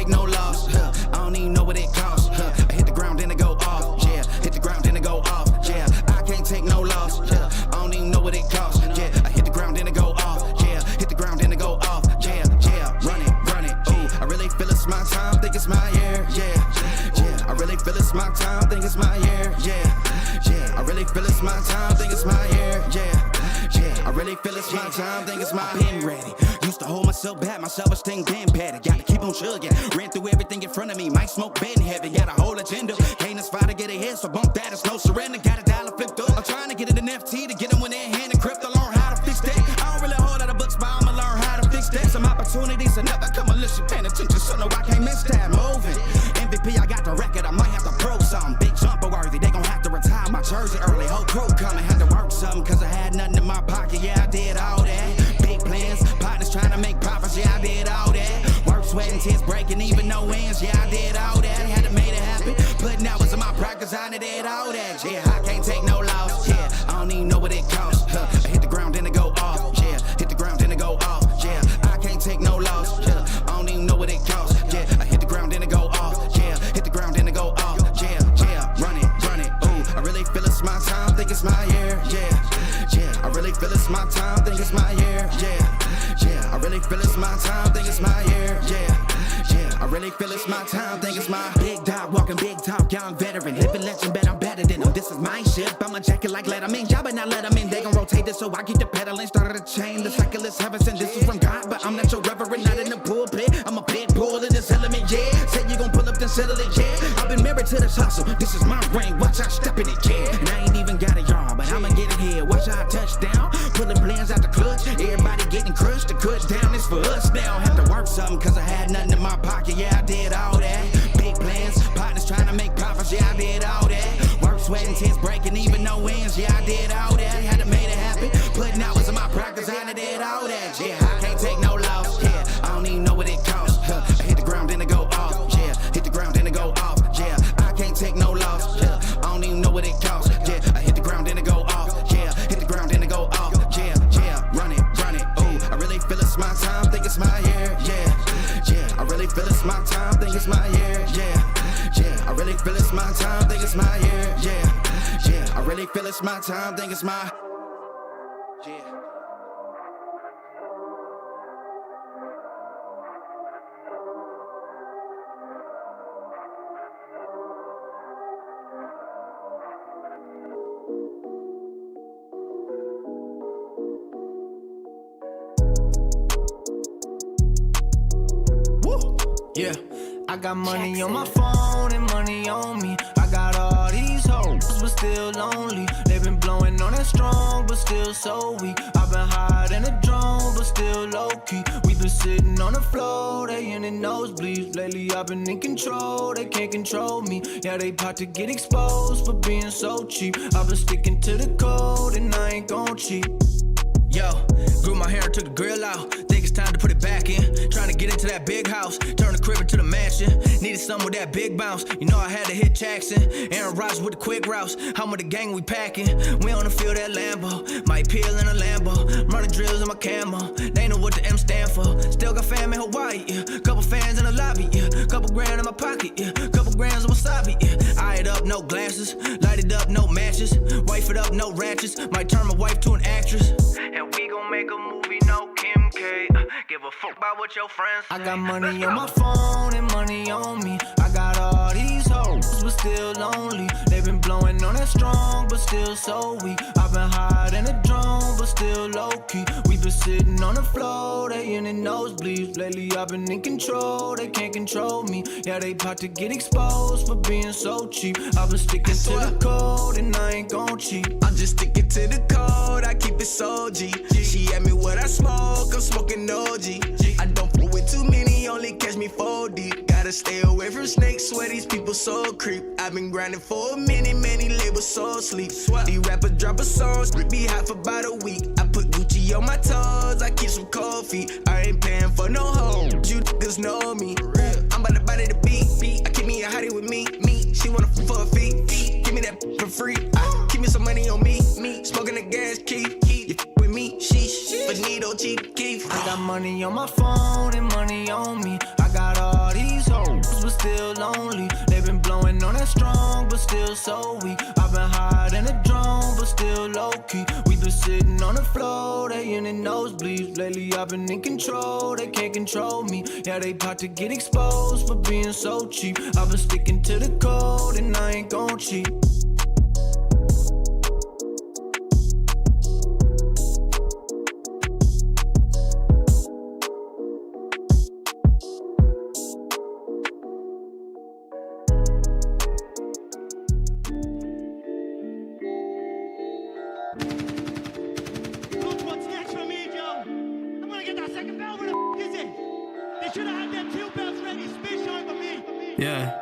take no loss. I don't even know what it costs. I hit the ground then it go off. Yeah, hit the ground then it go off. Yeah, I can't take no loss. I don't even know what it costs. Yeah, I hit the ground then it go off. Yeah, hit the ground then it go off. Yeah, run it. Ooh, I really feel it's my time. Think it's my year. Yeah, I really feel it's my time. Think it's my year. Yeah, I really feel it's my time. Think it's my year. Yeah, I really feel it's my time. Think it's my been ready. Used to hold myself back, my self-esteem been better. Gotta keep on chugging. Ran through everything in front of me. Might smoke bed heavy. Got a whole agenda. Can't aspire to get ahead, so bump that. It's no surrender. Got a dollar flipped up. I'm trying to get it in FT to get them when they're hand and crypto. Learn how to fix that. I don't really hold out of books, but I'ma learn how to fix that. Some opportunities and never come unless you paying attention. So no, I can't miss that. Moving. MVP, I got the record. I might have to prove something. Big jumper worthy. They gon' have to retire my jersey early. Whole crew coming. Had to work something cause I had nothing in my pocket. Yeah, I did all that. Big plans. Partners trying to make profits. Yeah, I did all that. Work, sweat, and tears breaking even no ends. Yeah, I did all that. Had to make it happen. Putting hours in my practice. I did all that. Yeah, I can't take no loss. Yeah, I don't even know what it costs. I hit the ground then it go off. Yeah, hit the ground then it go off. Yeah, I can't take no loss. Yeah, I don't even know what it costs. Yeah, I hit the ground then it go off. Yeah, hit the ground then it go off. Yeah, run it. Ooh, I really feel it's my time. Think it's my year. Yeah, I really feel it's my time. Think it's my year. Yeah, I really feel it's my time. Think it's my year. Yeah, I really feel it's my time. Think it's my big dog walking big talk. Young veteran, living legend, bet I'm better than them. This is my ship. I'm a jacket like Letterman. Y'all better not let them in. They gon' rotate this, so I keep the pedaling. Started a chain. The cycle is heaven sent. This is from God, but I'm not your reverend. Not in the pulpit. I'm a pit bull in this element. Yeah, say you gon' pull up then settle it. Yeah, I've been married to this hustle. This is my ring. Watch I step in it. Yeah, and I ain't even got a yard, but I'ma get it here. Watch I touch down. Pulling plans out the clutch. Everybody getting crushed. The cut down is for us now. Have to work something cause I had nothing in my pocket. Yeah, I did all that. Big plans. Partners trying to make profits. Yeah, I did all that. Work, sweat, and tears breaking even no ends. Yeah, I did all that. Had to make it happen. Putting hours in my practice. I did all that. Yeah, I can't take no loss. Yeah, I don't even know what it costs. I hit the ground then it go off. Yeah, hit the ground then it go off. Yeah, I can't take no loss. Yeah, I don't even know what it costs. Yeah, I hit the ground then it go off. Yeah, hit the ground then it go off. Yeah, run it. Ooh, I really feel it's my time. Think it's my year. Yeah, I really feel it's my time. Think it's my year. Yeah, I really feel it's my time. Think it's my year. Yeah, I really feel it's my time. Think it's my Yeah, I got money on my phone and money on me. I got all these hoes, but still lonely. They been blowing on that strong, but still so weak. I've been higher than a drone, but still low-key. We been sitting on the floor, they in the nosebleeds. Lately I've been in control, they can't control me. Yeah, they about to get exposed for being so cheap. I've been sticking to the code and I ain't gon' cheat. Yo, grew my hair and took the grill out. Think it's time to put it back in. Trying to get into that big house, turn the crib into the mansion. Needed something with that big bounce. You know I had to hit Jackson. Aaron Rodgers with the quick routes. I'm with the gang, we packing. We on the field at Lambo. Might peel in a Lambo. Running drills in my camo. They know what the M stand for. Still got fam in Hawaii, yeah. Couple fans in the lobby, yeah. Couple grand in my pocket, yeah. Couple grams of wasabi, yeah. Eye it up, no glasses. Light it up, no matches. Wife it up, no ratchets. Might turn my wife to an actress. And we gon' make a movie, no Kim K. Give a fuck about what your friends say. I got money on my phone and money on me. I got all these hoes, but still lonely. They been blowing on that strong, but still so weak. I've been higher than a drone, but still low-key. We been sitting on the floor, they in the nosebleeds. Lately I've been in control, they can't control me. Yeah, they about to get exposed for being so cheap. I've been sticking to the code and I ain't gon' cheat. I'm just sticking to the code, I keep it so G. She asked me what I smoke, I'm smoking OG. I don't fool with too many, only catch me 4 deep. Gotta stay away from snakes, swear these people so creep. I've been grinding for a minute, many labels so sleep. These rappers drop a song, be hot for about a week. I put Gucci on my toes, I keep some cold feet. I ain't paying for no home, you niggas know me. I'm about to body the beat. I keep me a hottie with me. She wanna for a fee. Give me that for free. Keep me some money on me. Smoking the gas key. You with me, sheesh. Bonito, cheap, keef. I got money on my phone and money on me. I got all these hoes. still so weak. I've been higher than a drone, but still low-key. We been sitting on the floor, they in the nosebleeds. Lately I've been in control, they can't control me. Yeah, they about to get exposed for being so cheap. I've been sticking to the code and I ain't gon' cheat. Yeah.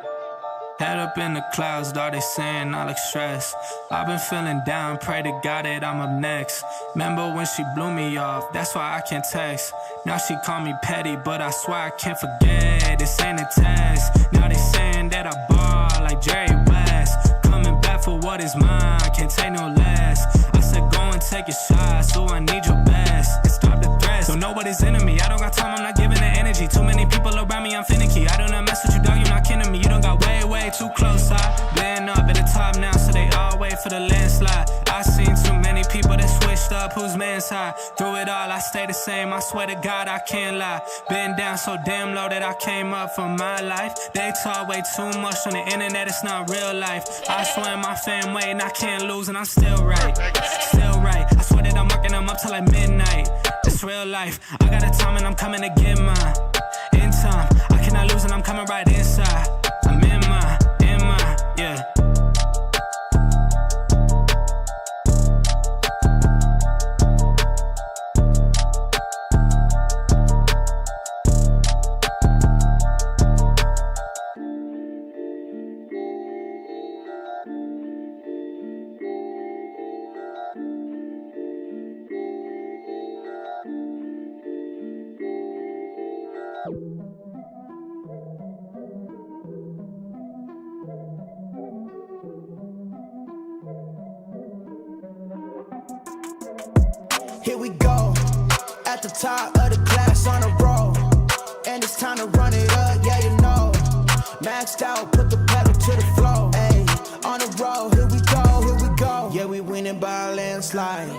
Head up in the clouds, though they saying I look stressed. I've been feeling down, pray to God that I'm up next. Remember when she blew me off, that's why I can't text. Now she call me petty, but I swear I can't forget. This ain't a test. Now they saying that I ball like Jerry West. Coming back for what is mine, can't take no less. I said go and take a shot, so I need your best. And stop the threats, don't know what is in me. I don't got time, I'm not giving the energy. Too many people around me, I'm finicky. I do not mess with you, dog, you're not kidding me. You don't got way too close. I been up at the top now, so they all wait for the landslide. I seen too many people that switched up, whose man's high. Through it all, I stay the same, I swear to God, I can't lie. Been down so damn low that I came up for my life. They talk way too much on the internet, it's not real life. I swear my fam waiting, I can't lose, and I'm still right. Still right, I swear that I'm working them up till like midnight. It's real life, I got a time and I'm coming to get mine. In time, I cannot lose and I'm coming right inside. I'm in my, yeah. Here we go, at the top of the class on a roll. And it's time to run it up, yeah, you know. Maxed out, put the pedal to the floor. Ayy, on the road, here we go. Yeah, we winning by a landslide.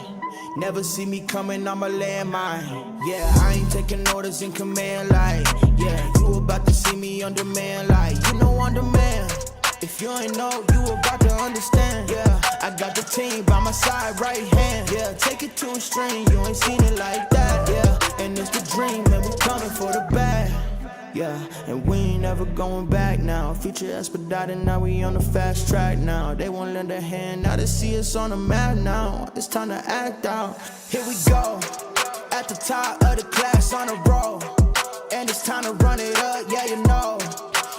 Never see me coming, I'm a landmine. Yeah, I ain't taking orders in command like. Yeah, you about to see me on demand like. You know on demand. If you ain't know, you about to understand. Yeah, I got the team by my side, right hand. Yeah, take it to a string, you ain't seen it like that. Yeah, and it's the dream, and we coming for the bag. Yeah, and we ain't never going back now. Future expedited, now we on the fast track now. They won't lend a hand, now they see us on the map now. It's time to act out. Here we go, at the top of the class on a roll. And it's time to run it up, yeah, you know.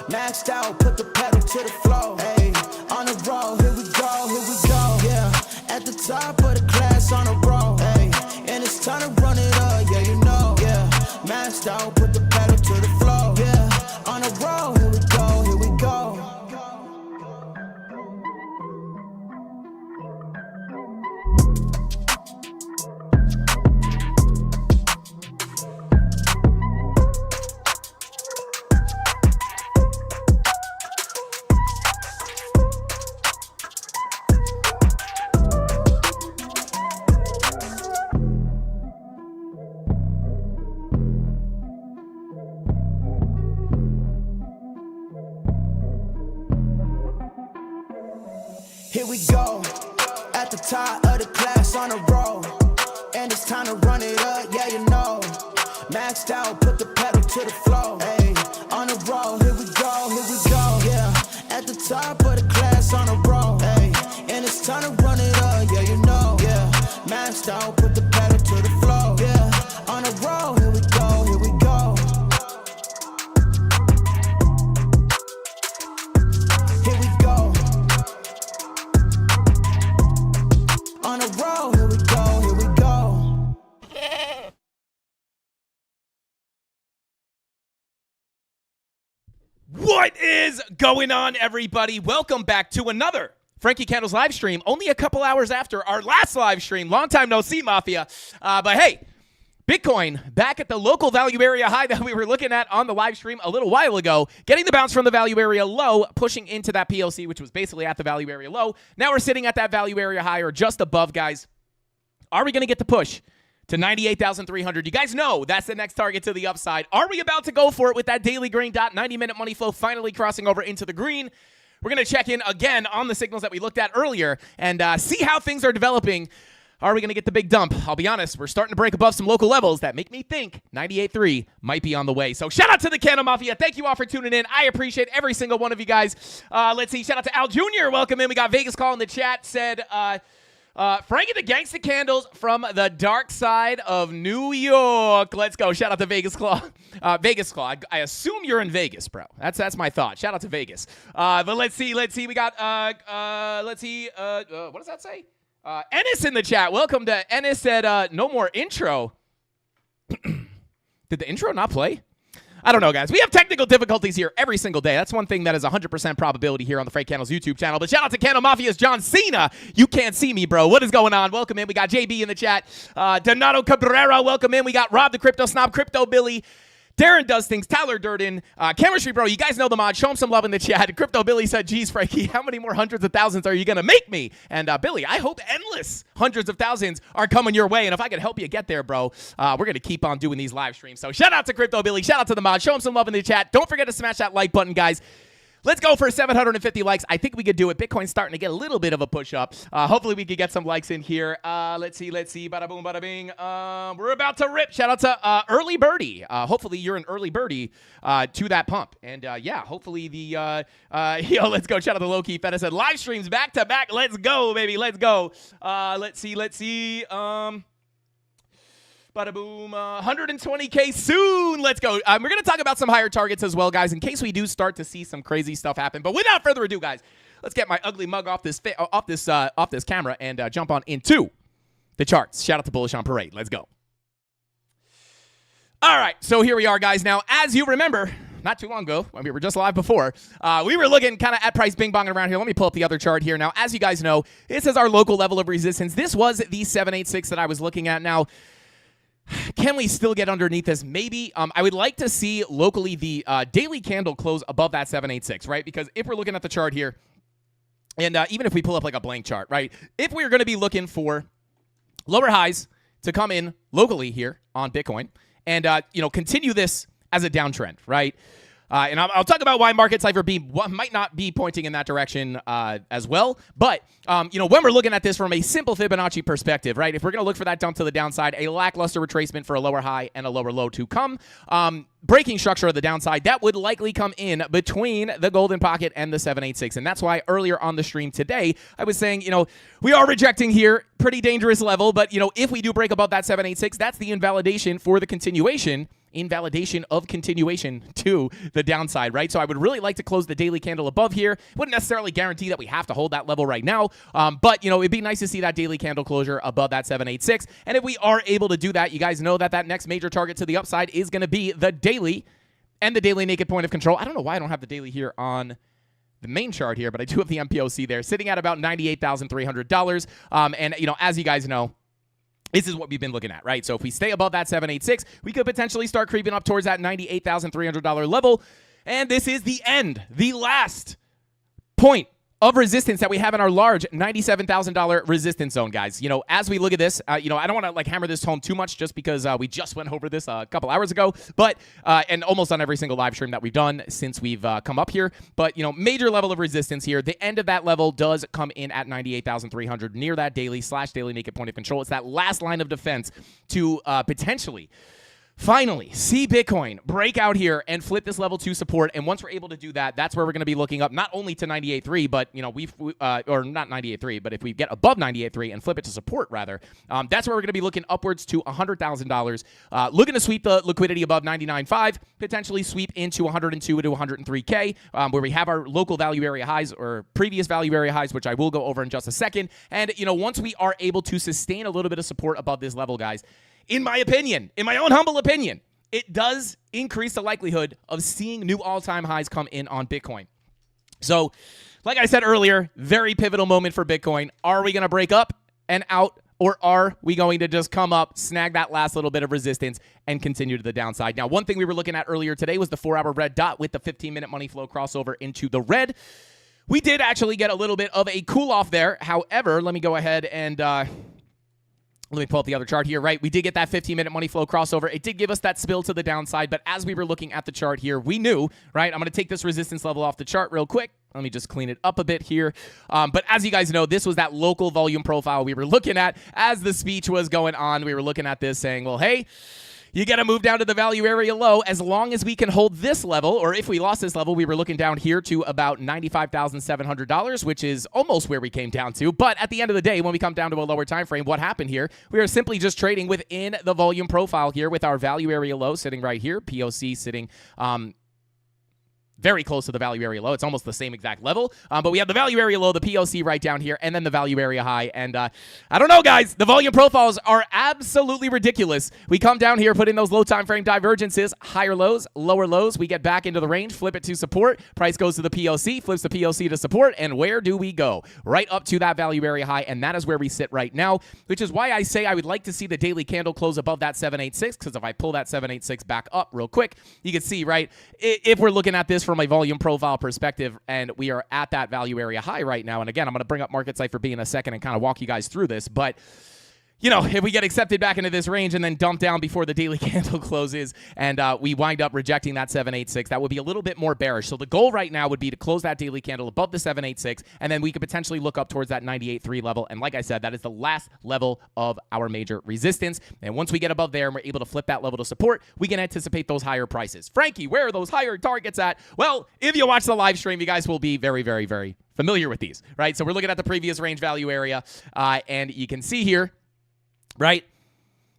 Maxed out, put the pedal to the floor. Ayy, on the road, here we go, yeah. At the top of the class on a roll. Ayy, and it's time to run it up, yeah, you know, yeah. Maxed out, put the pedal to the floor, yeah. On the road, here we go, here we go. Here we go, at the top of the class on a roll. And it's time to run it up, yeah, you know. Maxed out, put the pedal to the floor. Ayy, on the road, here we go, yeah. At the top of the class on a roll. Ayy, and it's time to run it up, yeah, you know, yeah. Maxed out, put the pedal to the floor, yeah. On the road, here we go, here we go. Here we go. On the road, here we go, here we go. What is going on, everybody? Welcome back to another Frankie Candles live stream, only a couple hours after our last live stream. Long time no see, Mafia. But hey, Bitcoin back at the local value area high that we were looking at on the live stream a little while ago, getting the bounce from the value area low, pushing into that PLC, which was basically at the value area low. Now we're sitting at that value area high or just above, guys. Are we going to get the push to 98,300? You guys know that's the next target to the upside. Are we about to go for it with that daily green dot, 90-minute money flow finally crossing over into the green? We're going to check in again on the signals that we looked at earlier and see how things are developing. Are we going to get the big dump? I'll be honest, we're starting to break above some local levels that make me think 98.3 might be on the way. So shout out to the CandleMafia. Thank you all for tuning in. I appreciate every single one of you guys. Let's see. Shout out to Al Jr. Welcome in. We got Vegas Call in the chat. Said, Frankie the Gangsta Candles from the dark side of New York. Let's go. Shout out to Vegas Claw. Vegas Claw. I assume you're in Vegas, bro. That's my thought. Shout out to Vegas. But let's see. We got, what does that say? Ennis in the chat. Welcome to Ennis said, no more intro. Did the intro not play? I don't know, guys. We have technical difficulties here every single day. That's one thing that is 100% probability here on the Freight Candles YouTube channel. But shout out to CandleMafia's John Cena. You can't see me, bro. What is going on? Welcome in. We got JB in the chat. Donato Cabrera, welcome in. We got Rob the Crypto Snob, Crypto Billy. Darren Does Things, Tyler Durden, Chemistry Bro, you guys know the mod. Show him some love in the chat. Crypto Billy said, geez, Frankie, how many more hundreds of thousands are you going to make me? And Billy, I hope endless hundreds of thousands are coming your way. And if I could help you get there, bro, we're going to keep on doing these live streams. So shout out to Crypto Billy. Shout out to the mod. Show him some love in the chat. Don't forget to smash that like button, guys. Let's go for 750 likes. I think we could do it. Bitcoin's starting to get a little bit of a push up. Hopefully we could get some likes in here. Let's see. Bada boom, bada bing. We're about to rip. Shout out to Early Birdie. Hopefully you're an early birdie to that pump. And yeah, hopefully the let's go. Shout out to Low Key Feta said live streams back to back. Let's go, baby. Let's go. Let's see. Bada boom, 120K soon. Let's go. We're going to talk about some higher targets as well, guys, in case we do start to see some crazy stuff happen. But without further ado, guys, let's get my ugly mug off this camera and jump on into the charts. Shout out to Bullish on Parade. Let's go. All right, so here we are, guys. Now, as you remember, not too long ago, when we were just live before, we were looking kind of at price bing-bonging around here. Let me pull up the other chart here. Now, as you guys know, this is our local level of resistance. This was the 786 that I was looking at. Now, can we still get underneath this? Maybe. I would like to see locally the daily candle close above that 786, right? Because if we're looking at the chart here, and even if we pull up like a blank chart, right? If we're going to be looking for lower highs to come in locally here on Bitcoin and, continue this as a downtrend, right? And I'll talk about why market cipher might not be pointing in that direction as well. But, when we're looking at this from a simple Fibonacci perspective, right, if we're going to look for that dump to the downside, a lackluster retracement for a lower high and a lower low to come, breaking structure of the downside, that would likely come in between the golden pocket and the 786. And that's why earlier on the stream today, I was saying, we are rejecting here, pretty dangerous level. But, if we do break above that 786, that's the invalidation for the continuation to the downside, right? So I would really like to close the daily candle above here. Wouldn't necessarily guarantee that we have to hold that level right now, but, it'd be nice to see that daily candle closure above that 786. And if we are able to do that, you guys know that next major target to the upside is going to be the daily and the daily naked point of control. I don't know why I don't have the daily here on the main chart here, but I do have the MPOC there, sitting at about $98,300. And, as you guys know, this is what we've been looking at, right? So if we stay above that 786, we could potentially start creeping up towards that $98,300 level. And this is the last point of resistance that we have in our large $97,000 resistance zone, guys. As we look at this, I don't want to hammer this home too much just because we just went over this a couple hours ago, but and almost on every single live stream that we've done since we've come up here. But major level of resistance here. The end of that level does come in at 98,300 near that daily naked point of control. It's that last line of defense to potentially finally see Bitcoin break out here and flip this level 2 support. And once we're able to do that, that's where we're going to be looking up not only to 98.3, but, or not 98.3, but if we get above 98.3 and flip it to support, rather, that's where we're going to be looking upwards to $100,000. Looking to sweep the liquidity above 99.5, potentially sweep into 102 to 103K, where we have our local value area highs or previous value area highs, which I will go over in just a second. And, once we are able to sustain a little bit of support above this level, guys, in my own humble opinion, it does increase the likelihood of seeing new all-time highs come in on Bitcoin. So, like I said earlier, very pivotal moment for Bitcoin. Are we going to break up and out or are we going to just come up, snag that last little bit of resistance, and continue to the downside? Now, one thing we were looking at earlier today was the 4-hour red dot with the 15-minute money flow crossover into the red. We did actually get a little bit of a cool-off there. However, let me go ahead and let me pull up the other chart here, right? We did get that 15-minute money flow crossover. It did give us that spill to the downside, but as we were looking at the chart here, we knew, right? I'm going to take this resistance level off the chart real quick. Let me just clean it up a bit here. But as you guys know, this was that local volume profile we were looking at as the speech was going on. We were looking at this saying, well, hey, you got to move down to the value area low as long as we can hold this level, or if we lost this level, we were looking down here to about $95,700, which is almost where we came down to. But at the end of the day, when we come down to a lower time frame, what happened here? We are simply just trading within the volume profile here with our value area low sitting right here, POC sitting very close to the value area low. It's almost the same exact level. But we have the value area low, the POC right down here, and then the value area high. And I don't know, guys. The volume profiles are absolutely ridiculous. We come down here, put in those low time frame divergences, higher lows, lower lows. We get back into the range, flip it to support. Price goes to the POC, flips the POC to support. And where do we go? Right up to that value area high. And that is where we sit right now, which is why I say I would like to see the daily candle close above that 786. Because if I pull that 786 back up real quick, you can see, right, if we're looking at this from a volume profile perspective, and we are at that value area high right now. And again, I'm going to bring up Market Cipher B in a second and kind of walk you guys through this. But you know, if we get accepted back into this range and then dump down before the daily candle closes and we wind up rejecting that 786, that would be a little bit more bearish. So the goal right now would be to close that daily candle above the 786, and then we could potentially look up towards that 98.3 level. And like I said, that is the last level of our major resistance. And once we get above there and we're able to flip that level to support, we can anticipate those higher prices. Frankie, where are those higher targets at? Well, if you watch the live stream, you guys will be very, very, very familiar with these, right? So we're looking at the previous range value area, and you can see here, right?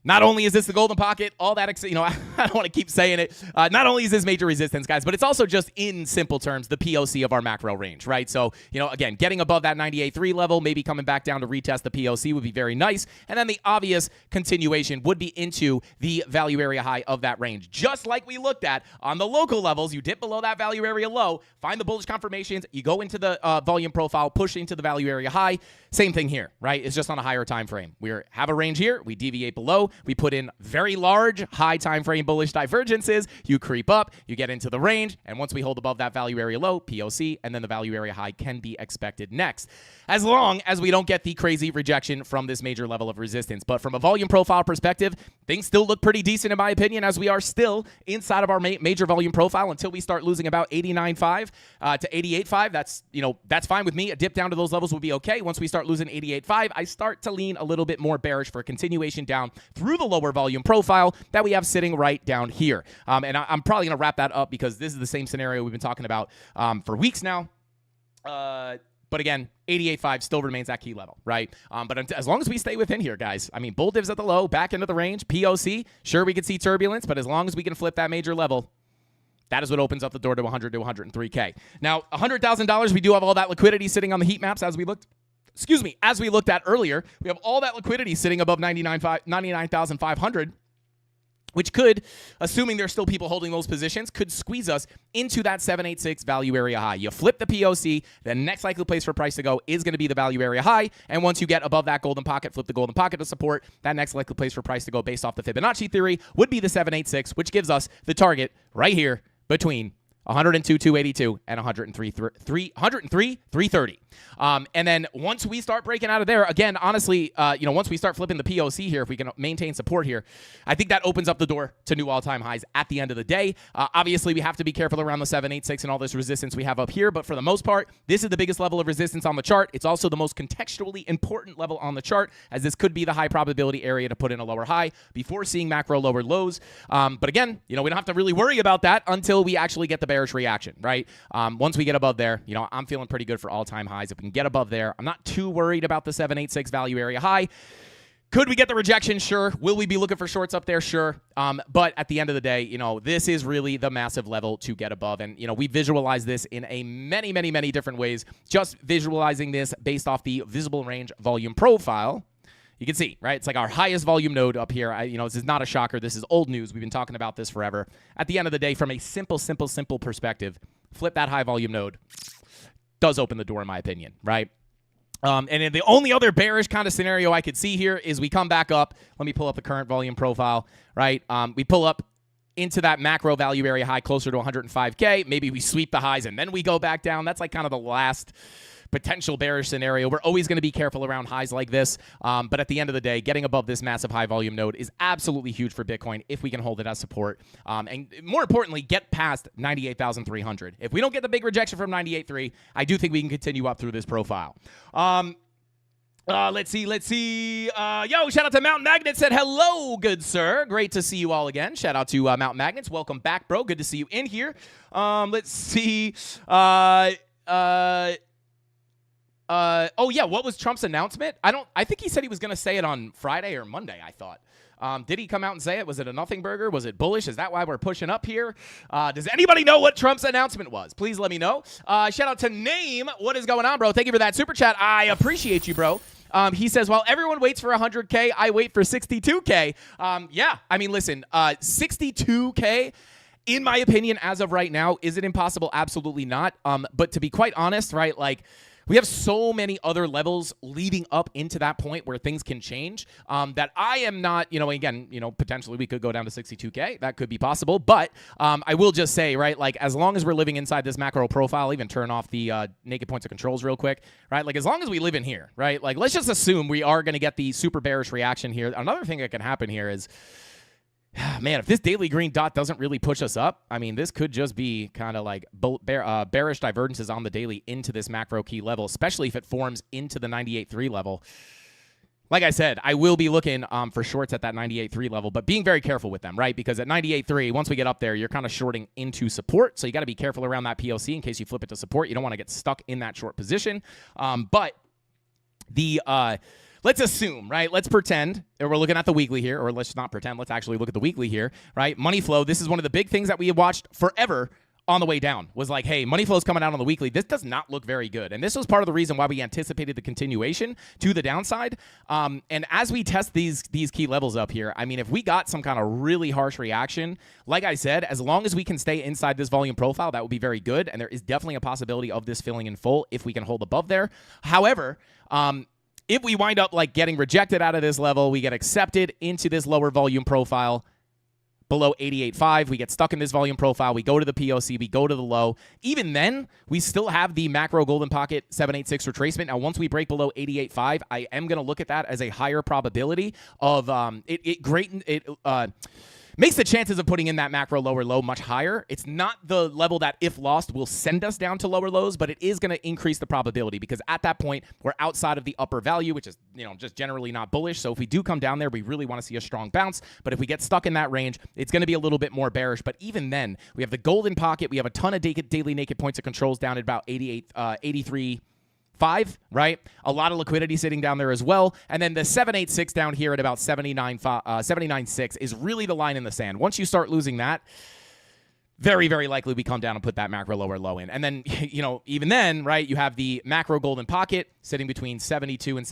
Not only is this the golden pocket, all that, you know, I don't want to keep saying it. Not only is this major resistance, guys, but it's also just in simple terms, the POC of our macro range, right? So, you know, again, getting above that 98.3 level, maybe coming back down to retest the POC would be very nice. And then the obvious continuation would be into the value area high of that range. Just like we looked at on the local levels, you dip below that value area low, find the bullish confirmations, you go into the volume profile, push into the value area high. Same thing here, right? It's just on a higher time frame. We have a range here, we deviate below, we put in very large, high time frame bullish divergences, you creep up, you get into the range, and once we hold above that value area low, POC, and then the value area high can be expected next, as long as we don't get the crazy rejection from this major level of resistance. But from a volume profile perspective, things still look pretty decent in my opinion, as we are still inside of our major volume profile until we start losing about 89.5 to 88.5. That's, you know, that's fine with me. A dip down to those levels would be okay. Once we start losing 88.5, I start to lean a little bit more bearish for a continuation down through the lower volume profile that we have sitting right down here. And I'm probably going to wrap that up because this is the same scenario we've been talking about for weeks now. But again, 88.5 still remains that key level, right? But as long as we stay within here, guys, I mean, bull divs at the low, back into the range, POC, sure, we could see turbulence, but as long as we can flip that major level, that is what opens up the door to 100 to 103K. Now, $100,000, we do have all that liquidity sitting on the heat maps as we looked. As we looked at earlier, we have all that liquidity sitting above 99,500, which could, assuming there's still people holding those positions, could squeeze us into that 786 value area high. You flip the POC, the next likely place for price to go is going to be the value area high, and once you get above that golden pocket, flip the golden pocket to support, that next likely place for price to go based off the Fibonacci theory would be the 786, which gives us the target right here between 102,282 and 103,330. And then once we start breaking out of there, again, honestly, once we start flipping the POC here, if we can maintain support here, I think that opens up the door to new all-time highs at the end of the day. Obviously, we have to be careful around the 786 and all this resistance we have up here, but for the most part, this is the biggest level of resistance on the chart. It's also the most contextually important level on the chart, as this could be the high probability area to put in a lower high before seeing macro lower lows. But again, we don't have to really worry about that until we actually get the bearish reaction, right? Once we get above there, I'm feeling pretty good for all-time highs. If we can get above there, I'm not too worried about the 786 value area high. Could we get the rejection? Sure. Will we be looking for shorts up there? Sure. But at the end of the day, this is really the massive level to get above. And, we visualize this in a many, many, many different ways. Just visualizing this based off the visible range volume profile, you can see, right? It's like our highest volume node up here. This is not a shocker. This is old news. We've been talking about this forever. At the end of the day, from a simple perspective, flip that high volume node. Does open the door, in my opinion, right? And then the only other bearish kind of scenario I could see here is we come back up. Let me pull up the current volume profile, right? We pull up into that macro value area high closer to 105K. Maybe we sweep the highs and then we go back down. That's like kind of the last potential bearish scenario. We're always going to be careful around highs like this. But at the end of the day, getting above this massive high volume node is absolutely huge for Bitcoin if we can hold it as support. And more importantly, get past 98,300. If we don't get the big rejection from 98.3, I do think we can continue up through this profile. Let's see. Yo, shout out to Mountain Magnet, said, hello, good sir. Great to see you all again. Shout out to Mountain Magnets. Welcome back, bro. Good to see you in here. Let's see. Oh yeah, what was Trump's announcement? I think he said he was going to say it on Friday or Monday, I thought. Did he come out and say it? Was it a nothing burger? Was it bullish? Is that why we're pushing up here? Does anybody know what Trump's announcement was? Please let me know. Shout out to Name. What is going on, bro? Thank you for that super chat. I appreciate you, bro. He says, while everyone waits for 100K, I wait for 62K. Yeah, I mean, listen, 62K, in my opinion, as of right now, is it impossible? Absolutely not. But to be quite honest, right, like, we have so many other levels leading up into that point where things can change that I am not, again, potentially we could go down to 62K. That could be possible. But I will just say, right, like as long as we're living inside this macro profile, even turn off the naked points of controls real quick, right? Like as long as we live in here, right? Like let's just assume we are going to get the super bearish reaction here. Another thing that can happen here is, man, if this daily green dot doesn't really push us up, I mean, this could just be kind of like bearish divergences on the daily into this macro key level, especially if it forms into the 98.3 level. Like I said, I will be looking for shorts at that 98.3 level, but being very careful with them, right? Because at 98.3, once we get up there, you're kind of shorting into support. So you got to be careful around that POC in case you flip it to support. You don't want to get stuck in that short position. But the... let's assume, right? Let's pretend that we're looking at the weekly here, or let's not pretend. Let's actually look at the weekly here, right? Money flow. This is one of the big things that we have watched forever on the way down was like, hey, money flow is coming out on the weekly. This does not look very good. And this was part of the reason why we anticipated the continuation to the downside. And as we test these key levels up here, I mean, if we got some kind of really harsh reaction, like I said, as long as we can stay inside this volume profile, that would be very good. And there is definitely a possibility of this filling in full if we can hold above there. However, if we wind up like getting rejected out of this level, we get accepted into this lower volume profile below 88.5, we get stuck in this volume profile, we go to the POC, we go to the low. Even then, we still have the macro golden pocket 786 retracement. Now, once we break below 88.5, I am going to look at that as a higher probability of makes the chances of putting in that macro lower low much higher. It's not the level that, if lost, will send us down to lower lows, but it is going to increase the probability because at that point, we're outside of the upper value, which is, just generally not bullish. So if we do come down there, we really want to see a strong bounce. But if we get stuck in that range, it's going to be a little bit more bearish. But even then, we have the golden pocket. We have a ton of daily naked points of controls down at about 83.5, right? A lot of liquidity sitting down there as well. And then the 786 down here at about 79.6 is really the line in the sand. Once you start losing that, very, very likely we come down and put that macro lower low in. And then, even then, right, you have the macro golden pocket sitting between $72,000 and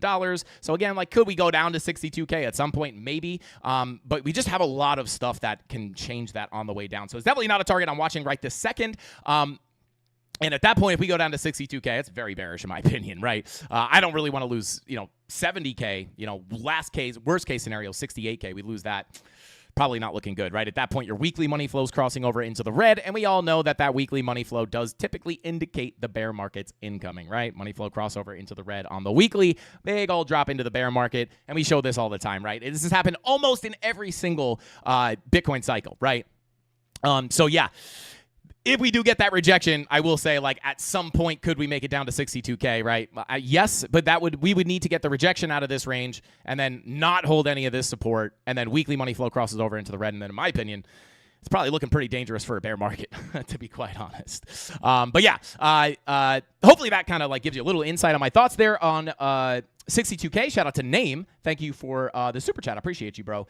$70,000. So again, like, could we go down to 62K at some point? Maybe. But we just have a lot of stuff that can change that on the way down. So it's definitely not a target I'm watching right this second. And at that point, if we go down to 62K, it's very bearish in my opinion, right? I don't really want to lose, 70K, worst case scenario, 68K. We lose that. Probably not looking good, right? At that point, your weekly money flow is crossing over into the red, and we all know that weekly money flow does typically indicate the bear market's incoming, right? Money flow crossover into the red on the weekly, big old drop into the bear market, and we show this all the time, right? This has happened almost in every single Bitcoin cycle, right? So yeah. If we do get that rejection, I will say, like, at some point, could we make it down to 62K, right? Yes, but we would need to get the rejection out of this range and then not hold any of this support, and then weekly money flow crosses over into the red, and then in my opinion, it's probably looking pretty dangerous for a bear market, to be quite honest. But yeah, hopefully that kind of like gives you a little insight on my thoughts there on 62K. Shout out to Name. Thank you for the super chat. I appreciate you, bro.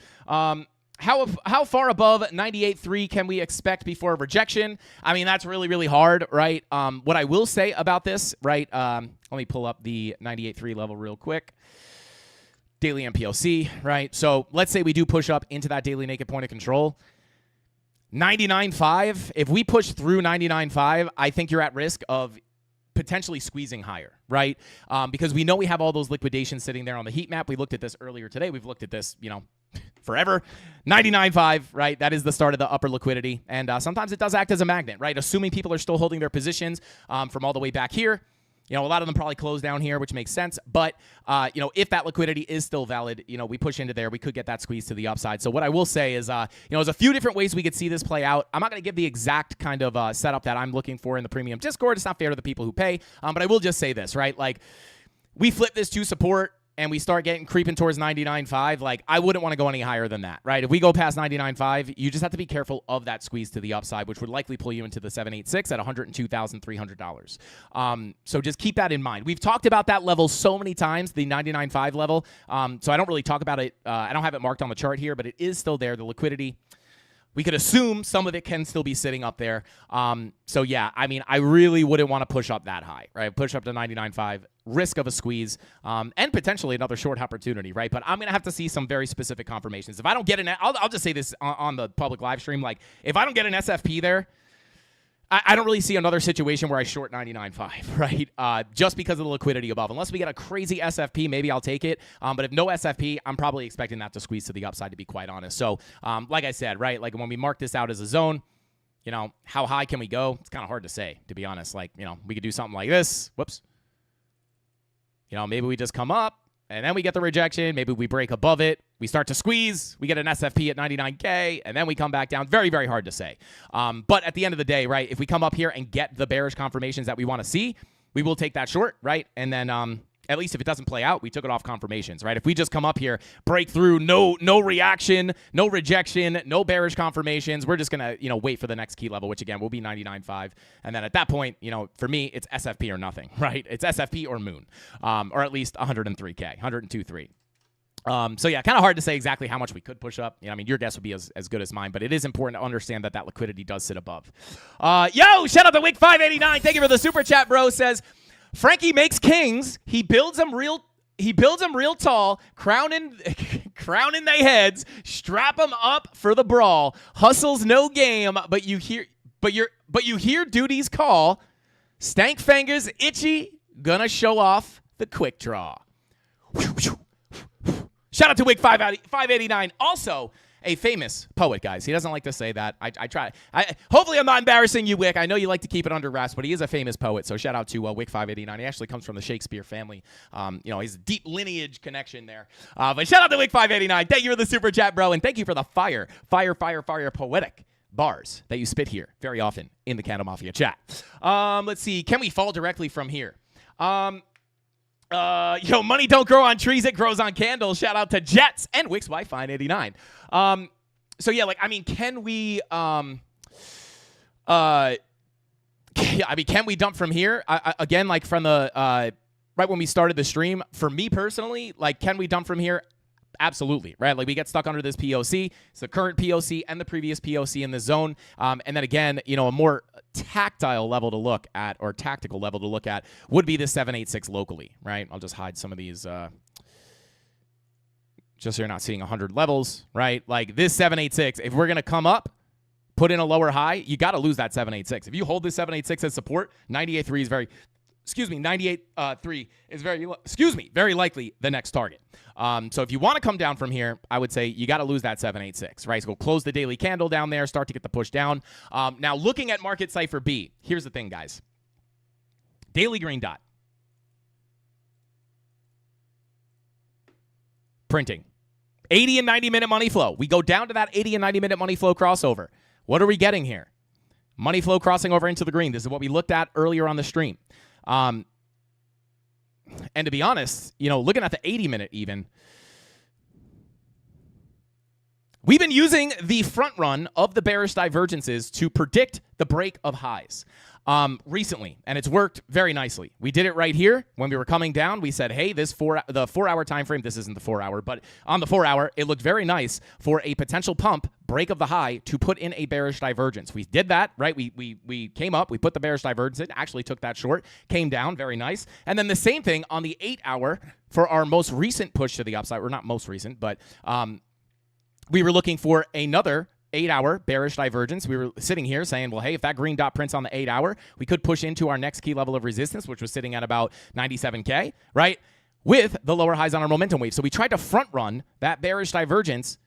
How far above 98.3 can we expect before rejection? I mean, that's really, really hard, right? What I will say about this, right? Let me pull up the 98.3 level real quick. Daily MPOC, right? So let's say we do push up into that daily naked point of control. 99.5, if we push through 99.5, I think you're at risk of potentially squeezing higher, right? Because we know we have all those liquidations sitting there on the heat map. We looked at this earlier today. We've looked at this, forever. 99.5, right? That is the start of the upper liquidity. And sometimes it does act as a magnet, right? Assuming people are still holding their positions from all the way back here. A lot of them probably close down here, which makes sense. But, if that liquidity is still valid, we push into there, we could get that squeeze to the upside. So what I will say is, there's a few different ways we could see this play out. I'm not going to give the exact kind of setup that I'm looking for in the premium Discord. It's not fair to the people who pay. But I will just say this, right? Like, we flip this to support and we start creeping towards 99.5, like, I wouldn't want to go any higher than that, right? If we go past 99.5, you just have to be careful of that squeeze to the upside, which would likely pull you into the 786 at $102,300. So just keep that in mind. We've talked about that level so many times, the 99.5 level, so I don't really talk about it. I don't have it marked on the chart here, but it is still there. The liquidity, we could assume some of it can still be sitting up there. So, yeah, I really wouldn't want to push up that high, right? Push up to 99.5, risk of a squeeze, and potentially another short opportunity, right? But I'm going to have to see some very specific confirmations. If I don't get I'll just say this on the public live stream, like, if I don't get an SFP there, I don't really see another situation where I short 99.5, right? Just because of the liquidity above. Unless we get a crazy SFP, maybe I'll take it. But if no SFP, I'm probably expecting that to squeeze to the upside, to be quite honest. So, like I said, right, like when we mark this out as a zone, how high can we go? It's kind of hard to say, to be honest. Like, we could do something like this. Whoops. Maybe we just come up, and then we get the rejection. Maybe we break above it. We start to squeeze. We get an SFP at 99K, and then we come back down. Very, very hard to say. But at the end of the day, right, if we come up here and get the bearish confirmations that we want to see, we will take that short, right? And then at least if it doesn't play out, we took it off confirmations, right? If we just come up here, break through, no reaction, no rejection, no bearish confirmations, we're just going to, wait for the next key level, which again will be 99.5. And then at that point, for me, it's SFP or nothing, right? It's SFP or moon, or at least 103K, 102.3. So yeah, kind of hard to say exactly how much we could push up. Your guess would be as good as mine, but it is important to understand that liquidity does sit above. Yo, shout out to Wick589. Thank you for the super chat, bro. Says, Frankie makes kings. He builds them real tall, crowning they heads, strap them up for the brawl. Hustles no game, but you hear duty's call. Stank fingers itchy, gonna show off the quick draw. Shout out to Wick589. Also a famous poet, guys. He doesn't like to say that. I try. Hopefully I'm not embarrassing you, Wick. I know you like to keep it under wraps, but he is a famous poet. So shout out to Wick589. He actually comes from the Shakespeare family. He's a deep lineage connection there. But shout out to Wick589. Thank you for the super chat, bro. And thank you for the fire poetic bars that you spit here very often in the CandleMafia chat. Let's see. Can we fall directly from here? Money don't grow on trees, it grows on candles. Shout out to Jets and Wix Wi-Fi 89. So yeah, can we can we dump from here? Again, like from the right when we started the stream, for me personally, can we dump from here? Absolutely, right? Like we get stuck under this POC. It's the current POC and the previous POC in the zone. And then again, a more tactile level to look at, or tactical level to look at, would be the 786 locally, right? I'll just hide some of these just so you're not seeing 100 levels, right? Like this 786, if we're going to come up, put in a lower high, you got to lose that 786. If you hold this 786 as support, 98.3 is very... 98.3 is very likely the next target. So if you want to come down from here, I would say you got to lose that 786, right? So go close the daily candle down there, start to get the push down. Now looking at market cipher B, here's the thing, guys. Daily green dot. Printing. 80 and 90 minute money flow. We go down to that 80 and 90 minute money flow crossover. What are we getting here? Money flow crossing over into the green. This is what we looked at earlier on the stream. And to be honest, looking at the 80-minute even, we've been using the front run of the bearish divergences to predict the break of highs recently, and it's worked very nicely. We did it right here when we were coming down. We said, hey, the 4-hour time frame, this isn't the 4-hour, but on the 4-hour, it looked very nice for a potential pump, break of the high, to put in a bearish divergence. We did that, right? We came up, we put the bearish divergence in, actually took that short, came down, very nice. And then the same thing on the 8-hour for our most recent push to the upside, or not most recent, but we were looking for another 8-hour bearish divergence. We were sitting here saying, well, hey, if that green dot prints on the 8-hour, we could push into our next key level of resistance, which was sitting at about 97K, right? With the lower highs on our momentum wave. So we tried to front run that bearish divergence,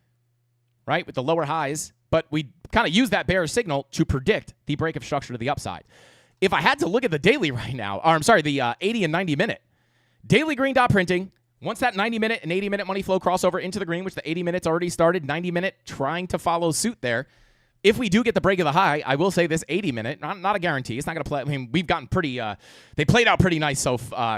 right, with the lower highs, but we kind of used that bearish signal to predict the break of structure to the upside. If I had to look at the daily right now, or I'm sorry, the 80 and 90 minute, daily green dot printing, once that 90-minute and 80-minute money flow crossover into the green, which the 80 minutes already started, 90-minute trying to follow suit there. If we do get the break of the high, I will say this 80-minute, not a guarantee. It's not going to play. I mean, we've gotten pretty, they played out pretty nice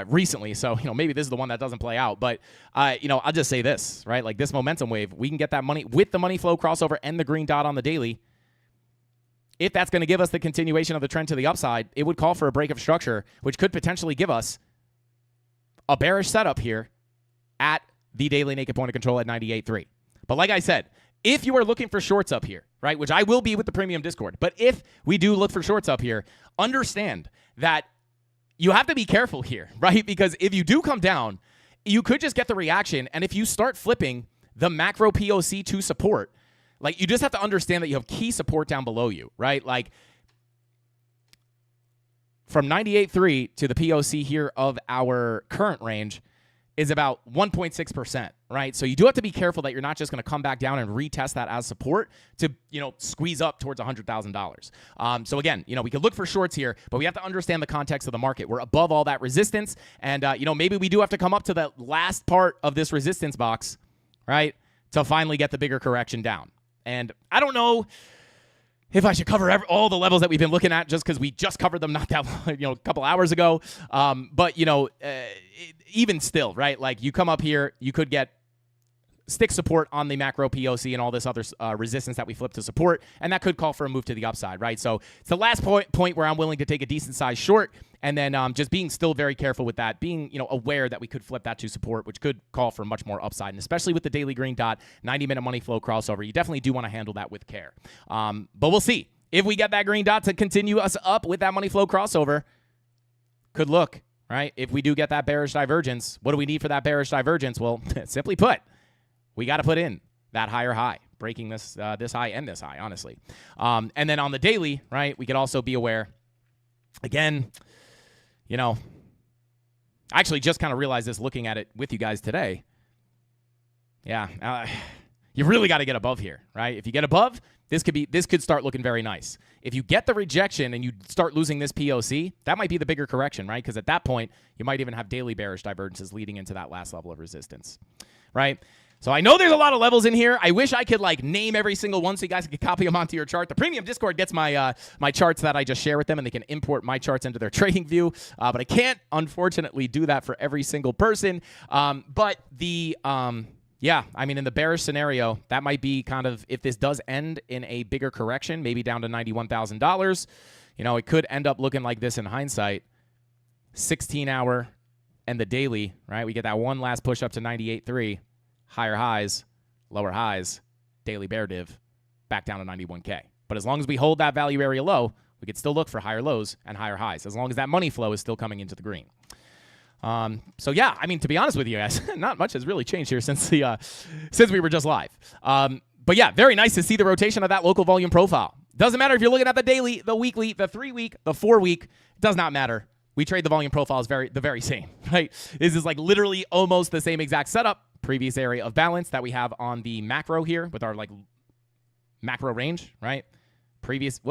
recently. So, maybe this is the one that doesn't play out. But, I'll just say this, right? Like this momentum wave, we can get that money with the money flow crossover and the green dot on the daily. If that's going to give us the continuation of the trend to the upside, it would call for a break of structure, which could potentially give us a bearish setup here at the daily naked point of control at 98.3. But like I said, if you are looking for shorts up here, right, which I will be with the premium Discord, but if we do look for shorts up here, understand that you have to be careful here, right? Because if you do come down, you could just get the reaction. And if you start flipping the macro POC to support, like you just have to understand that you have key support down below you, right? Like from 98.3 to the POC here of our current range is about 1.6%, right? So you do have to be careful that you're not just going to come back down and retest that as support to, squeeze up towards $100,000. So again, we could look for shorts here, but we have to understand the context of the market. We're above all that resistance, and maybe we do have to come up to the last part of this resistance box, right, to finally get the bigger correction down. And I don't know if I should cover all the levels that we've been looking at just because we just covered them not that a couple hours ago. But even still, right? Like you come up here, you could get stick support on the macro POC and all this other resistance that we flip to support, and that could call for a move to the upside, right? So it's the last point where I'm willing to take a decent size short, and then just being still very careful with that, being aware that we could flip that to support, which could call for much more upside, and especially with the daily green dot 90-minute money flow crossover, you definitely do want to handle that with care. But we'll see if we get that green dot to continue us up with that money flow crossover. Could look right if we do get that bearish divergence. What do we need for that bearish divergence? Well, simply put, we got to put in that higher high, breaking this high and this high, honestly. And then on the daily, right, we could also be aware, again, I actually just kind of realized this looking at it with you guys today. Yeah, you really got to get above here, right? If you get above, this could start looking very nice. If you get the rejection and you start losing this POC, that might be the bigger correction, right? Because at that point, you might even have daily bearish divergences leading into that last level of resistance, right? So I know there's a lot of levels in here. I wish I could name every single one so you guys could copy them onto your chart. The premium Discord gets my my charts that I just share with them, and they can import my charts into their trading view. But I can't, unfortunately, do that for every single person. But the in the bearish scenario, that might be kind of, if this does end in a bigger correction, maybe down to $91,000, it could end up looking like this in hindsight. 16-hour and the daily, right? We get that one last push up to 98.3. Higher highs, lower highs, daily bear div, back down to 91K. But as long as we hold that value area low, we could still look for higher lows and higher highs, as long as that money flow is still coming into the green. To be honest with you guys, not much has really changed here since we were just live. But yeah, very nice to see the rotation of that local volume profile. Doesn't matter if you're looking at the daily, the weekly, the 3-week, the 4-week, does not matter. We trade the volume profiles the very same, right? This is literally almost the same exact setup. Previous area of balance that we have on the macro here with our macro range, right? Previous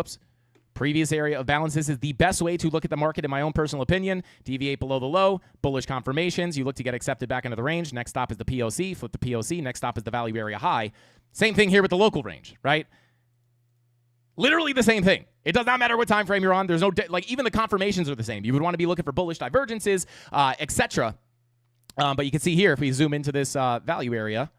area of balance. This is the best way to look at the market, in my own personal opinion. Deviate below the low, bullish confirmations. You look to get accepted back into the range. Next stop is the POC. Flip the POC. Next stop is the value area high. Same thing here with the local range, right? Literally the same thing. It does not matter what time frame you're on. There's no even the confirmations are the same. You would want to be looking for bullish divergences, etc. But you can see here, if we zoom into this value area,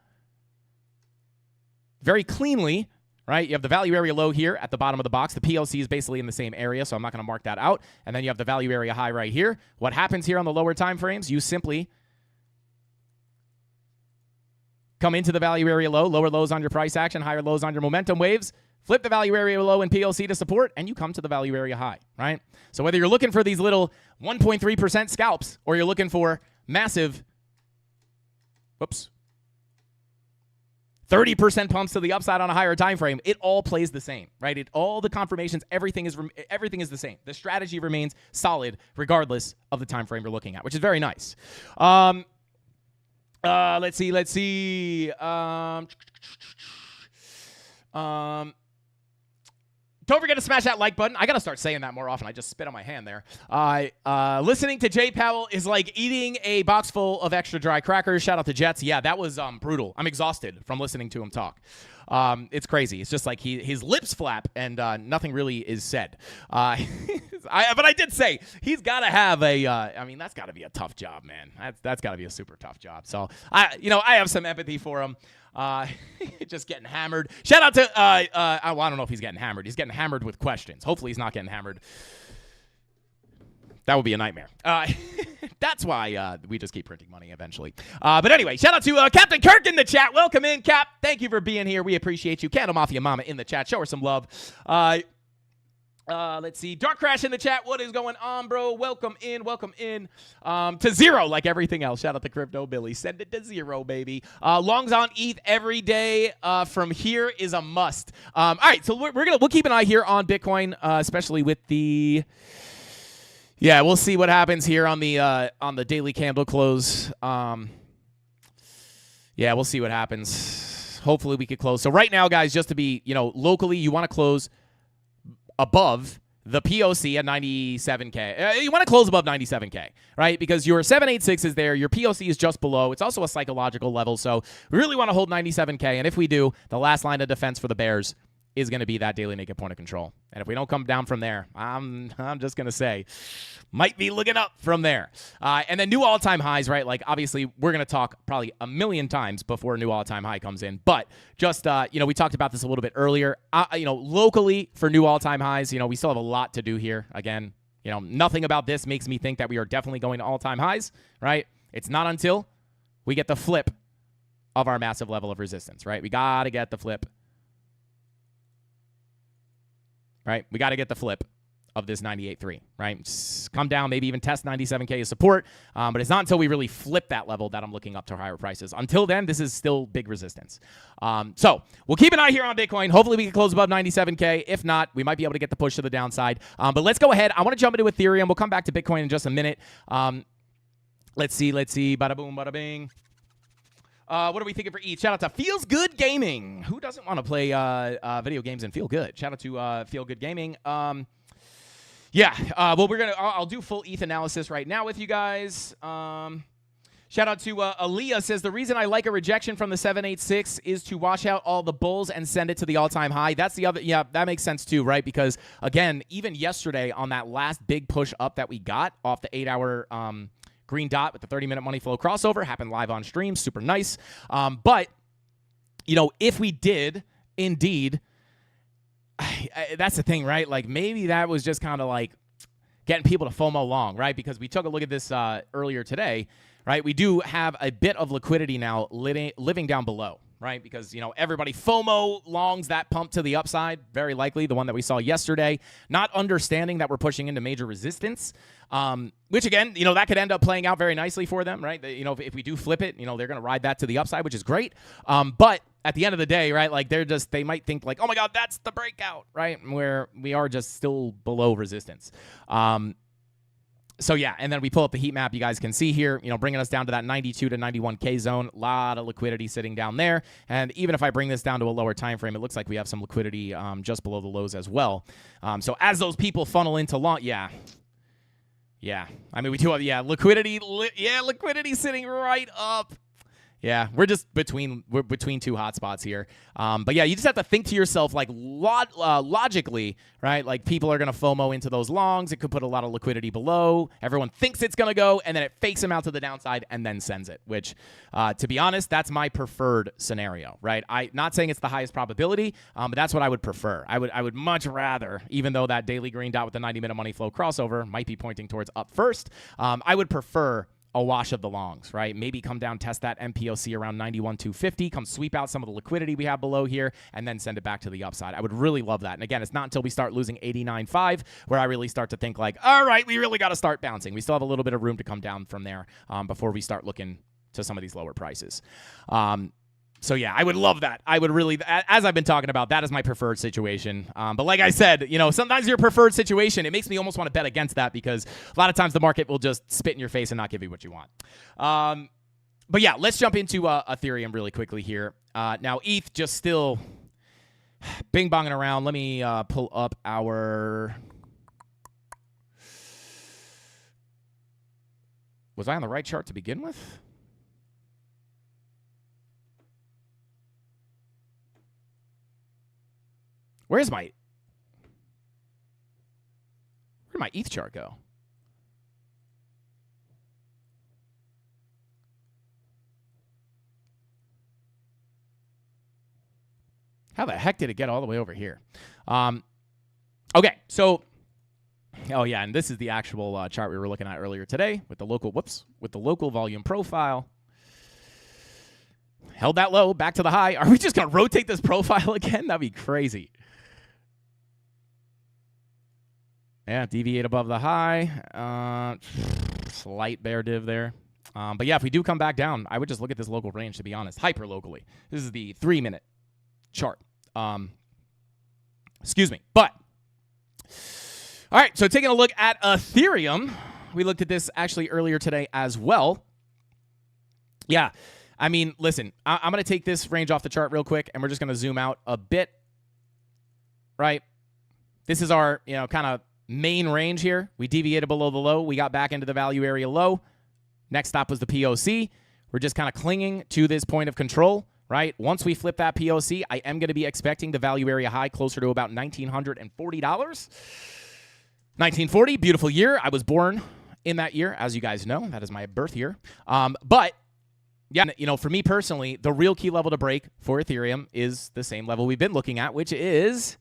very cleanly, right? You have the value area low here at the bottom of the box. The PLC is basically in the same area, so I'm not going to mark that out. And then you have the value area high right here. What happens here on the lower time frames? You simply come into the value area low, lower lows on your price action, higher lows on your momentum waves, flip the value area low in PLC to support, and you come to the value area high, right? So whether you're looking for these little 1.3% scalps or you're looking for massive 30% pumps to the upside on a higher time frame, it all plays the same, right? All the confirmations, everything is the same. The strategy remains solid regardless of the time frame you're looking at, which is very nice. Let's see. Don't forget to smash that like button. I got to start saying that more often. I just spit on my hand there. Listening to Jay Powell is like eating a box full of extra dry crackers. Shout out to Jets. Yeah, that was brutal. I'm exhausted from listening to him talk. It's crazy. It's just like his lips flap and nothing really is said. But I did say he's got to have that's got to be a tough job, man. That's got to be a super tough job. So I have some empathy for him. Just getting hammered. Shout out to I don't know if he's getting hammered. He's getting hammered with questions. Hopefully he's not getting hammered. That would be a nightmare. That's why we just keep printing money eventually. But anyway, shout out to Captain Kirk in the chat. Welcome in, Cap. Thank you for being here. We appreciate you. CandleMafia Mama in the chat. Show her some love. Let's see. Dark Crash in the chat. What is going on, bro? Welcome in. To zero, like everything else. Shout out to Crypto Billy. Send it to zero, baby. Longs on ETH every day from here is a must. All right, so we'll keep an eye here on Bitcoin, especially with the. Yeah, we'll see what happens here on the daily candle close. Yeah, we'll see what happens. Hopefully we could close. So right now, guys, just to be, locally, you want to close above the POC at 97K. You want to close above 97K, right? Because your 786 is there. Your POC is just below. It's also a psychological level. So we really want to hold 97K. And if we do, the last line of defense for the Bears is going to be that daily naked point of control. And if we don't come down from there, I'm just going to say, might be looking up from there. And then new all-time highs, right? Like, obviously, we're going to talk probably a million times before a new all-time high comes in. But just, we talked about this a little bit earlier. Locally for new all-time highs, we still have a lot to do here. Again, nothing about this makes me think that we are definitely going to all-time highs, right? It's not until we get the flip of our massive level of resistance, right? We got to get the flip. Right? We got to get the flip of this 98.3, right? Just come down, maybe even test 97K as support. But it's not until we really flip that level that I'm looking up to higher prices. Until then, this is still big resistance. So we'll keep an eye here on Bitcoin. Hopefully we can close above 97K. If not, we might be able to get the push to the downside. But let's go ahead. I want to jump into Ethereum. We'll come back to Bitcoin in just a minute. Let's see. Bada boom, bada bing. What are we thinking for each? Shout out to Feels Good Gaming. Who doesn't want to play video games and feel good? Shout out to Feel Good Gaming. Well, I'll do full ETH analysis right now with you guys. Shout out to Aaliyah says, the reason I like a rejection from the 786 is to wash out all the bulls and send it to the all-time high. That's the other, that makes sense too, right? Because, again, even yesterday on that last big push up that we got off the 8-hour green dot with the 30-minute money flow crossover, happened live on stream, super nice. But, if we did indeed, that's the thing, right? Like, maybe that was just kind of like getting people to FOMO long, right? Because we took a look at this earlier today, right? We do have a bit of liquidity now living down below, right? Because, everybody FOMO longs that pump to the upside, very likely the one that we saw yesterday, not understanding that we're pushing into major resistance, which again, that could end up playing out very nicely for them, right? If we do flip it, they're going to ride that to the upside, which is great. But at the end of the day, right, like they might think like, oh my God, that's the breakout, right? Where we are just still below resistance. So yeah, and then we pull up the heat map. You guys can see here, bringing us down to that 92 to 91K zone. A lot of liquidity sitting down there. And even if I bring this down to a lower time frame, it looks like we have some liquidity just below the lows as well. So as those people funnel into long, yeah. I mean, we do have liquidity. Liquidity sitting right up. Yeah, we're between two hot spots here. But yeah, you just have to think to yourself like logically, right? Like people are going to FOMO into those longs. It could put a lot of liquidity below. Everyone thinks it's going to go, and then it fakes them out to the downside and then sends it, which to be honest, that's my preferred scenario, right? Not saying it's the highest probability, but that's what I would prefer. I would much rather, even though that daily green dot with the 90-minute money flow crossover might be pointing towards up first, I would prefer a wash of the longs, right? Maybe come down, test that MPOC around 91,250, come sweep out some of the liquidity we have below here, and then send it back to the upside. I would really love that. And again, it's not until we start losing 89.5 where I really start to think like, all right, we really got to start bouncing. We still have a little bit of room to come down from there before we start looking to some of these lower prices. So yeah, I would love that. I would really, as I've been talking about, that is my preferred situation. But like I said, sometimes your preferred situation, it makes me almost want to bet against that because a lot of times the market will just spit in your face and not give you what you want. But yeah, let's jump into Ethereum really quickly here. Now ETH just still bing bonging around. Let me pull up our. Was I on the right chart to begin with? Where'd my ETH chart go? How the heck did it get all the way over here? Okay, so, oh yeah, and this is the actual chart we were looking at earlier today with the local volume profile. Held that low, back to the high. Are we just gonna rotate this profile again? That'd be crazy. Yeah, deviate above the high. Slight bear div there. But yeah, if we do come back down, I would just look at this local range, to be honest, hyper locally. This is the 3-minute chart. Excuse me. But, all right, so taking a look at Ethereum, we looked at this actually earlier today as well. Yeah, I mean, listen, I'm going to take this range off the chart real quick, and we're just going to zoom out a bit, right? This is our, kind of main range here. We deviated below the low. We got back into the value area low. Next stop was the POC. We're just kind of clinging to this point of control, right? Once we flip that POC, I am going to be expecting the value area high closer to about $1,940. 1940, beautiful year. I was born in that year, as you guys know. That is my birth year. But yeah, for me personally, the real key level to break for Ethereum is the same level we've been looking at, which is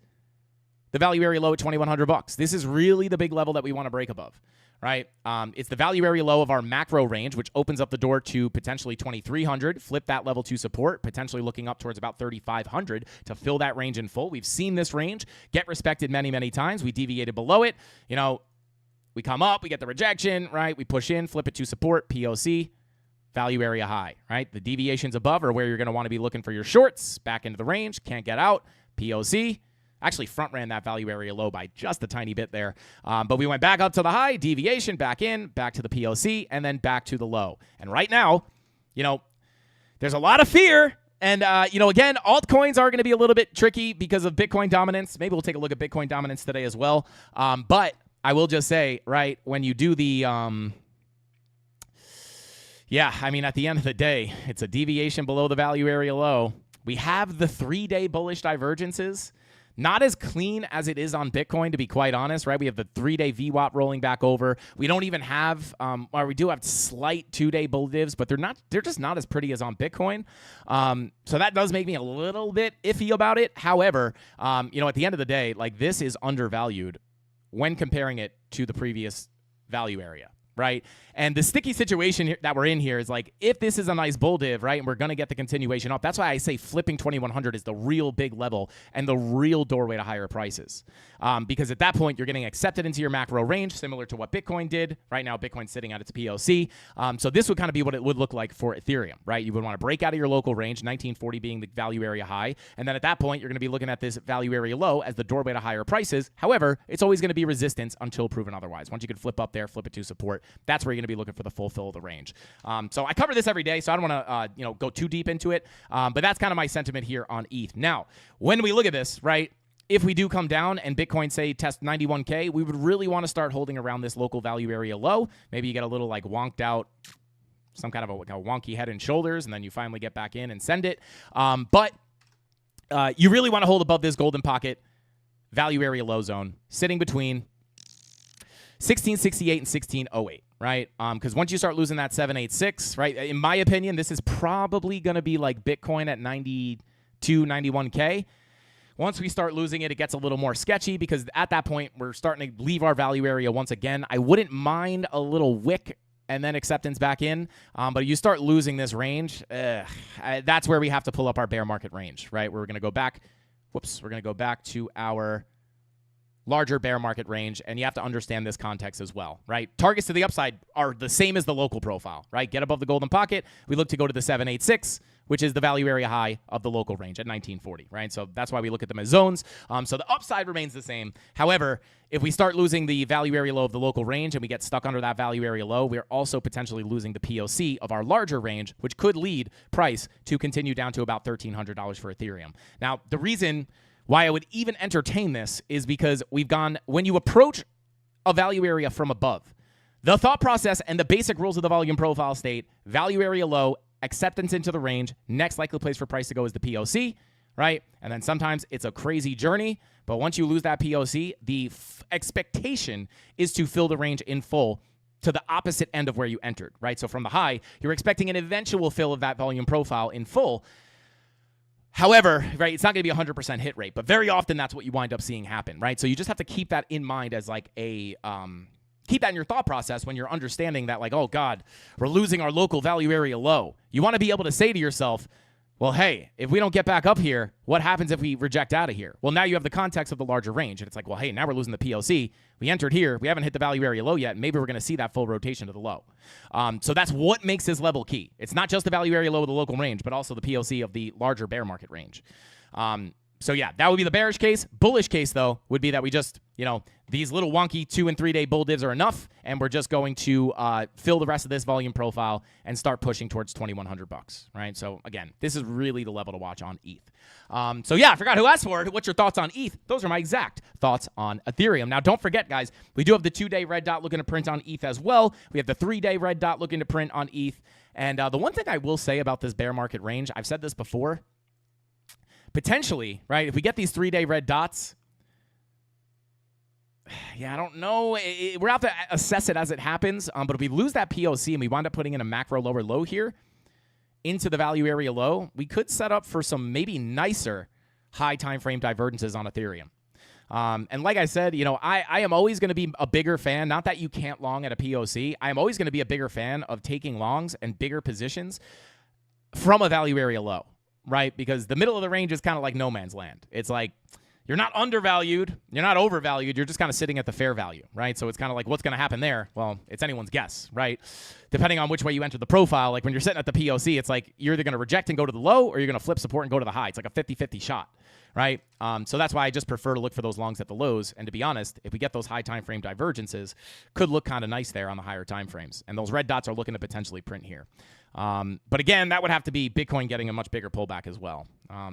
the value area low at $2,100. This is really the big level that we want to break above, right? It's the value area low of our macro range, which opens up the door to potentially 2,300. Flip that level to support, potentially looking up towards about 3,500 to fill that range in full. We've seen this range get respected many, many times. We deviated below it. We come up, we get the rejection, right? We push in, flip it to support, POC, value area high, right? The deviations above are where you're going to want to be looking for your shorts. Back into the range, can't get out, POC. Actually front ran that value area low by just a tiny bit there. But we went back up to the high, deviation, back in, back to the POC, and then back to the low. And right now, there's a lot of fear. And, again, altcoins are going to be a little bit tricky because of Bitcoin dominance. Maybe we'll take a look at Bitcoin dominance today as well. But I will just say, right, when you do the at the end of the day, it's a deviation below the value area low. We have the 3-day bullish divergences. Not as clean as it is on Bitcoin, to be quite honest, right? We have the 3-day VWAP rolling back over. We don't even have, we do have slight 2-day bull divs, but they're just not as pretty as on Bitcoin. So that does make me a little bit iffy about it. However, at the end of the day, like this is undervalued when comparing it to the previous value area, right? And the sticky situation that we're in here is like, if this is a nice bull div, right, and we're going to get the continuation up, that's why I say flipping 2,100 is the real big level and the real doorway to higher prices. Because at that point, you're getting accepted into your macro range, similar to what Bitcoin did. Right now, Bitcoin's sitting at its POC. So this would kind of be what it would look like for Ethereum, right? You would want to break out of your local range, 1940 being the value area high. And then at that point, you're going to be looking at this value area low as the doorway to higher prices. However, it's always going to be resistance until proven otherwise. Once you can flip up there, flip it to support, that's where you're going to be looking for the full fill of the range. So I cover this every day, so I don't want to go too deep into it. But that's kind of my sentiment here on ETH. Now, when we look at this, right, if we do come down and Bitcoin, say, test 91K, we would really want to start holding around this local value area low. Maybe you get a little like wonked out, some kind of a wonky head and shoulders, and then you finally get back in and send it. But you really want to hold above this golden pocket value area low zone, sitting between 1668 and 1608, right? Because once you start losing that 786, right, in my opinion, this is probably going to be like Bitcoin at 92, 91K. Once we start losing it, it gets a little more sketchy because at that point, we're starting to leave our value area once again. I wouldn't mind a little wick and then acceptance back in, but you start losing this range, that's where we have to pull up our bear market range, right? We're going to go back. We're going to go back to our larger bear market range, and you have to understand this context as well, right? Targets to the upside are the same as the local profile, right? Get above the golden pocket. We look to go to the 786, which is the value area high of the local range at 1940, right? So that's why we look at them as zones. So the upside remains the same. However, if we start losing the value area low of the local range and we get stuck under that value area low, we're also potentially losing the POC of our larger range, which could lead price to continue down to about $1,300 for Ethereum. Now, the reason why I would even entertain this is because we've gone, when you approach a value area from above, the thought process and the basic rules of the volume profile state, value area low, acceptance into the range, next likely place for price to go is the POC, right? And then sometimes it's a crazy journey, but once you lose that POC, the expectation is to fill the range in full to the opposite end of where you entered, right? So from the high, you're expecting an eventual fill of that volume profile in full. However, right, it's not going to be a 100% hit rate, but very often that's what you wind up seeing happen, right? So you just have to keep that in mind as like a keep that in your thought process when you're understanding that, like, oh, God, we're losing our local value area low. You want to be able to say to yourself, well, hey, if we don't get back up here, what happens if we reject out of here? Well, now you have the context of the larger range, and it's like, well, hey, now we're losing the POC. We entered here. We haven't hit the value area low yet. Maybe we're going to see that full rotation to the low. So that's what makes this level key. It's not just the value area low of the local range, but also the POC of the larger bear market range. So, yeah, that would be the bearish case. Bullish case, though, would be that we just, these little wonky 2- and 3-day bull divs are enough, and we're just going to fill the rest of this volume profile and start pushing towards $2,100, right? So, again, this is really the level to watch on ETH. So, yeah, I forgot who asked for it. What's your thoughts on ETH? Those are my exact thoughts on Ethereum. Now, don't forget, guys, we do have the 2-day red dot looking to print on ETH as well. We have the 3-day red dot looking to print on ETH. And the one thing I will say about this bear market range, I've said this before, potentially, right, if we get these 3-day red dots, yeah, I don't know. We're out to assess it as it happens. But if we lose that POC and we wind up putting in a macro lower low here into the value area low, we could set up for some maybe nicer high time frame divergences on Ethereum. And like I said, I am always going to be a bigger fan, not that you can't long at a POC. I am always going to be a bigger fan of taking longs and bigger positions from a value area low. Right? Because the middle of the range is kind of like no man's land. It's like you're not undervalued, you're not overvalued, you're just kind of sitting at the fair value, right? So it's kind of like what's going to happen there? Well, it's anyone's guess, right? Depending on which way you enter the profile, like when you're sitting at the POC, it's like you're either going to reject and go to the low or you're going to flip support and go to the high. It's like a 50-50 shot, right? So that's why I just prefer to look for those longs at the lows. And to be honest, if we get those high time frame divergences, could look kind of nice there on the higher time frames. And those red dots are looking to potentially print here. But again, that would have to be Bitcoin getting a much bigger pullback as well.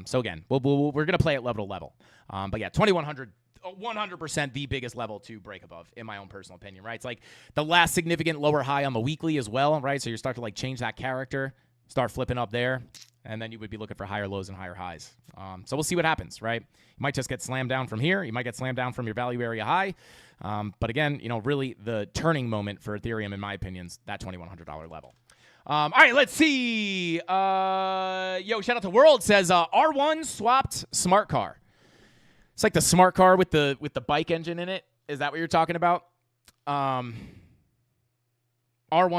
So again, we're going to play at level to level. But yeah, 2,100, 100% the biggest level to break above, in my own personal opinion, right? It's like the last significant lower high on the weekly as well, right? So you start to like change that character, start flipping up there, and then you would be looking for higher lows and higher highs. So we'll see what happens, right? You might just get slammed down from here. You might get slammed down from your value area high. But again, really the turning moment for Ethereum, in my opinion, is that $2,100 level. All right, let's see. Shout out to World says R1 swapped smart car. It's like the smart car with the bike engine in it. Is that what you're talking about? R1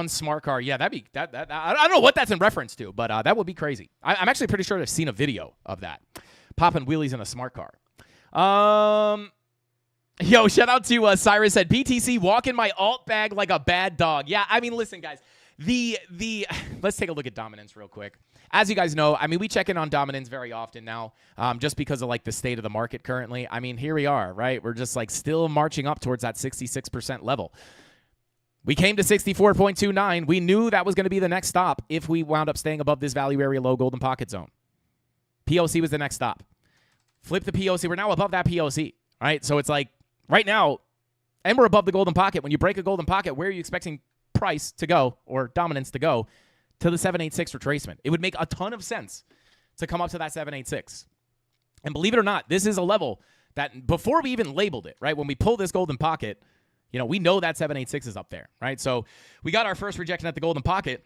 smart car. Yeah, that'd be that. I don't know what that's in reference to, but that would be crazy. I'm actually pretty sure I've seen a video of that, popping wheelies in a smart car. Shout out to Cyrus said BTC walking my alt bag like a bad dog. Yeah, I mean, listen, guys. Let's take a look at dominance real quick. As you guys know, I mean, we check in on dominance very often now, just because of like the state of the market currently. I mean, here we are, right? We're just like still marching up towards that 66% level. We came to 64.29. We knew that was going to be the next stop if we wound up staying above this value area low golden pocket zone. POC was the next stop. Flip the POC. We're now above that POC, right? So it's like right now, and we're above the golden pocket. When you break a golden pocket, where are you expecting price to go, or dominance to go, to the 786 retracement? It would make a ton of sense to come up to that 786. And believe it or not, this is a level that before we even labeled it, right, when we pull this golden pocket, we know that 786 is up there, right? So we got our first rejection at the golden pocket,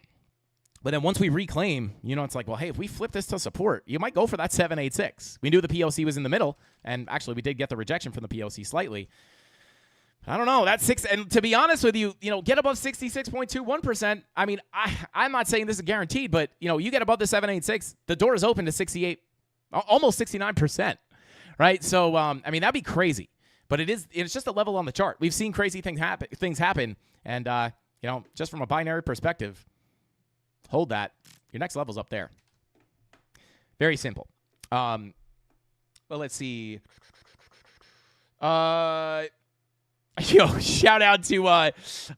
but then once we reclaim, it's like, well, hey, if we flip this to support, you might go for that 786. We knew the POC was in the middle, and actually we did get the rejection from the POC slightly. I don't know. That's six. And to be honest with you, get above 66.21%. I mean, I'm not saying this is guaranteed, but, you get above the 786, the door is open to 68, almost 69%, right? So, I mean, that'd be crazy. But it's just a level on the chart. We've seen crazy things happen, and just from a binary perspective, hold that. Your next level's up there. Very simple. Well, let's see. Yo, shout out to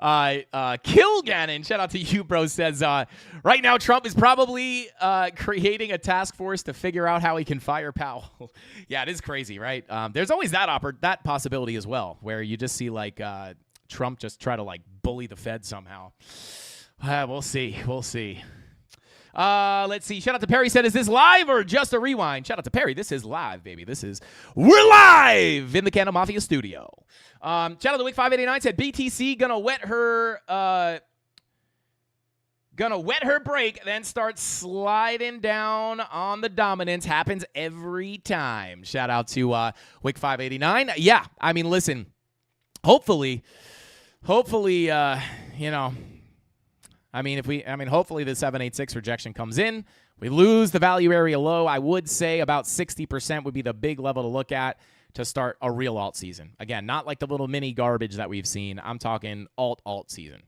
Kilgannon. Shout out to you, bro. Says right now Trump is probably creating a task force to figure out how he can fire Powell. Yeah, it is crazy, right? There's always that possibility as well, where you just see like Trump just try to like bully the Fed somehow. We'll see. Let's see. Shout out to Perry. Said, is this live or just a rewind? Shout out to Perry. This is live, baby. We're live in the CandleMafia studio. Shout out to Wick 589. Said BTC gonna wet her brake, then start sliding down on the dominance. Happens every time. Shout out to Wick 589. Yeah, I mean, listen. Hopefully, hopefully the 786 rejection comes in. We lose the value area low. I would say about 60% would be the big level to look at to start a real alt season. Again, not like the little mini garbage that we've seen. I'm talking alt season.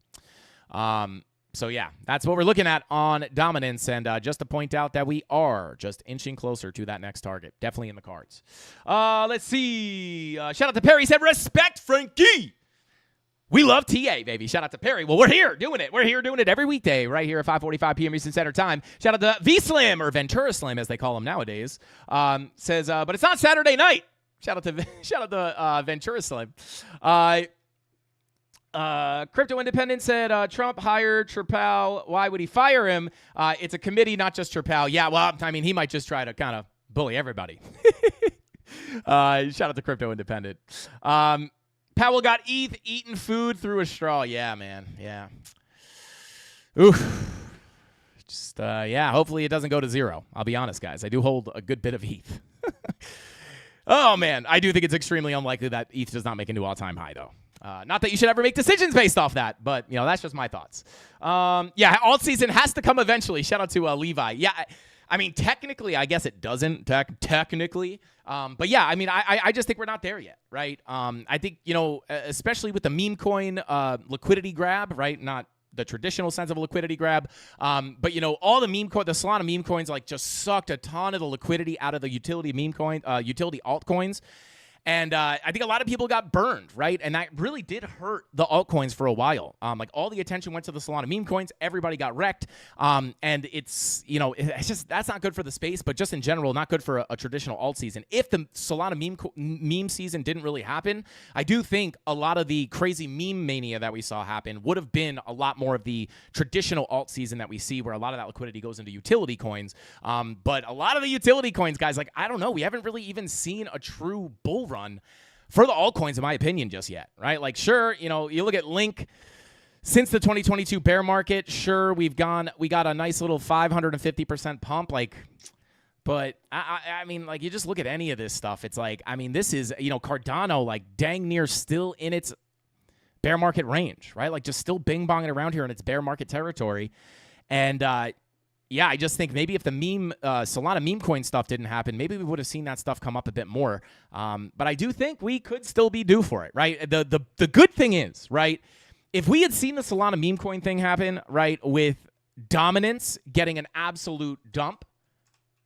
So yeah, that's what we're looking at on dominance. And just to point out that we are just inching closer to that next target. Definitely in the cards. Let's see. Shout out to Perry. Said, respect, Frankie. We love TA, baby. Shout out to Perry. Well, we're here doing it. We're here doing it every weekday right here at 5:45 p.m. Eastern Standard Time. Shout out to V-Slim, or Ventura Slim, as they call him nowadays. Says, but it's not Saturday night. Shout out to Ventura Slim. Crypto Independent said, Trump hired Trepal. Why would he fire him? It's a committee, not just Trepal. Yeah, well, I mean, he might just try to kind of bully everybody. Shout out to Crypto Independent. Powell got ETH eating food through a straw. Yeah, man. Yeah. Oof. Just, hopefully it doesn't go to zero. I'll be honest, guys. I do hold a good bit of ETH. Oh, man. I do think it's extremely unlikely that ETH does not make a new all-time high, though. Not that you should ever make decisions based off that, but, that's just my thoughts. Alt season has to come eventually. Shout out to Levi. Yeah, I mean, technically, I guess it doesn't, technically. But yeah, I mean, I just think we're not there yet, right? I think, especially with the meme coin liquidity grab, right? Not the traditional sense of a liquidity grab. But, all the Solana meme coins, like, just sucked a ton of the liquidity out of the utility altcoins. And I think a lot of people got burned, right? And that really did hurt the altcoins for a while. Like, all the attention went to the Solana meme coins. Everybody got wrecked. And it's, it's just, that's not good for the space, but just in general, not good for a traditional alt season. If the Solana meme season didn't really happen, I do think a lot of the crazy meme mania that we saw happen would have been a lot more of the traditional alt season that we see, where a lot of that liquidity goes into utility coins. But a lot of the utility coins, guys, like, I don't know, we haven't really even seen a true bull run for the altcoins, in my opinion, just yet, right? Like, sure, you look at Link since the 2022 bear market. Sure, we got a nice little 550% pump, like, but I mean, like, you just look at any of this stuff. It's like, I mean, this is, Cardano, like, dang near still in its bear market range, right? Like, just still bing-bonging around here in its bear market territory. And, yeah, I just think maybe if the Solana meme coin stuff didn't happen, maybe we would have seen that stuff come up a bit more. But I do think we could still be due for it, right? The good thing is, right, if we had seen the Solana meme coin thing happen, right, with dominance getting an absolute dump,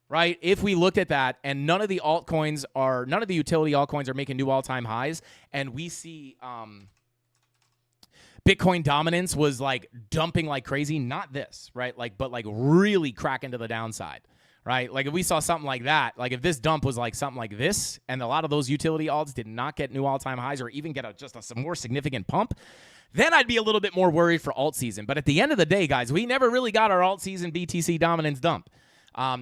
right, if we looked at that and none of the utility altcoins are making new all-time highs, and we see Bitcoin dominance was like dumping like crazy, not this, right? Like, but like really cracking to the downside, right? Like, if we saw something like that, like if this dump was like something like this, and a lot of those utility alts did not get new all-time highs or even get some more significant pump, then I'd be a little bit more worried for alt season. But at the end of the day, guys, we never really got our alt season BTC dominance dump.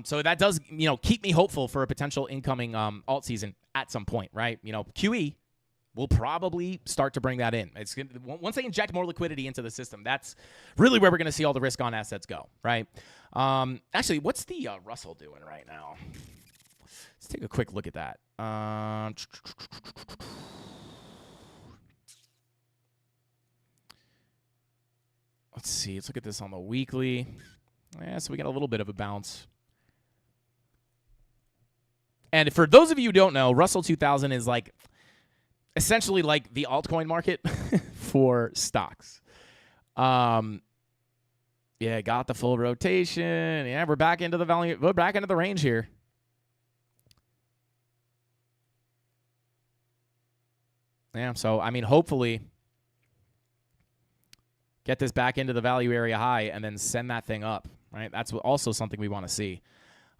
So that does, keep me hopeful for a potential incoming alt season at some point, right? QE will probably start to bring that in. Once they inject more liquidity into the system, that's really where we're going to see all the risk-on assets go, right? Actually, what's the Russell doing right now? Let's take a quick look at that. Let's see. Let's look at this on the weekly. Yeah, so we got a little bit of a bounce. And for those of you who don't know, Russell 2000 is like essentially like the altcoin market for stocks. Yeah, got the full rotation. Yeah, we're back into the value. We're back into the range here. Yeah, so, I mean, hopefully get this back into the value area high and then send that thing up, right? That's also something we want to see.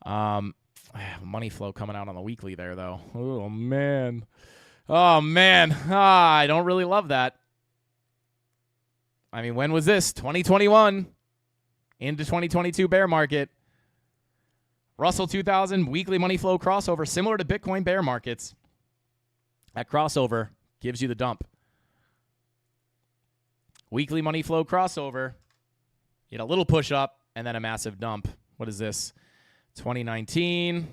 Money flow coming out on the weekly there, though. Oh, man. Oh, man. I don't really love that. I mean, when was this? 2021 into 2022 bear market. Russell 2000 weekly money flow crossover, similar to Bitcoin bear markets. That crossover gives you the dump. Weekly money flow crossover. You get a little push up and then a massive dump. What is this? 2019.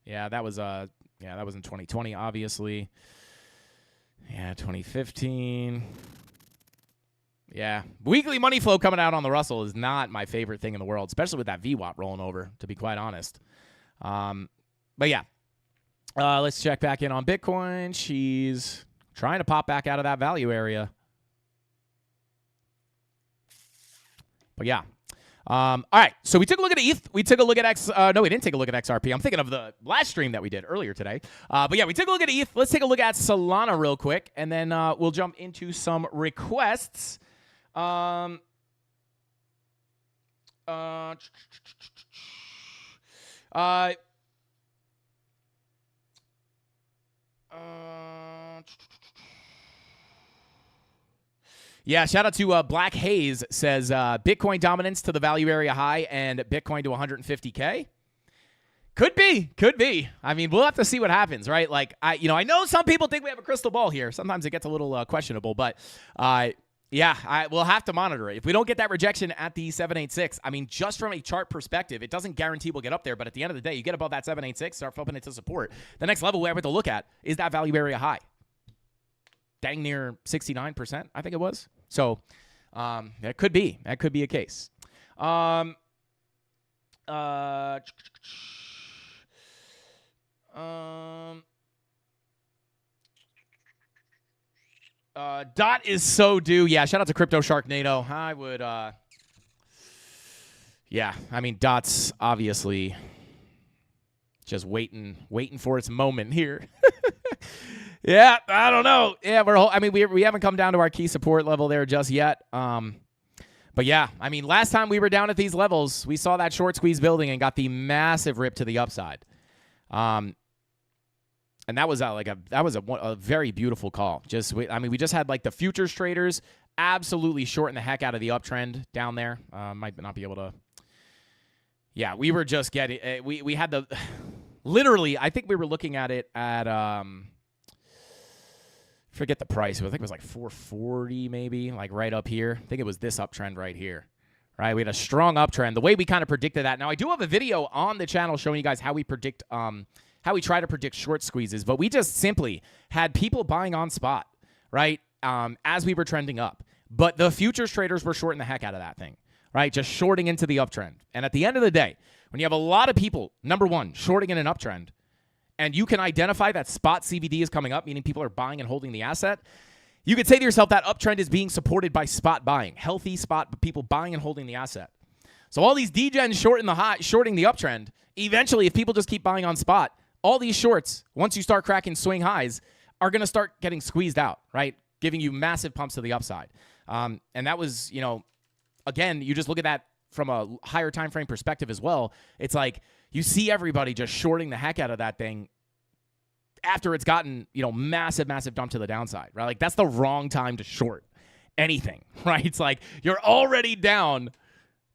Yeah, that was in 2020, obviously. Yeah, 2015. Yeah, weekly money flow coming out on the Russell is not my favorite thing in the world, especially with that VWAP rolling over, to be quite honest. But yeah, let's check back in on Bitcoin. She's trying to pop back out of that value area. But yeah. All right, so we took a look at ETH. We took a look at no, we didn't take a look at XRP. I'm thinking of the last stream that we did earlier today. But yeah, we took a look at ETH. Let's take a look at Solana real quick, and then we'll jump into some requests. Dot Yeah, shout out to Black Haze says Bitcoin dominance to the value area high and Bitcoin to 150K. Could be. I mean, we'll have to see what happens, right? Like, I know some people think we have a crystal ball here. Sometimes it gets a little questionable, but we'll have to monitor it. If we don't get that rejection at the 786, I mean, just from a chart perspective, it doesn't guarantee we'll get up there, but at the end of the day, you get above that 786, start flipping it to support. The next level we have to look at is that value area high. Dang near 69%, I think it was. So that could be a case. Dot is so due. Yeah, shout out to Crypto Sharknado. I would I mean, Dot's obviously just waiting for its moment here. Yeah, I don't know. Yeah, we haven't come down to our key support level there just yet. But yeah, I mean, last time we were down at these levels, we saw that short squeeze building and got the massive rip to the upside. And that was a very beautiful call. We just had like the futures traders absolutely shorting the heck out of the uptrend down there. Might not be able to. Yeah, we were just getting. We had the literally. I think we were looking at it at forget the price. I think it was like 440 maybe, like right up here. I think it was this uptrend right here. Right, we had a strong uptrend. The way we kind of predicted that. Now I do have a video on the channel showing you guys how we predict how we try to predict short squeezes, but we just simply had people buying on spot, right, as we were trending up. But the futures traders were shorting the heck out of that thing, right, just shorting into the uptrend. And at the end of the day, when you have a lot of people, number one, shorting in an uptrend, and you can identify that spot CVD is coming up, meaning people are buying and holding the asset, you could say to yourself that uptrend is being supported by spot buying, healthy spot, but people buying and holding the asset. So all these degens shorting the uptrend, eventually if people just keep buying on spot, all these shorts, once you start cracking swing highs, are going to start getting squeezed out, right? Giving you massive pumps to the upside. And that was, again, you just look at that from a higher time frame perspective as well. It's like you see everybody just shorting the heck out of that thing after it's gotten, massive dump to the downside, right? Like that's the wrong time to short anything, right? It's like you're already down.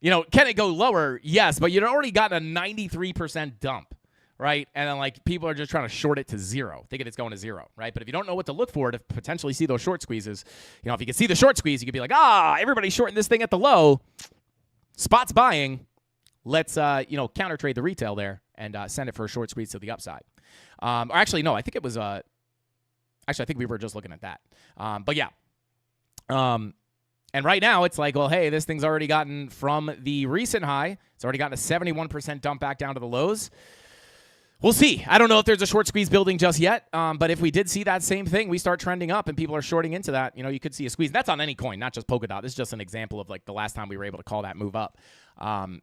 Can it go lower? Yes, but you'd already gotten a 93% dump, right? And then like people are just trying to short it to zero, thinking it's going to zero, right? But if you don't know what to look for to potentially see those short squeezes, if you can see the short squeeze, you could be like, everybody's shorting this thing at the low. Spot's buying. Let's, counter trade the retail there and send it for a short squeeze to the upside. Or actually, no, I think it was, I think we were just looking at that. But yeah. And right now it's like, well, hey, this thing's already gotten from the recent high. It's already gotten a 71% dump back down to the lows. We'll see. I don't know if there's a short squeeze building just yet, but if we did see that same thing, we start trending up and people are shorting into that, you could see a squeeze. That's on any coin, not just Polkadot. This is just an example of like the last time we were able to call that move up. And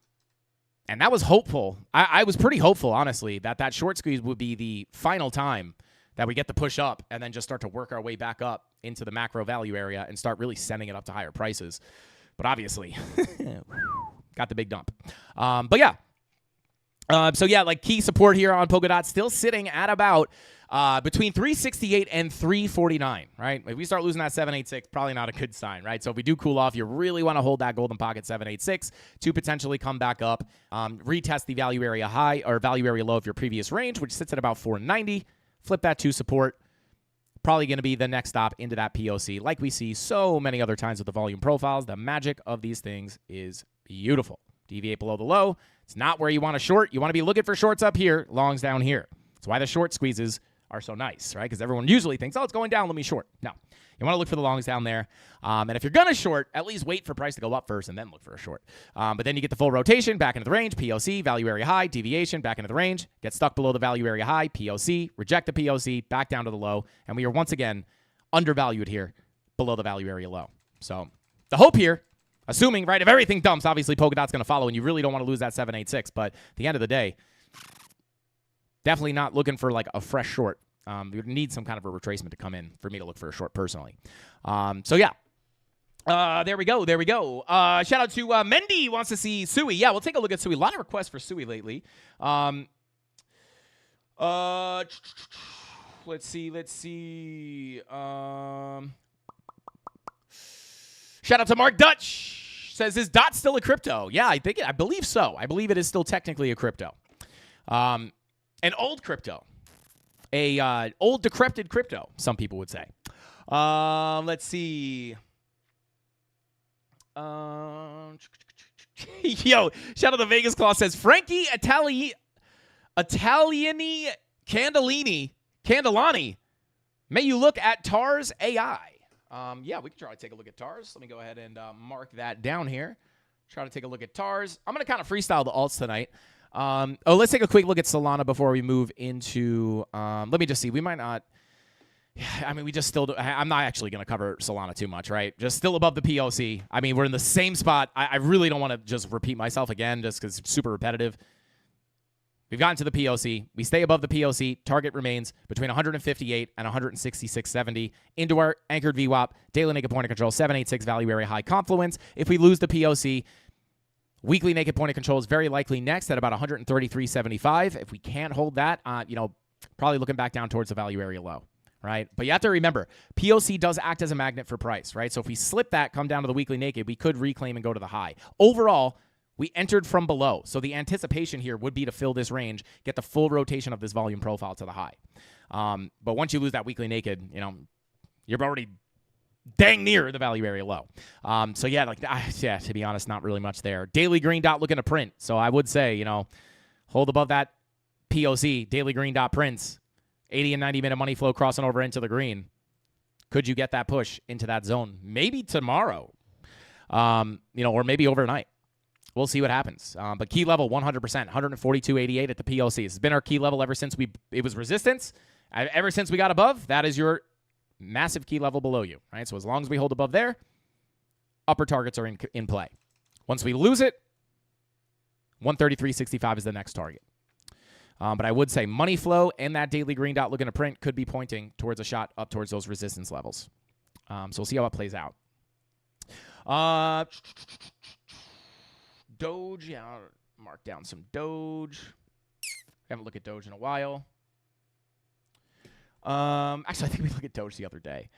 that was hopeful. I was pretty hopeful, honestly, that short squeeze would be the final time that we get the push up and then just start to work our way back up into the macro value area and start really sending it up to higher prices. But obviously, got the big dump. But yeah. So yeah, like key support here on Polkadot still sitting at about between 368 and 349, right? If we start losing that 786, probably not a good sign, right? So if we do cool off, you really want to hold that golden pocket 786 to potentially come back up, retest the value area high or value area low of your previous range, which sits at about 490. Flip that to support. Probably going to be the next stop into that POC. Like we see so many other times with the volume profiles, the magic of these things is beautiful. Deviate below the low. It's not where you want to short. You want to be looking for shorts up here, longs down here. That's why the short squeezes are so nice, right? Because everyone usually thinks, oh, it's going down, let me short. No. You want to look for the longs down there. And if you're going to short, at least wait for price to go up first and then look for a short. But then you get the full rotation, back into the range, POC, value area high, deviation, back into the range, get stuck below the value area high, POC, reject the POC, back down to the low. And we are once again undervalued here below the value area low. So the hope here, assuming, right, if everything dumps, obviously Polkadot's going to follow, and you really don't want to lose that 786. But at the end of the day, definitely not looking for like a fresh short. You need some kind of a retracement to come in for me to look for a short personally. So yeah. There we go. Shout out to Mendy wants to see Sui. Yeah, we'll take a look at Sui. A lot of requests for Sui lately. Let's see. Shout out to Mark Dutch. Says, is DOT still a crypto? Yeah, I believe so. I believe it is still technically a crypto. An old crypto. Old decrepit crypto, some people would say. Let's see. Yo, shout out to Vegas Claw says, Frankie Italiani Candelani, may you look at TARS AI. Yeah, we can try to take a look at TARS. Let me go ahead and mark that down here. Try to take a look at TARS. I'm going to kind of freestyle the alts tonight. Let's take a quick look at Solana before we move into, let me just see. We might not, I mean, we just still, I'm not actually going to cover Solana too much, right? Just still above the POC. I mean, we're in the same spot. I really don't want to just repeat myself again just because it's super repetitive. We've gotten to the POC. We stay above the POC. Target remains between 158 and 166.70 into our anchored VWAP. Daily naked point of control, 786 value area high confluence. If we lose the POC, weekly naked point of control is very likely next at about 133.75. If we can't hold that, probably looking back down towards the value area low, right? But you have to remember, POC does act as a magnet for price, right? So if we slip that, come down to the weekly naked, we could reclaim and go to the high. Overall, we entered from below. So the anticipation here would be to fill this range, get the full rotation of this volume profile to the high. But once you lose that weekly naked, you're already dang near the value area low. So yeah, to be honest, not really much there. Daily green dot looking to print. So I would say, hold above that POC, daily green dot prints, 80 and 90 minute money flow crossing over into the green. Could you get that push into that zone? Maybe tomorrow, or maybe overnight. We'll see what happens. But key level, 100%, 142.88 at the POC. This has been our key level ever since it was resistance. Ever since we got above, that is your massive key level below you, right? So as long as we hold above there, upper targets are in play. Once we lose it, 133.65 is the next target. But I would say money flow and that daily green dot looking to print could be pointing towards a shot up towards those resistance levels. So we'll see how it plays out. Doge, yeah, I'll mark down some Doge. Haven't looked at Doge in a while. Actually, I think we looked at Doge the other day.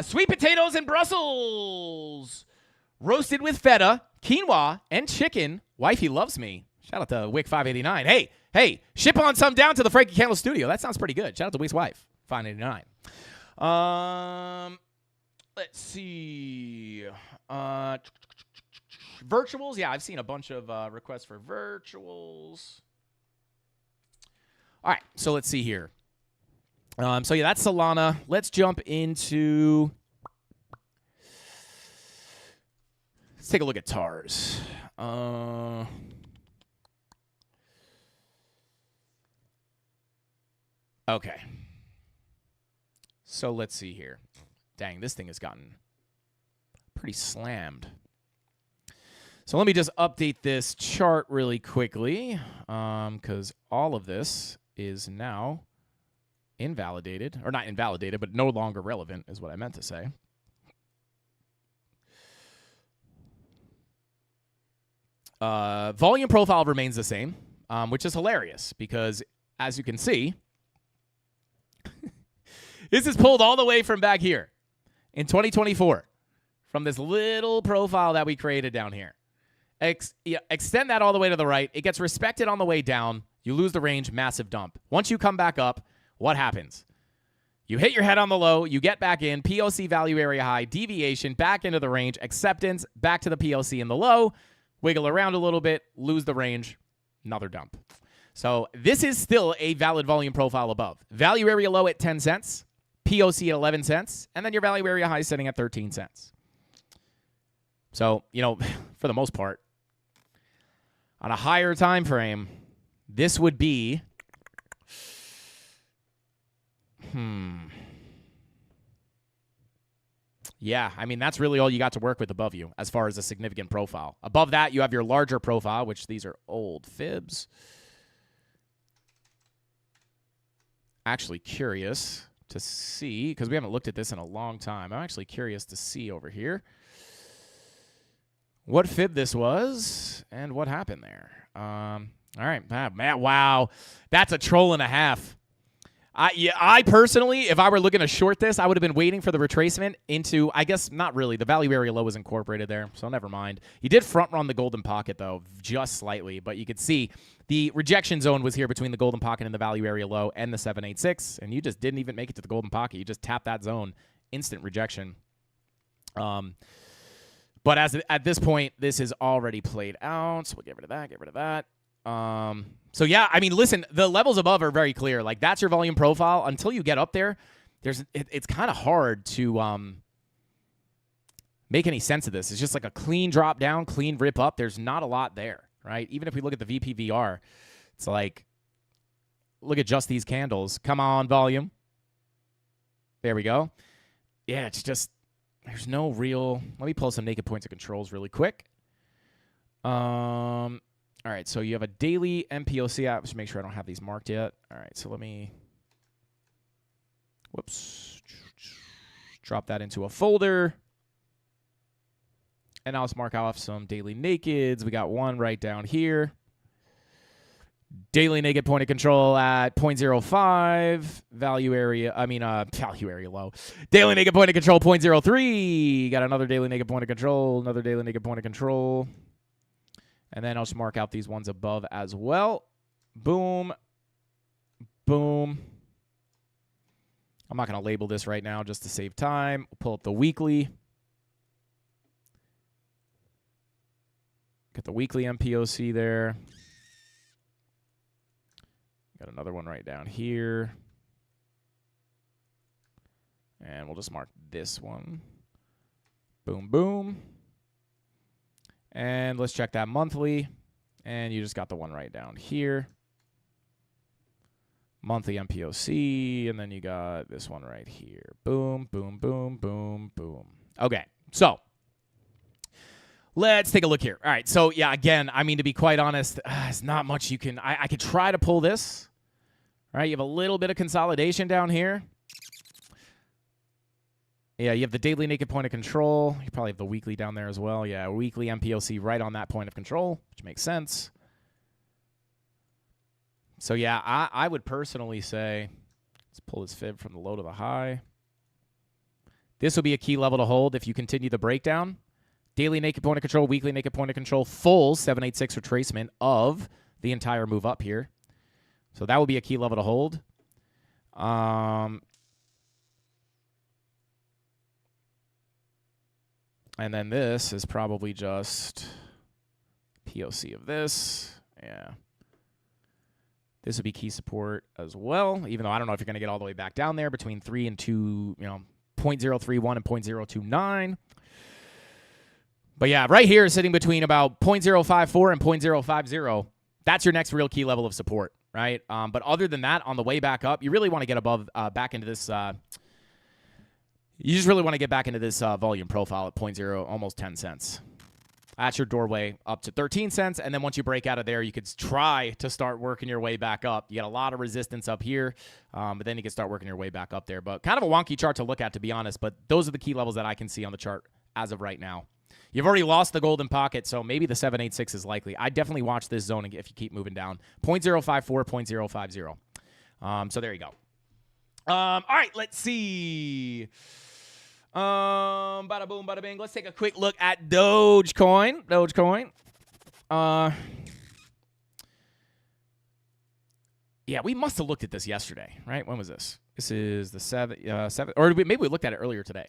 Sweet potatoes in Brussels. Roasted with feta, quinoa, and chicken. Wifey loves me. Shout out to Wick589. Hey, ship on some down to the Frankie Candle studio. That sounds pretty good. Shout out to Wick's wife, 589. Let's see. Virtuals. Yeah, I've seen a bunch of requests for virtuals. All right, so let's see here. So yeah, that's Solana. Let's jump into. Let's take a look at TARS. Okay. So let's see here. Dang, this thing has gotten pretty slammed. So let me just update this chart really quickly, because all of this is now invalidated, or not invalidated, but no longer relevant is what I meant to say. Volume profile remains the same, which is hilarious because, as you can see, this is pulled all the way from back here in 2024 from this little profile that we created down here. Extend that all the way to the right. It gets respected on the way down. You lose the range, massive dump. Once you come back up, what happens? You hit your head on the low, you get back in, POC value area high, deviation, back into the range, acceptance, back to the POC in the low, wiggle around a little bit, lose the range, another dump. So this is still a valid volume profile above. Value area low at 10 cents, POC at 11 cents, and then your value area high sitting at 13 cents. So, you know, for the most part, on a higher time frame, this would be yeah, I mean, that's really all you got to work with above you as far as a significant profile. Above that, you have your larger profile, which these are old fibs. Actually curious to see, because we haven't looked at this in a long time. I'm actually curious to see over here what fib this was and what happened there. All right, Matt, wow. That's a troll and a half. I personally, if I were looking to short this, I would have been waiting for the retracement into, I guess not really. The value area low was incorporated there, so never mind. He did front run the golden pocket, though, just slightly. But you could see the rejection zone was here between the golden pocket and the value area low and the 786, and you just didn't even make it to the golden pocket. You just tapped that zone. Instant rejection. But at this point, this is already played out, so we'll get rid of that, get rid of that. So yeah, I mean, listen, the levels above are very clear. Like, that's your volume profile. Until you get up there, it's kind of hard to make any sense of this. It's just like a clean drop down, clean rip up. There's not a lot there, right? Even if we look at the VPVR, it's like, look at just these candles. Come on, volume. There we go. Yeah, it's just, there's no real, let me pull some naked points of controls really quick. All right, so you have a daily MPOC app. Just make sure I don't have these marked yet. All right, so let me, drop that into a folder. And I'll just mark off some daily nakeds. We got one right down here. Daily naked point of control at 0.05. Value area low. Daily naked point of control 0.03. Got another daily naked point of control. Another daily naked point of control. And then I'll just mark out these ones above as well. Boom. Boom. I'm not going to label this right now just to save time. We'll pull up the weekly. Get the weekly MPOC there. Got another one right down here. And we'll just mark this one. Boom, boom. And let's check that monthly. And you just got the one right down here. Monthly MPOC. And then you got this one right here. Boom, boom, boom, boom, boom. Okay, so let's take a look here. All right, so yeah, again, I mean, to be quite honest, there's not much you can, I could try to pull this. All right, you have a little bit of consolidation down here. Yeah, you have the daily naked point of control. You probably have the weekly down there as well. Yeah, weekly MPOC right on that point of control, which makes sense. So yeah, I would personally say, let's pull this fib from the low to the high. This will be a key level to hold if you continue the breakdown. Daily naked point of control, weekly naked point of control, full 786 retracement of the entire move up here. So that will be a key level to hold. And then this is probably just POC of this. Yeah. This would be key support as well, even though I don't know if you're going to get all the way back down there between 3 and 2, 0.031 and 0.029. But yeah, right here is sitting between about 0.054 and 0.050. That's your next real key level of support. right? But other than that, on the way back up, you really want to get above, back into this. You just really want to get back into this volume profile at 0.0, almost 10 cents. That's your doorway up to 13 cents. And then once you break out of there, you could try to start working your way back up. You got a lot of resistance up here, but then you can start working your way back up there. But kind of a wonky chart to look at, to be honest. But those are the key levels that I can see on the chart as of right now. You've already lost the golden pocket, so maybe the 786 is likely. I definitely watch this zone if you keep moving down. 0.054, 0.050. So there you go. All right, let's see. Bada boom, bada bing. Let's take a quick look at Dogecoin. Yeah, we must have looked at this yesterday, right? When was this? This is the 7th, or maybe we looked at it earlier today.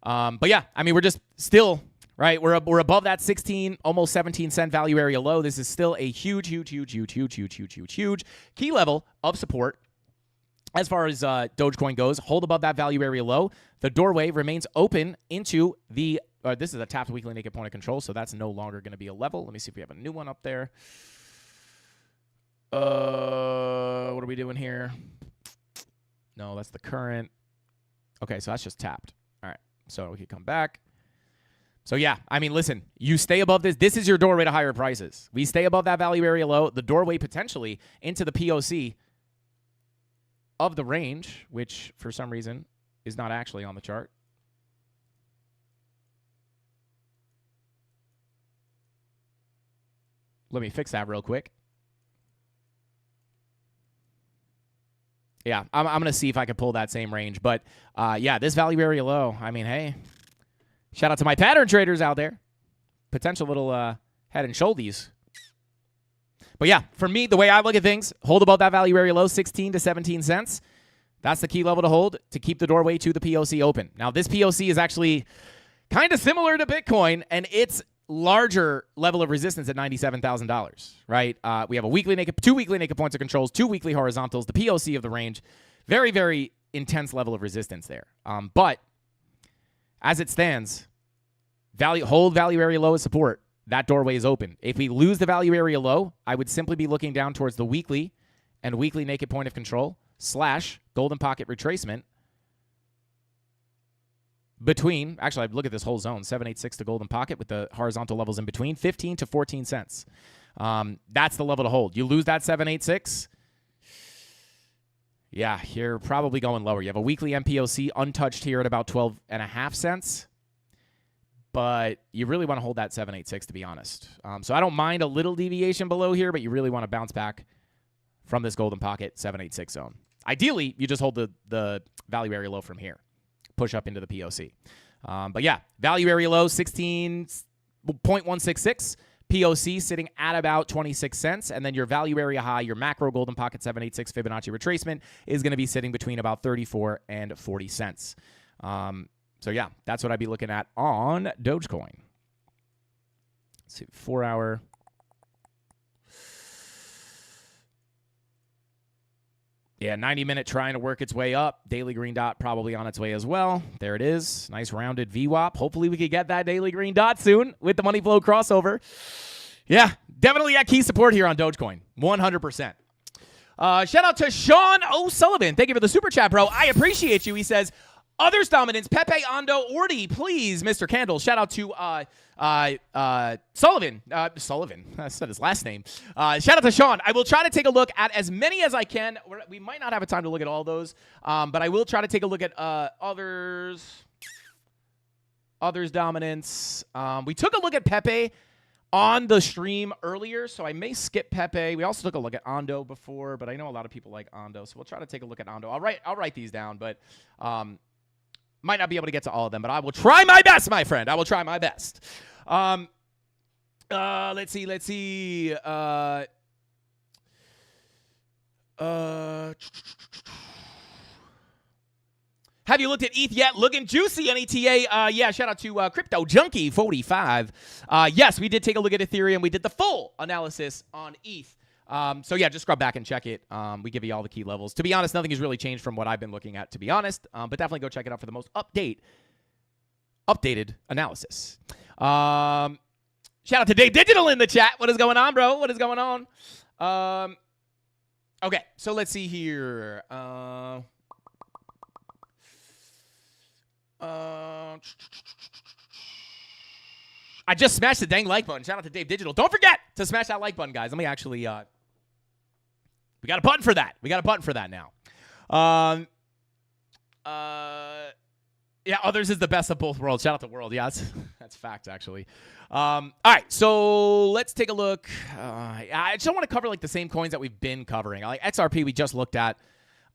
But yeah, I mean, we're just still, right? We're above that 16, almost 17 cent value area low. This is still a huge key level of support. As far as Dogecoin goes, hold above that value area low. The doorway remains open into the, this is a tapped weekly naked point of control, so that's no longer going to be a level. Let me see if we have a new one up there. What are we doing here? No, that's the current. Okay, so that's just tapped. All right, so we can come back. So yeah, I mean, listen, you stay above this. This is your doorway to higher prices. We stay above that value area low. The doorway potentially into the POC of the range, which for some reason is not actually on the chart. Let me fix that real quick. Yeah, I'm going to see if I can pull that same range. But, yeah, this value area low, I mean, hey, shout out to my pattern traders out there. Potential little head and shoulders. But yeah, for me, the way I look at things, hold above that value area low, 16 to 17 cents. That's the key level to hold to keep the doorway to the POC open. Now, this POC is actually kind of similar to Bitcoin, and its larger level of resistance at $97,000, right? We have two weekly naked points of controls, 2 weekly horizontals, the POC of the range. Very, very intense level of resistance there. But as it stands, hold value area low as support. That doorway is open. If we lose the value area low, I would simply be looking down towards the weekly and weekly naked point of control / golden pocket retracement between, actually, I'd look at this whole zone, 786 to golden pocket with the horizontal levels in between, 15 to 14 cents. That's the level to hold. You lose that 786, yeah, you're probably going lower. You have a weekly MPOC untouched here at about 12.5 cents. But you really want to hold that 786, to be honest. So I don't mind a little deviation below here, but you really want to bounce back from this golden pocket 786 zone. Ideally, you just hold the value area low from here. Push up into the POC. But yeah, value area low, 16.166. POC sitting at about 26 cents. And then your value area high, your macro golden pocket 786 Fibonacci retracement is going to be sitting between about 34 and 40 cents. So yeah, that's what I'd be looking at on Dogecoin. Let's see, 4 hour. Yeah, 90-minute trying to work its way up. Daily green dot probably on its way as well. There it is. Nice rounded VWAP. Hopefully we could get that daily green dot soon with the money flow crossover. Yeah, definitely got key support here on Dogecoin. 100%. Shout out to Sean O'Sullivan. Thank you for the super chat, bro. I appreciate you. He says, others dominance, Pepe, Ando, Ordi, please, Mr. Candle. Shout out to Sullivan. Sullivan, I said his last name. Shout out to Sean. I will try to take a look at as many as I can. We might not have a time to look at all those, but I will try to take a look at others dominance. We took a look at Pepe on the stream earlier, so I may skip Pepe. We also took a look at Ando before, but I know a lot of people like Ando, so we'll try to take a look at Ando. I'll write these down, but might not be able to get to all of them, but I will try my best, my friend. I will try my best. Let's see. Have you looked at ETH yet? Looking juicy on ETA. Yeah, shout out to Crypto Junkie 45. Yes, we did take a look at Ethereum. We did the full analysis on ETH. So yeah, just scrub back and check it. We give you all the key levels. To be honest, nothing has really changed from what I've been looking at, to be honest. But definitely go check it out for the most updated analysis. Shout out to Dave Digital in the chat. What is going on, bro? What is going on? Okay, so let's see here. I just smashed the dang like button. Shout out to Dave Digital. Don't forget to smash that like button, guys. Let me actually, we got a button for that. We got a button for that now. Yeah, others is the best of both worlds. Shout out to World. Yeah, that's fact, actually. All right, so let's take a look. I just don't want to cover, like, the same coins that we've been covering. Like XRP we just looked at.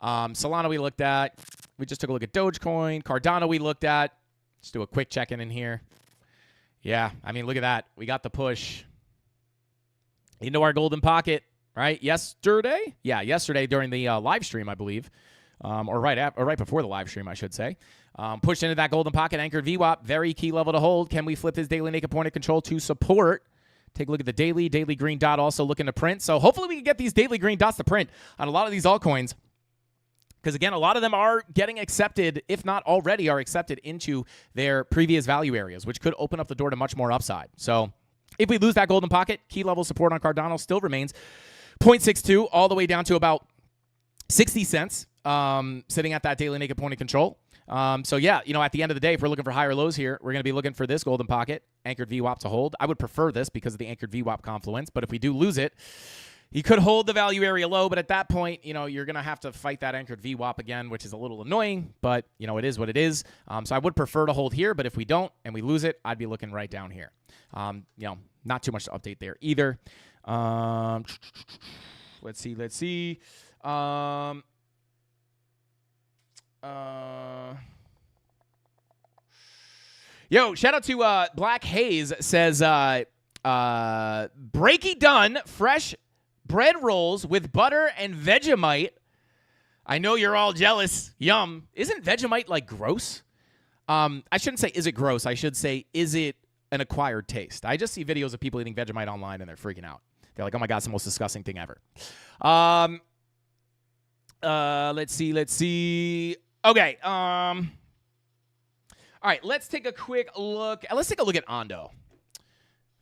Solana we looked at. We just took a look at Dogecoin. Cardano we looked at. Just do a quick check-in in here. Yeah, I mean, look at that. We got the push into our golden pocket, right? Yesterday? Yeah, yesterday during the live stream, I believe. Or right before the live stream, I should say. Pushed into that golden pocket, anchored VWAP. Very key level to hold. Can we flip his daily naked point of control to support? Take a look at the daily. Daily green dot also looking to print. So hopefully we can get these daily green dots to print on a lot of these altcoins. Because, again, a lot of them are getting accepted, if not already are accepted into their previous value areas, which could open up the door to much more upside. So if we lose that golden pocket, key level support on Cardano still remains 0.62 all the way down to about 60 cents sitting at that daily naked point of control. So, yeah, you know, at the end of the day, if we're looking for higher lows here, we're going to be looking for this golden pocket, anchored VWAP to hold. I would prefer this because of the anchored VWAP confluence. But if we do lose it, you could hold the value area low, but at that point, you know, you're going to have to fight that anchored VWAP again, which is a little annoying, but, you know, it is what it is. So I would prefer to hold here, but if we don't and we lose it, I'd be looking right down here. You know, not too much to update there either. Let's see. Yo, shout out to Black Haze says, breaky done, fresh bread rolls with butter and Vegemite. I know you're all jealous. Yum. Isn't Vegemite, like, gross? I shouldn't say, is it gross? I should say, is it an acquired taste? I just see videos of people eating Vegemite online, and they're freaking out. They're like, oh, my God, it's the most disgusting thing ever. Let's see. Okay. All right, let's take a quick look. Let's take a look at Ondo.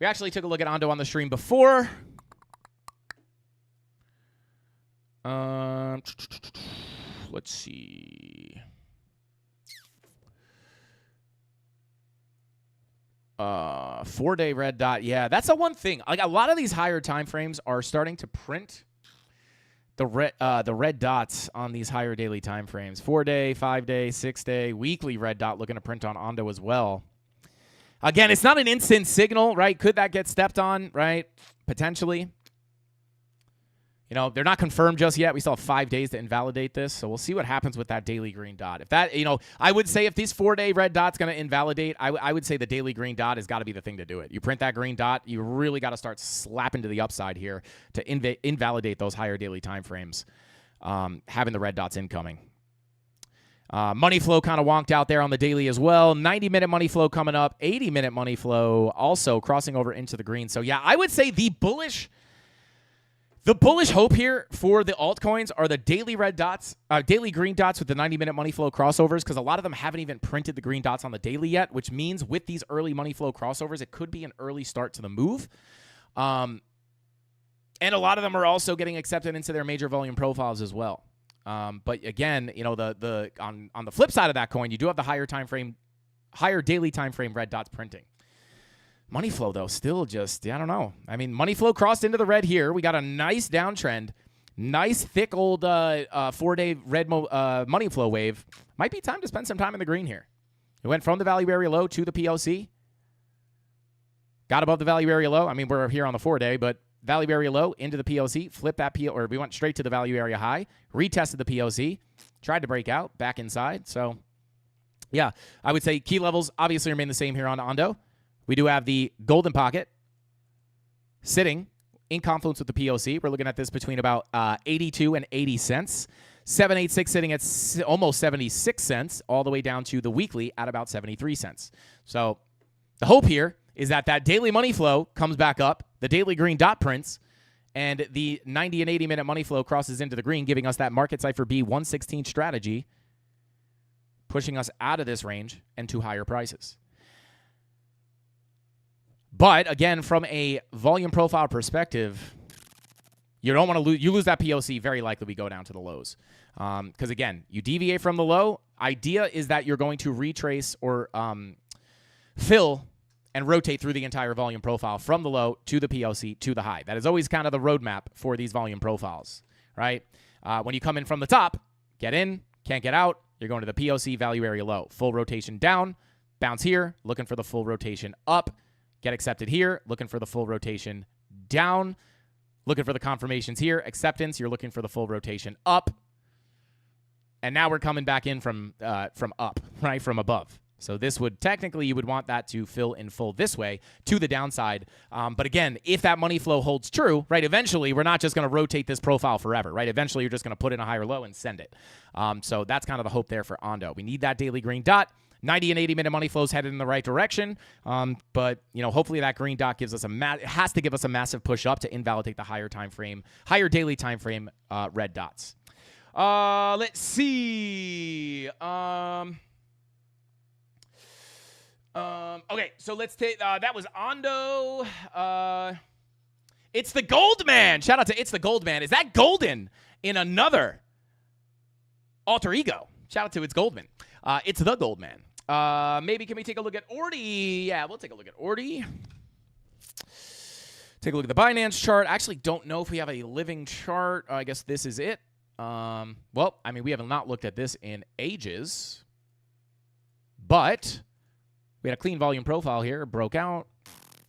We actually took a look at Ondo on the stream before. Let's see. 4-day red dot. Yeah, that's the one thing. Like, a lot of these higher time frames are starting to print the red dots on these higher daily time frames. 4-day, 5-day, 6-day, weekly red dot looking to print on Ondo as well. Again, it's not an instant signal, right? Could that get stepped on, right? Potentially. You know, they're not confirmed just yet. We still have 5 days to invalidate this, so we'll see what happens with that daily green dot. If that, you know, I would say if this 4-day red dot's going to invalidate, I would say the daily green dot has got to be the thing to do it. You print that green dot, you really got to start slapping to the upside here to invalidate those higher daily time frames, having the red dots incoming. Money flow kind of wonked out there on the daily as well. 90-minute money flow coming up. 80-minute money flow also crossing over into the green. So, yeah, I would say the bullish hope here for the altcoins are the daily red dots, daily green dots with the 90-minute money flow crossovers, because a lot of them haven't even printed the green dots on the daily yet, which means with these early money flow crossovers, it could be an early start to the move. And a lot of them are also getting accepted into their major volume profiles as well. But again, you know, on the flip side of that coin, you do have the higher daily time frame red dots printing. Money flow, though, still just, I don't know. I mean, money flow crossed into the red here. We got a nice downtrend. Nice, thick old 4-day red money flow wave. Might be time to spend some time in the green here. It went from the value area low to the PLC. Got above the value area low. I mean, we're here on the 4-day, but value area low into the PLC. Flip that or we went straight to the value area high. Retested the PLC. Tried to break out. Back inside. So, yeah, I would say key levels obviously remain the same here on Ondo. We do have the golden pocket sitting in confluence with the POC. We're looking at this between about 82 and 80 cents. 786 sitting at almost 76 cents, all the way down to the weekly at about 73 cents. So the hope here is that daily money flow comes back up, the daily green dot prints, and the 90 and 80-minute money flow crosses into the green, giving us that market cipher B 116 strategy, pushing us out of this range and to higher prices. But, again, from a volume profile perspective, You don't want to lose. You lose that POC, very likely we go down to the lows. Because, again, you deviate from the low. Idea is that you're going to retrace or fill and rotate through the entire volume profile from the low to the POC to the high. That is always kind of the roadmap for these volume profiles, right? When you come in from the top, get in, can't get out, you're going to the POC value area low. Full rotation down, bounce here, looking for the full rotation up, get accepted here, looking for the full rotation down, looking for the confirmations here, acceptance, you're looking for the full rotation up, and now we're coming back in from up, right, from above. So this would technically, you would want that to fill in full this way to the downside. But again, if that money flow holds true, right, eventually we're not just going to rotate this profile forever, right? Eventually you're just going to put in a higher low and send it. So that's kind of the hope there for Ondo. We need that daily green dot. 90 and 80 minute money flows headed in the right direction. But, you know, hopefully that green dot gives us it has to give us a massive push up to invalidate the higher daily time frame red dots. Let's see. Okay, so let's take, that was Ondo. It's the Goldman. Shout out to It's the Goldman. Is that Golden in another alter ego? Shout out to It's Goldman. It's the Goldman. Maybe can we take a look at Ordi? Yeah, we'll take a look at Ordi. Take a look at the Binance chart. I actually don't know if we have a living chart. I guess this is it. Well, I mean, we have not looked at this in ages, but we had a clean volume profile here, broke out,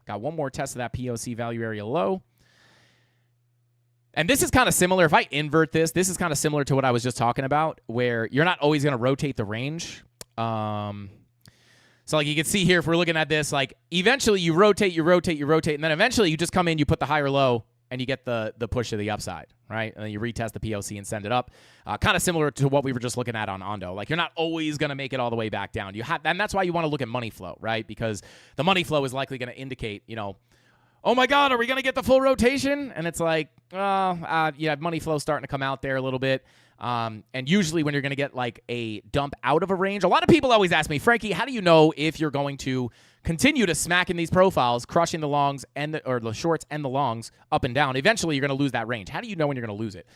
got one more test of that POC value area low. And this is kind of similar. If I invert this is kind of similar to what I was just talking about, where you're not always going to rotate the range. So like you can see here, if we're looking at this, like eventually you rotate, and then eventually you just come in, you put the higher low, and you get the push to the upside, right? And then you retest the POC and send it up. Kind of similar to what we were just looking at on Ondo. Like you're not always going to make it all the way back down. And that's why you want to look at money flow, right? Because the money flow is likely going to indicate, you know, oh my God, are we going to get the full rotation? And it's like, yeah, money flow starting to come out there a little bit. And usually when you're going to get like a dump out of a range, a lot of people always ask me, Frankie, how do you know if you're going to continue to smack in these profiles, crushing the longs or the shorts and the longs up and down? Eventually, you're going to lose that range. How do you know when you're going to lose it?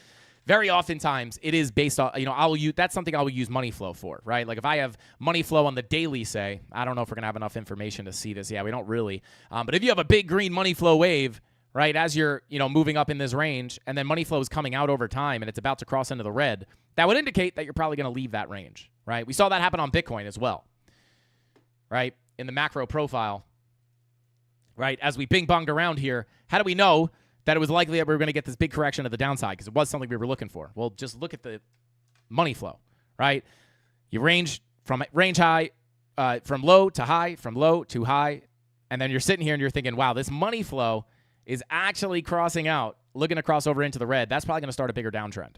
Very oftentimes, it is based on, you know, that's something I will use money flow for, right? Like if I have money flow on the daily, say, I don't know if we're going to have enough information to see this. Yeah, we don't really. But if you have a big green money flow wave, right, as you're, you know, moving up in this range, and then money flow is coming out over time and it's about to cross into the red, that would indicate that you're probably going to leave that range, right? We saw that happen on Bitcoin as well, right? In the macro profile, right? As we bing-bonged around here, how do we know that it was likely that we were going to get this big correction to the downside? Because it was something we were looking for. Well, just look at the money flow, right? You range from high, from low to high, from low to high, and then you're sitting here and you're thinking, wow, this money flow is actually crossing out, looking to cross over into the red. That's probably going to start a bigger downtrend.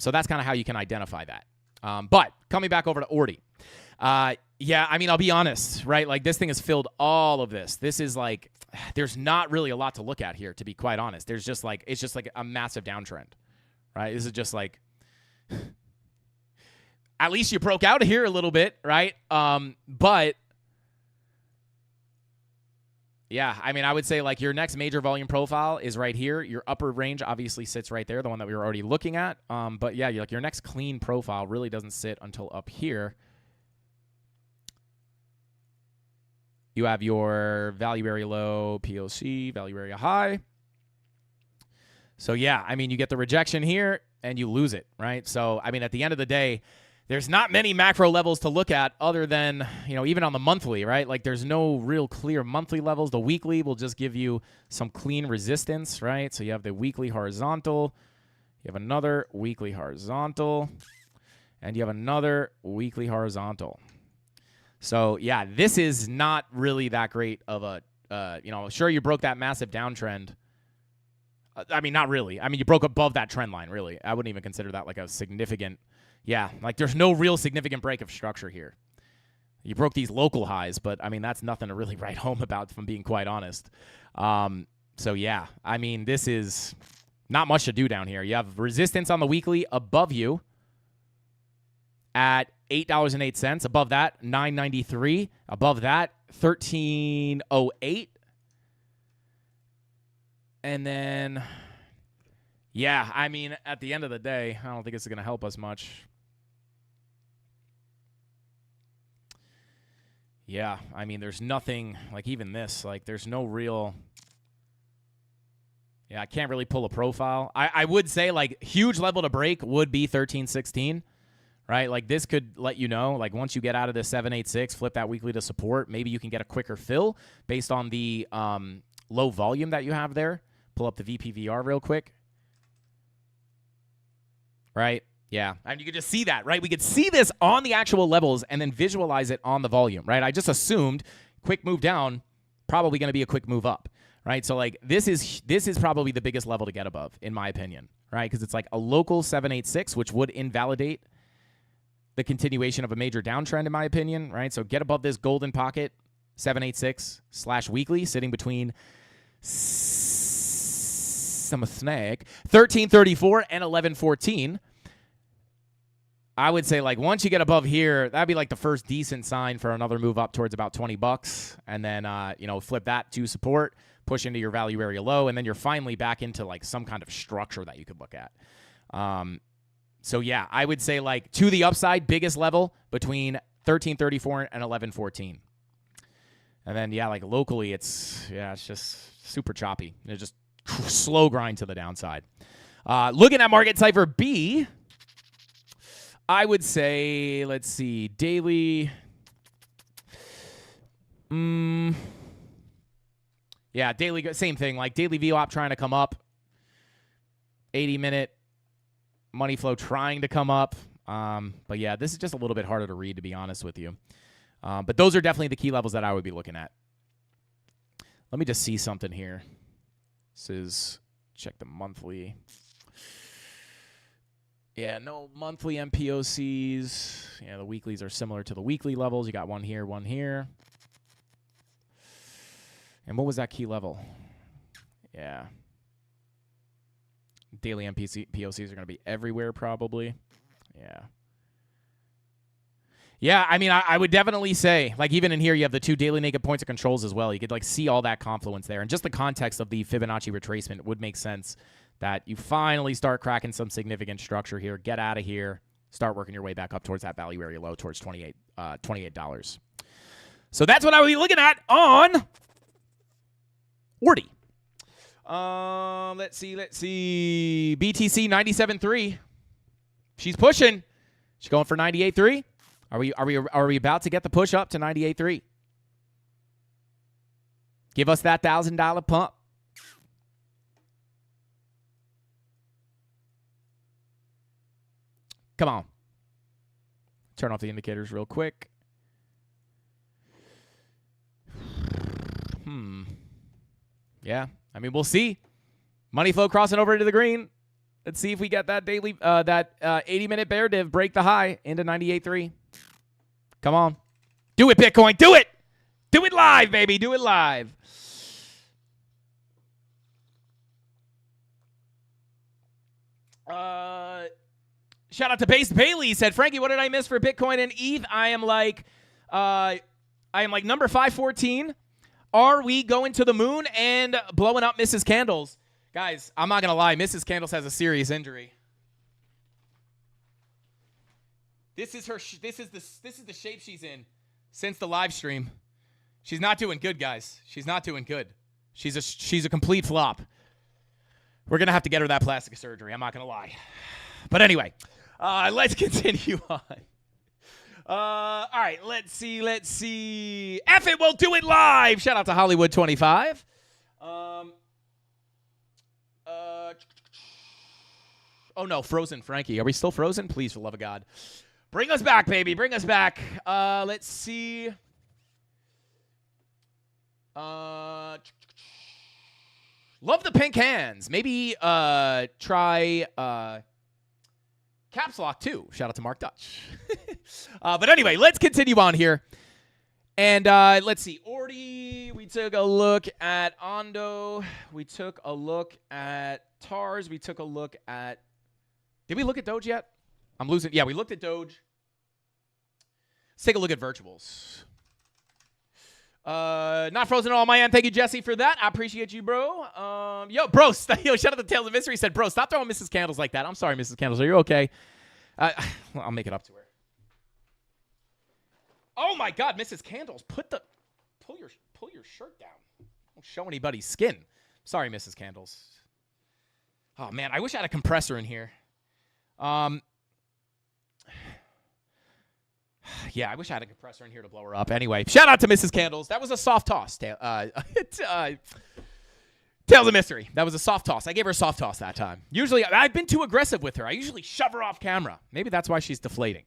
So that's kind of how you can identify that. But coming back over to Ordi. Yeah, I mean, I'll be honest, right? Like this thing has filled all of this. This is like, there's not really a lot to look at here, to be quite honest. There's just like, it's just like a massive downtrend, right? This is just like, at least you broke out here a little bit, right? But yeah, I mean, I would say like your next major volume profile is right here. Your upper range obviously sits right there, the one that we were already looking at. But yeah, like your next clean profile really doesn't sit until up here. You have your value area low, POC, value area high. So yeah, I mean, you get the rejection here and you lose it, right? So, I mean, at the end of the day, there's not many macro levels to look at other than, you know, even on the monthly, right? Like there's no real clear monthly levels. The weekly will just give you some clean resistance, right? So you have the weekly horizontal, you have another weekly horizontal, and you have another weekly horizontal. So yeah, this is not really that great of a, you know, sure you broke that massive downtrend. I mean, not really. I mean, you broke above that trend line, really. I wouldn't even consider that like a significant, yeah, like there's no real significant break of structure here. You broke these local highs, but I mean, that's nothing to really write home about, if I'm being quite honest. So yeah, I mean, this is not much to do down here. You have resistance on the weekly above you at $8.08. Above that, $9.93. Above that, $13.08. And then Yeah, I mean, at the end of the day, I don't think it's going to help us much. Yeah, I mean, there's nothing, like even this, like there's no real... Yeah, I can't really pull a profile. I would say, like, huge level to break would be 1316, right? Like, this could let you know, like, once you get out of the 786, flip that weekly to support, maybe you can get a quicker fill based on the low volume that you have there. Pull up the VPVR real quick. Right? Yeah. And you could just see that, right? We could see this on the actual levels and then visualize it on the volume, right? I just assumed quick move down, probably going to be a quick move up. Right, so like this is probably the biggest level to get above, in my opinion, right? Because it's like a local 786, which would invalidate the continuation of a major downtrend, in my opinion, right? So get above this golden pocket, 786/weekly, sitting between some snag 1334 and 1114. I would say, like, once you get above here, that'd be like the first decent sign for another move up towards about $20, and then flip that to support, push into your value area low, and then you're finally back into like some kind of structure that you could look at. So yeah, I would say, like, to the upside, biggest level between 1334 and 1114. And then yeah, like locally, it's just super choppy. It's just slow grind to the downside. Looking at Market Cipher B, I would say, let's see, daily. Yeah, daily, same thing. Like daily VWAP trying to come up. 80-minute money flow trying to come up. But yeah, this is just a little bit harder to read, to be honest with you. But those are definitely the key levels that I would be looking at. Let me just see something here. This is, check the monthly. Yeah, no monthly MPOCs. Yeah, the weeklies are similar to the weekly levels. You got one here, one here. And what was that key level? Yeah. Daily POCs are going to be everywhere probably. Yeah. Yeah, I mean, I would definitely say, like, even in here, you have the two daily naked points of controls as well. You could, like, see all that confluence there. And just the context of the Fibonacci retracement would make sense that you finally start cracking some significant structure here. Get out of here. Start working your way back up towards that value area low, towards $28. So that's what I would be looking at on Ordi. Let's see. BTC 97.3. She's pushing. She's going for 98.3. Are we about to get the push up to 98.3? Give us that $1,000 pump. Come on. Turn off the indicators real quick. Yeah, I mean, we'll see. Money flow crossing over into the green. Let's see if we get that daily, 80-minute bear div break the high into 98.3. Come on. Do it, Bitcoin. Do it. Do it live, baby. Do it live. Shout out to Base Bailey. He said, Frankie, what did I miss for Bitcoin and ETH? I am like number 514. Are we going to the moon and blowing up Mrs. Candles? Guys, I'm not going to lie. Mrs. Candles has a serious injury. This is the shape she's in since the live stream. She's not doing good, guys. She's not doing good. She's a complete flop. We're going to have to get her that plastic surgery. I'm not going to lie. But anyway, let's continue on. All right, let's see. F it, we'll do it live. Shout out to Hollywood 25. Oh no, frozen Frankie. Are we still frozen? Please, for the love of God. Bring us back, baby. Bring us back. Let's see. Love the pink hands. Maybe try Caps Lock too. Shout out to Mark Dutch. But anyway, let's continue on here. And let's see. Ordi, we took a look at Ondo. We took a look at TARS. We took a look at... Did we look at Doge yet? I'm losing. Yeah, we looked at Doge. Let's take a look at virtuals. Not frozen on my end. Thank you, Jesse, for that. I appreciate you, bro. Yo, bro, yo, shout out to Tales of Mystery. Said, bro, stop throwing Mrs. Candles like that. I'm sorry, Mrs. Candles. Are you okay? I'll make it up to her. Oh my God, Mrs. Candles, pull your shirt down. Don't show anybody's skin. Sorry, Mrs. Candles. Oh man, I wish I had a compressor in here. Yeah, I wish I had a compressor in here to blow her up. Anyway, shout out to Mrs. Candles. That was a soft toss. Tales of Mystery. That was a soft toss. I gave her a soft toss that time. Usually, I've been too aggressive with her. I usually shove her off camera. Maybe that's why she's deflating.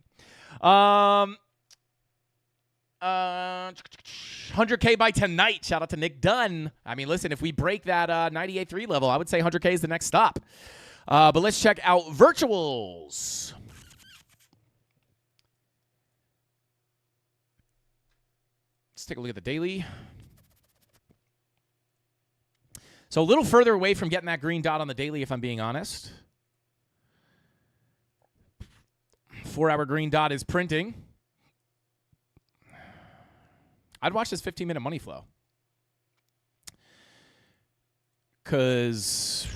100K by tonight. Shout out to Nick Dunn. I mean, listen, if we break that 98.3 level, I would say 100K is the next stop. But let's check out virtuals. Let's take a look at the daily. So a little further away from getting that green dot on the daily, if I'm being honest. 4-hour green dot is printing. I'd watch this 15-minute money flow. Because,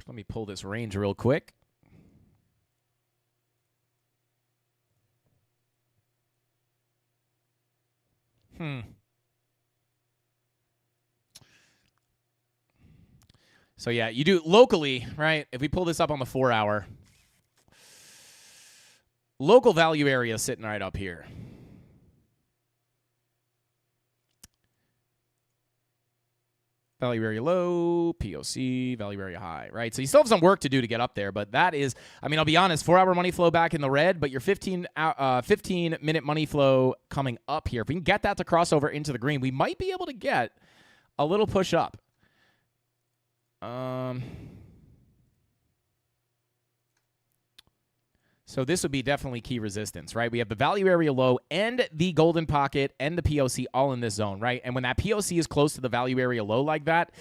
let me pull this range real quick. So, yeah, you do locally, right? If we pull this up on the 4-hour, local value area sitting right up here. Value area low, POC, value area high, right? So you still have some work to do to get up there, but that is, I mean, I'll be honest, 4-hour money flow back in the red, but your 15-minute money flow coming up here. If we can get that to cross over into the green, we might be able to get a little push up. So this would be definitely key resistance, right? We have the value area low and the golden pocket and the POC all in this zone, right? And when that POC is close to the value area low like that,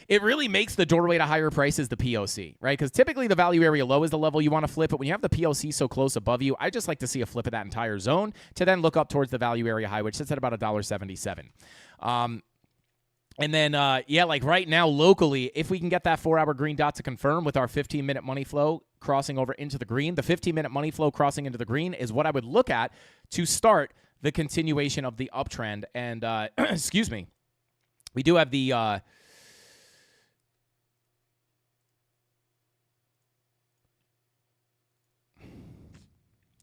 it really makes the doorway to higher prices the POC, right? Because typically the value area low is the level you want to flip, but when you have the POC so close above you, I just like to see a flip of that entire zone to then look up towards the value area high, which sits at about $1.77. And then, yeah, like right now locally, if we can get that 4-hour green dot to confirm with our 15-minute money flow crossing over into the green, the 15-minute money flow crossing into the green is what I would look at to start the continuation of the uptrend. And, excuse me, we do have the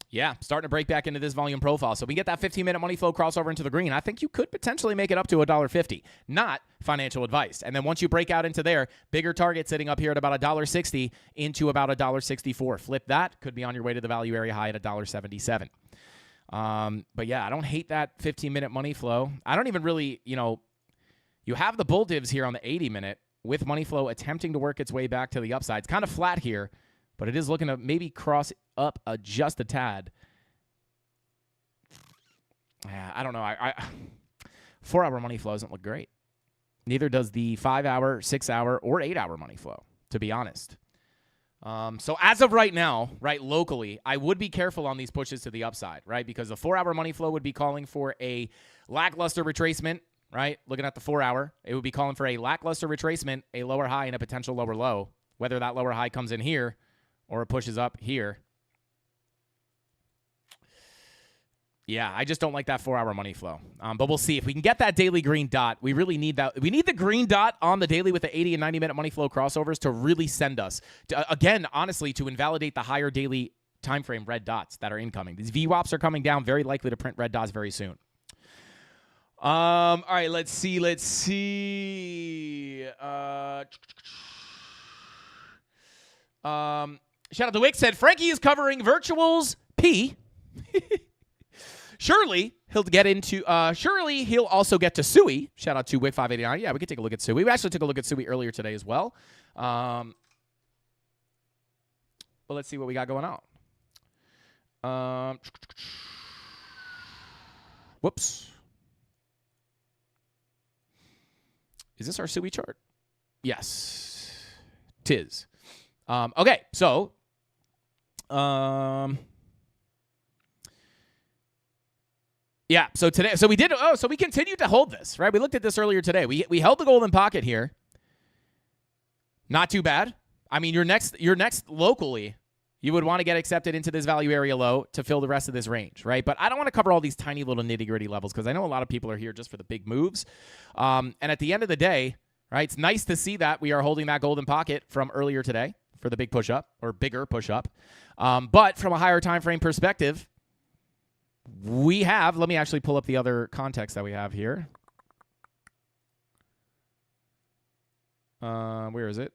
yeah, starting to break back into this volume profile. So we get that 15-minute money flow crossover into the green. I think you could potentially make it up to $1.50. Not financial advice. And then once you break out into there, bigger target sitting up here at about $1.60 into about $1.64. Flip that. Could be on your way to the value area high at $1.77. But yeah, I don't hate that 15-minute money flow. I don't even really, you have the bull divs here on the 80-minute with money flow attempting to work its way back to the upside. It's kind of flat here, but it is looking to maybe cross up just a tad. Yeah, I don't know. 4-hour money flow doesn't look great. Neither does the 5-hour, 6-hour, or 8-hour money flow, to be honest. So as of right now, right, locally, I would be careful on these pushes to the upside, right? Because the 4-hour money flow would be calling for a lackluster retracement, right? Looking at the 4-hour, it would be calling for a lackluster retracement, a lower high, and a potential lower low. Whether that lower high comes in here or it pushes up here. Yeah, I just don't like that 4-hour money flow. But we'll see. If we can get that daily green dot, we really need that. We need the green dot on the daily with the 80 and 90-minute money flow crossovers to really send us, to, again, honestly, to invalidate the higher daily time frame red dots that are incoming. These VWAPs are coming down, very likely to print red dots very soon. All right, let's see. Shout out to Wick, said, Frankie is covering virtuals P. Surely he'll get into. Surely he'll also get to Sui. Shout out to Wick 589. Yeah, we could take a look at Sui. We actually took a look at Sui earlier today as well. But let's see what we got going on. Whoops. Is this our Sui chart? Yes, tis. Okay, so. Yeah, so today, so we continued to hold this, right? We looked at this earlier today. We held the golden pocket here. Not too bad. I mean, your next locally, you would want to get accepted into this value area low to fill the rest of this range, right? But I don't want to cover all these tiny little nitty-gritty levels because I know a lot of people are here just for the big moves. And at the end of the day, right, it's nice to see that we are holding that golden pocket from earlier today for the big push-up or bigger push-up. But from a higher time frame perspective, we have, let me actually pull up the other context that we have here. Where is it?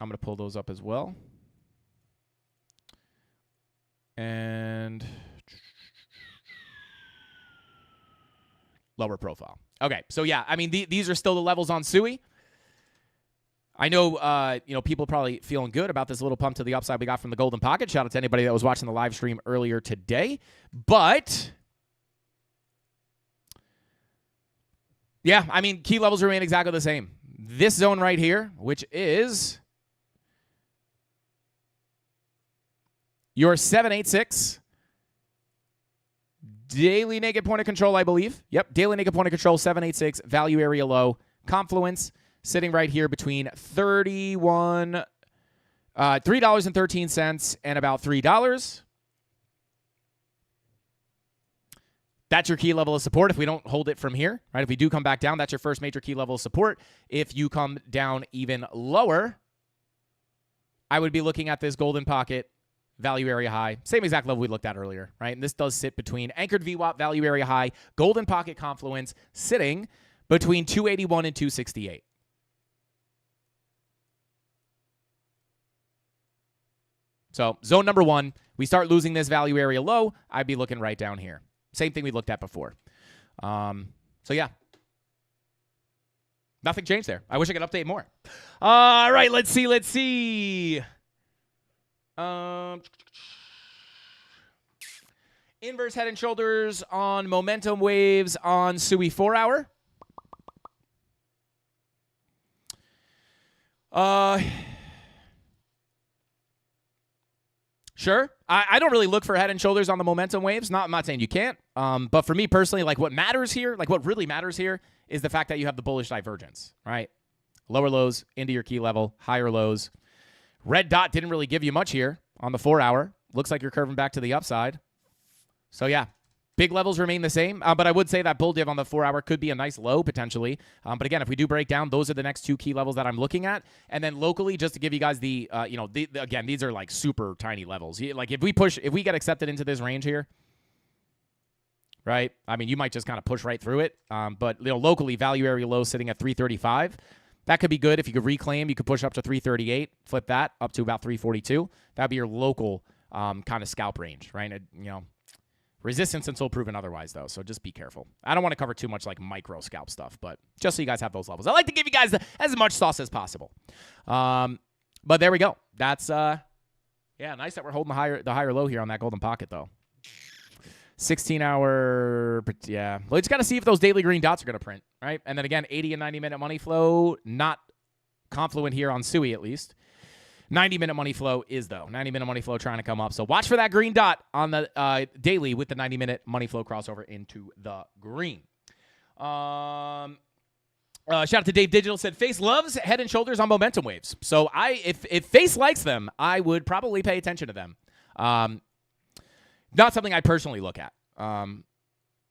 I'm going to pull those up as well. And lower profile. Okay, so yeah, I mean, these are still the levels on SUI. I know, people probably feeling good about this little pump to the upside we got from the golden pocket. Shout out to anybody that was watching the live stream earlier today. But yeah, I mean, key levels remain exactly the same. This zone right here, which is your 786 daily naked point of control, I believe. Yep, daily naked point of control, 786, value area low, confluence, sitting right here between $3.13 and about $3. That's your key level of support if we don't hold it from here, right? If we do come back down, that's your first major key level of support. If you come down even lower, I would be looking at this golden pocket value area high, same exact level we looked at earlier, right? And this does sit between anchored VWAP value area high, golden pocket confluence, sitting between 281 and 268. So zone number one, we start losing this value area low, I'd be looking right down here. Same thing we looked at before. So yeah. Nothing changed there. I wish I could update more. All right, let's see. Inverse head and shoulders on momentum waves on SUI 4-hour. Sure. I don't really look for head and shoulders on the momentum waves. I'm not saying you can't. But for me personally, like what really matters here is the fact that you have the bullish divergence, right? Lower lows into your key level, higher lows. Red dot didn't really give you much here on the 4-hour. Looks like you're curving back to the upside. So yeah, big levels remain the same. But I would say that bull div on the 4-hour could be a nice low potentially. But again, if we do break down, those are the next two key levels that I'm looking at. And then locally, just to give you guys again, these are like super tiny levels. Like if we get accepted into this range here, right? I mean, you might just kind of push right through it. But locally, value area low sitting at 335. That could be good. If you could reclaim, you could push up to 338, flip that up to about 342. That'd be your local kind of scalp range, right? Resistance until proven otherwise, though, so just be careful. I don't want to cover too much like micro scalp stuff, but just so you guys have those levels. I like to give you guys as much sauce as possible. But there we go. That's nice that we're holding the higher low here on that golden pocket, though. 16-hour, yeah. Well, you just got to see if those daily green dots are going to print, right? And then again, 80 and 90-minute money flow, not confluent here on SUI at least. 90-minute money flow is, though. 90-minute money flow trying to come up. So watch for that green dot on the daily with the 90-minute money flow crossover into the green. Shout out to Dave Digital, said Face loves head and shoulders on momentum waves. So if Face likes them, I would probably pay attention to them. Not something I personally look at.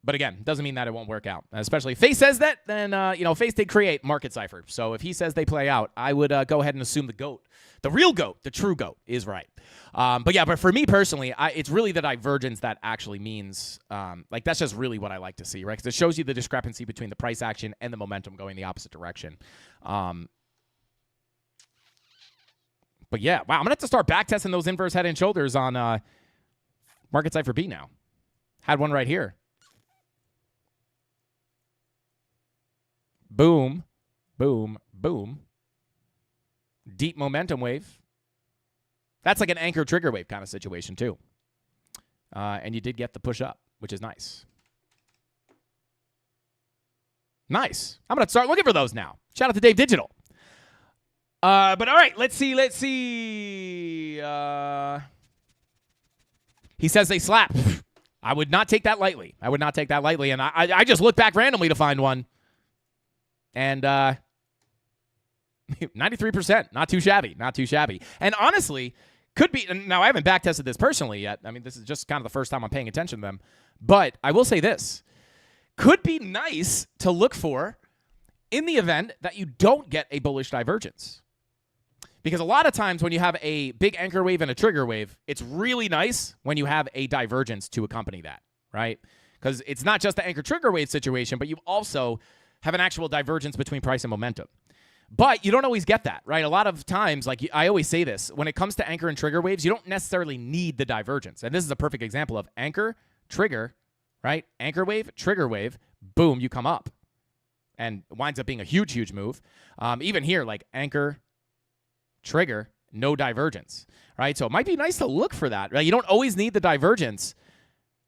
But again, doesn't mean that it won't work out. Especially if Face says that, then, Face did create Market Cipher. So if he says they play out, I would go ahead and assume the GOAT, the real GOAT, the true GOAT is right. But for me personally, it's really the divergence that actually means, that's just really what I like to see, right? Because it shows you the discrepancy between the price action and the momentum going the opposite direction. But yeah, wow, I'm going to have to start back testing those inverse head and shoulders on Market Cipher B now. Had one right here. Boom, boom, boom. Deep momentum wave. That's like an anchor trigger wave kind of situation too. And you did get the push up, which is nice. Nice. I'm going to start looking for those now. Shout out to Dave Digital. But all right, let's see. He says they slap. I would not take that lightly. I would not take that lightly. And I just looked back randomly to find one. And 93%, not too shabby, not too shabby. And honestly, could be, now I haven't backtested this personally yet. I mean, this is just kind of the first time I'm paying attention to them. But I will say this, could be nice to look for in the event that you don't get a bullish divergence. Because a lot of times when you have a big anchor wave and a trigger wave, it's really nice when you have a divergence to accompany that, right? Because it's not just the anchor trigger wave situation, but you also have an actual divergence between price and momentum. But you don't always get that, right? A lot of times, like I always say this, when it comes to anchor and trigger waves, you don't necessarily need the divergence. And this is a perfect example of anchor, trigger, right? Anchor wave, trigger wave, boom, you come up. And winds up being a huge, huge move. Even here, like anchor, trigger, no divergence, right? So it might be nice to look for that, right? You don't always need the divergence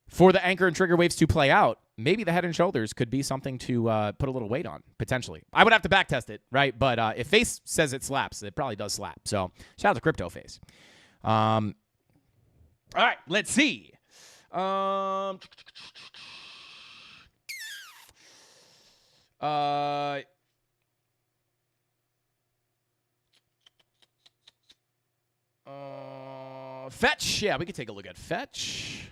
for the anchor and trigger waves to play out. Maybe the head and shoulders could be something to put a little weight on, potentially. I would have to back test it, right? But if Face says it slaps, it probably does slap. So shout out to Crypto Face. All right, let's see. Fetch. Yeah, we could take a look at Fetch.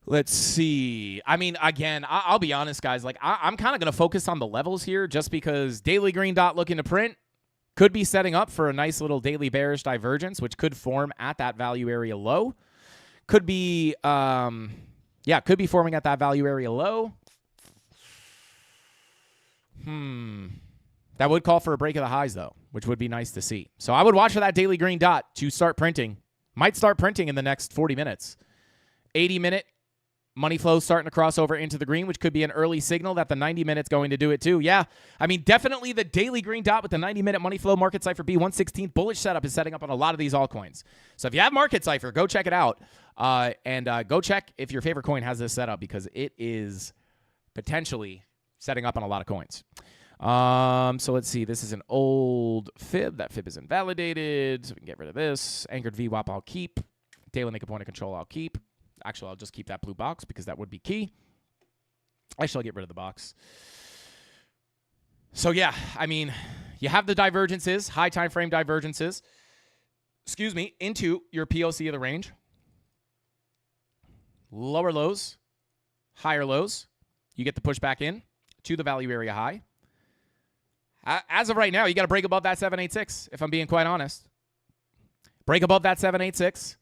Let's see. I mean, again, I'll be honest, guys. Like, I'm kind of going to focus on the levels here just because daily green dot looking to print could be setting up for a nice little daily bearish divergence, which could form at that value area low. Could be, could be forming at that value area low. That would call for a break of the highs, though, which would be nice to see. So I would watch for that daily green dot to start printing. Might start printing in the next 40 minutes. 80-minute money flow starting to cross over into the green, which could be an early signal that the 90 minutes going to do it too. Yeah, I mean, definitely the daily green dot with the 90-minute money flow market cipher B116 bullish setup is setting up on a lot of these altcoins. So if you have market cipher, go check it out. And go check if your favorite coin has this setup because it is potentially setting up on a lot of coins. So let's see. This is an old fib. That fib is invalidated. So we can get rid of this. Anchored VWAP I'll keep. Daily naked point of control I'll keep. Actually, I'll just keep that blue box because that would be key. Actually, I'll get rid of the box. So, yeah, I mean, you have the divergences, high time frame divergences, into your POC of the range. Lower lows, higher lows. You get the push back in to the value area high. As of right now, you got to break above that 786, if I'm being quite honest. Break above that 786.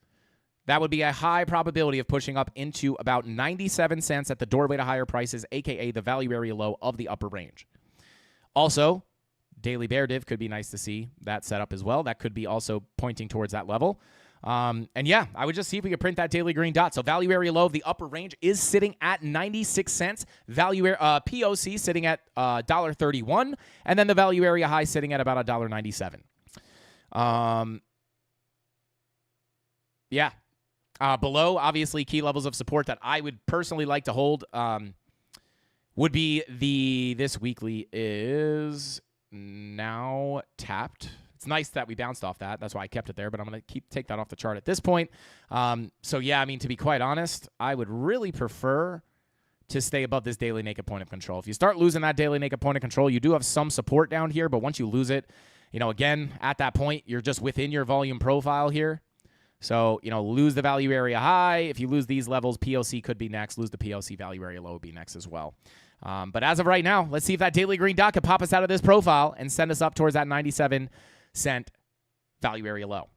That would be a high probability of pushing up into about 97 cents at the doorway to higher prices, a.k.a. the value area low of the upper range. Also, daily bear div could be nice to see that setup as well. That could be also pointing towards that level. And yeah, I would just see if we could print that daily green dot. So value area low of the upper range is sitting at 96 cents. Value POC sitting at $1.31. And then the value area high sitting at about $1.97. Yeah. Below, obviously, key levels of support that I would personally like to hold would be this weekly is now tapped. It's nice that we bounced off that. That's why I kept it there, but I'm going to take that off the chart at this point. So, yeah, I mean, to be quite honest, I would really prefer to stay above this daily naked point of control. If you start losing that daily naked point of control, you do have some support down here, but once you lose it, again, at that point, you're just within your volume profile here. So, lose the value area high. If you lose these levels, POC could be next. Lose the POC value area low would be next as well. But as of right now, let's see if that daily green dot could pop us out of this profile and send us up towards that 97-cent value area low.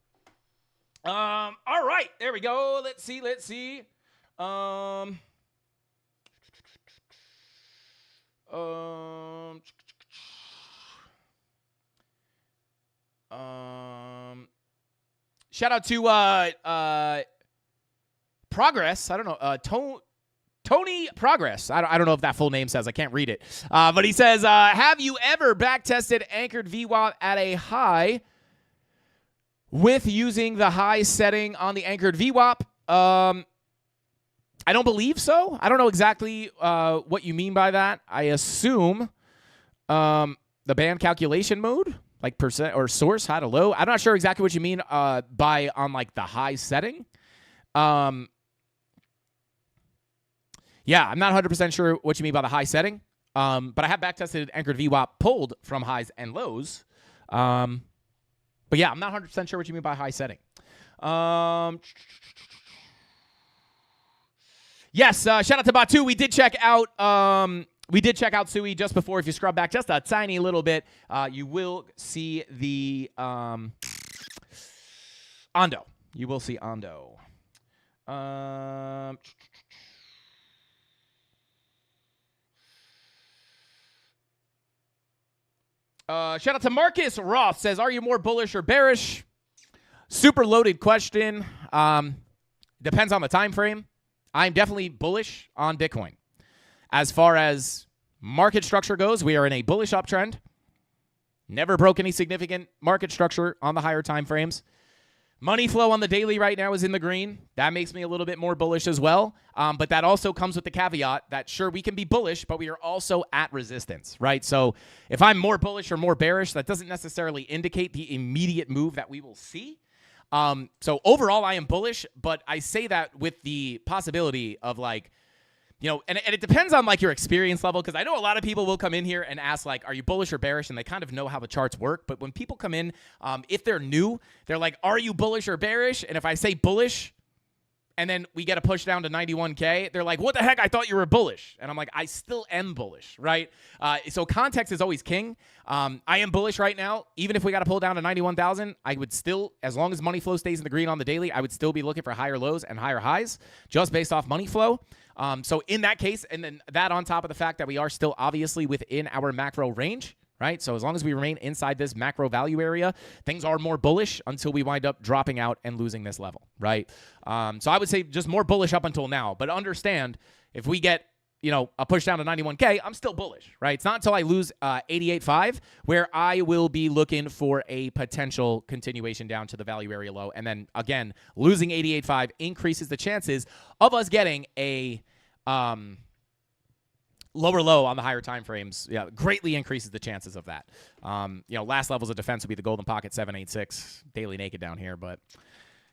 All right. There we go. Let's see. Shout out to Progress. I don't know. Tony Progress. I don't know if that full name says. I can't read it. But he says, have you ever backtested anchored VWAP at a high with using the high setting on the anchored VWAP? I don't believe so. I don't know exactly what you mean by that. I assume the band calculation mode. like percent or source high to low. I'm not sure exactly what you mean by on like the high setting. Yeah, I'm not 100% sure what you mean by the high setting. But I have backtested anchored VWAP pulled from highs and lows. But yeah, I'm not 100% sure what you mean by high setting. Yes, shout out to Batu. We did check out Sui just before. If you scrub back just a tiny little bit, you will see the Ando. You will see Ando. Shout out to Marcus Roth. Says, are you more bullish or bearish? Super loaded question. Depends on the time frame. I'm definitely bullish on Bitcoin. As far as market structure goes, we are in a bullish uptrend. Never broke any significant market structure on the higher time frames. Money flow on the daily right now is in the green. That makes me a little bit more bullish as well. But that also comes with the caveat that, sure, we can be bullish, but we are also at resistance, right? So if I'm more bullish or more bearish, that doesn't necessarily indicate the immediate move that we will see. So overall, I am bullish, but I say that with the possibility of like, you know, and it depends on like your experience level, because I know a lot of people will come in here and ask like, are you bullish or bearish? And they kind of know how the charts work. But when people come in, if they're new, they're like, are you bullish or bearish? And if I say bullish, and then we get a push down to 91K, they're like, what the heck? I thought you were bullish. And I'm like, I still am bullish, right? So context is always king. I am bullish right now. Even if we got to pull down to 91,000, I would still, as long as money flow stays in the green on the daily, I would still be looking for higher lows and higher highs just based off money flow. So in that case, and then that on top of the fact that we are still obviously within our macro range, right? So as long as we remain inside this macro value area, things are more bullish until we wind up dropping out and losing this level, right? So I would say just more bullish up until now. But understand, if we get, you know, a push down to 91K, I'm still bullish, right? It's not until I lose 88.5 where I will be looking for a potential continuation down to the value area low. And then, again, losing 88.5 increases the chances of us getting a lower low on the higher time frames. Yeah, greatly increases the chances of that. You know, last levels of defense would be the golden pocket 786 daily naked down here, but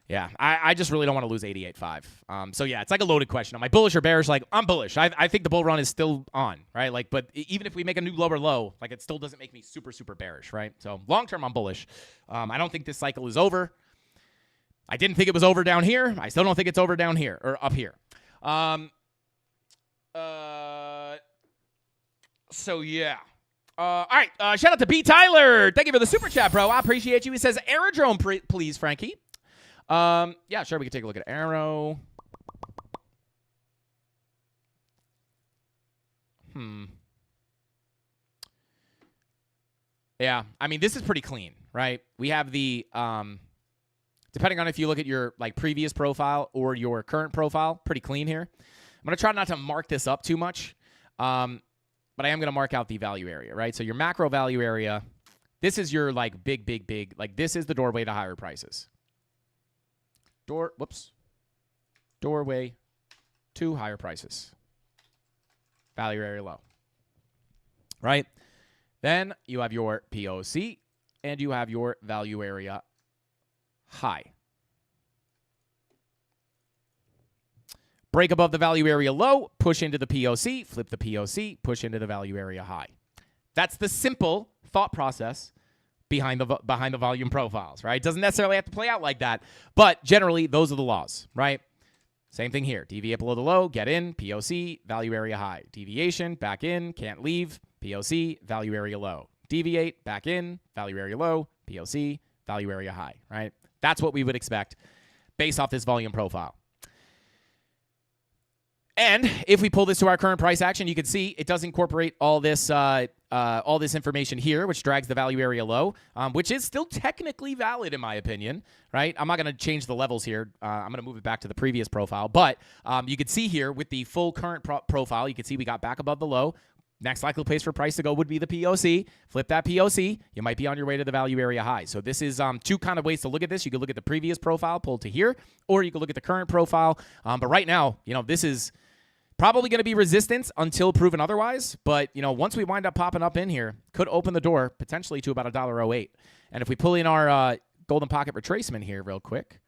yeah, I just really don't want to lose 88.5. So yeah, it's like a loaded question. Am I bullish or bearish? Like, I'm bullish. I think the bull run is still on, right? Like, but even if we make a new lower low, like, it still doesn't make me super, super bearish, right? So long term, I'm bullish. I don't think this cycle is over. I didn't think it was over down here. I still don't think it's over down here or up here. So yeah. All right. Shout out to B Tyler. Thank you for the super chat, bro. I appreciate you. He says aerodrome, please, Frankie. Yeah, sure. We can take a look at Arrow. Yeah. I mean, this is pretty clean, right? We have the depending on if you look at your like previous profile or your current profile, pretty clean here. I'm gonna try not to mark this up too much. But I am going to mark out the value area, right? So your macro value area, this is your like big, like this is the doorway to higher prices. Doorway to higher prices. Value area low, right? Then you have your POC and you have your value area high. Break above the value area low, push into the POC, flip the POC, push into the value area high. That's the simple thought process behind the volume profiles, right? It doesn't necessarily have to play out like that, but generally those are the laws, right? Same thing here. Deviate below the low, get in, POC, value area high. Deviation, back in, can't leave, POC, value area low. Deviate, back in, value area low, POC, value area high, right? That's what we would expect based off this volume profile. And if we pull this to our current price action, you can see it does incorporate all this information here, which drags the value area low, which is still technically valid in my opinion, right? I'm not going to change the levels here. I'm going to move it back to the previous profile. But you can see here with the full current profile, you can see we got back above the low. Next likely place for price to go would be the POC. Flip that POC. You might be on your way to the value area high. So this is two kind of ways to look at this. You could look at the previous profile pulled to here, or you could look at the current profile. But right now, you know, this is Probably going to be resistance until proven otherwise. But, you know, once we wind up popping up in here, could open the door potentially to about $1.08. And if we pull in our golden pocket retracement here real quick.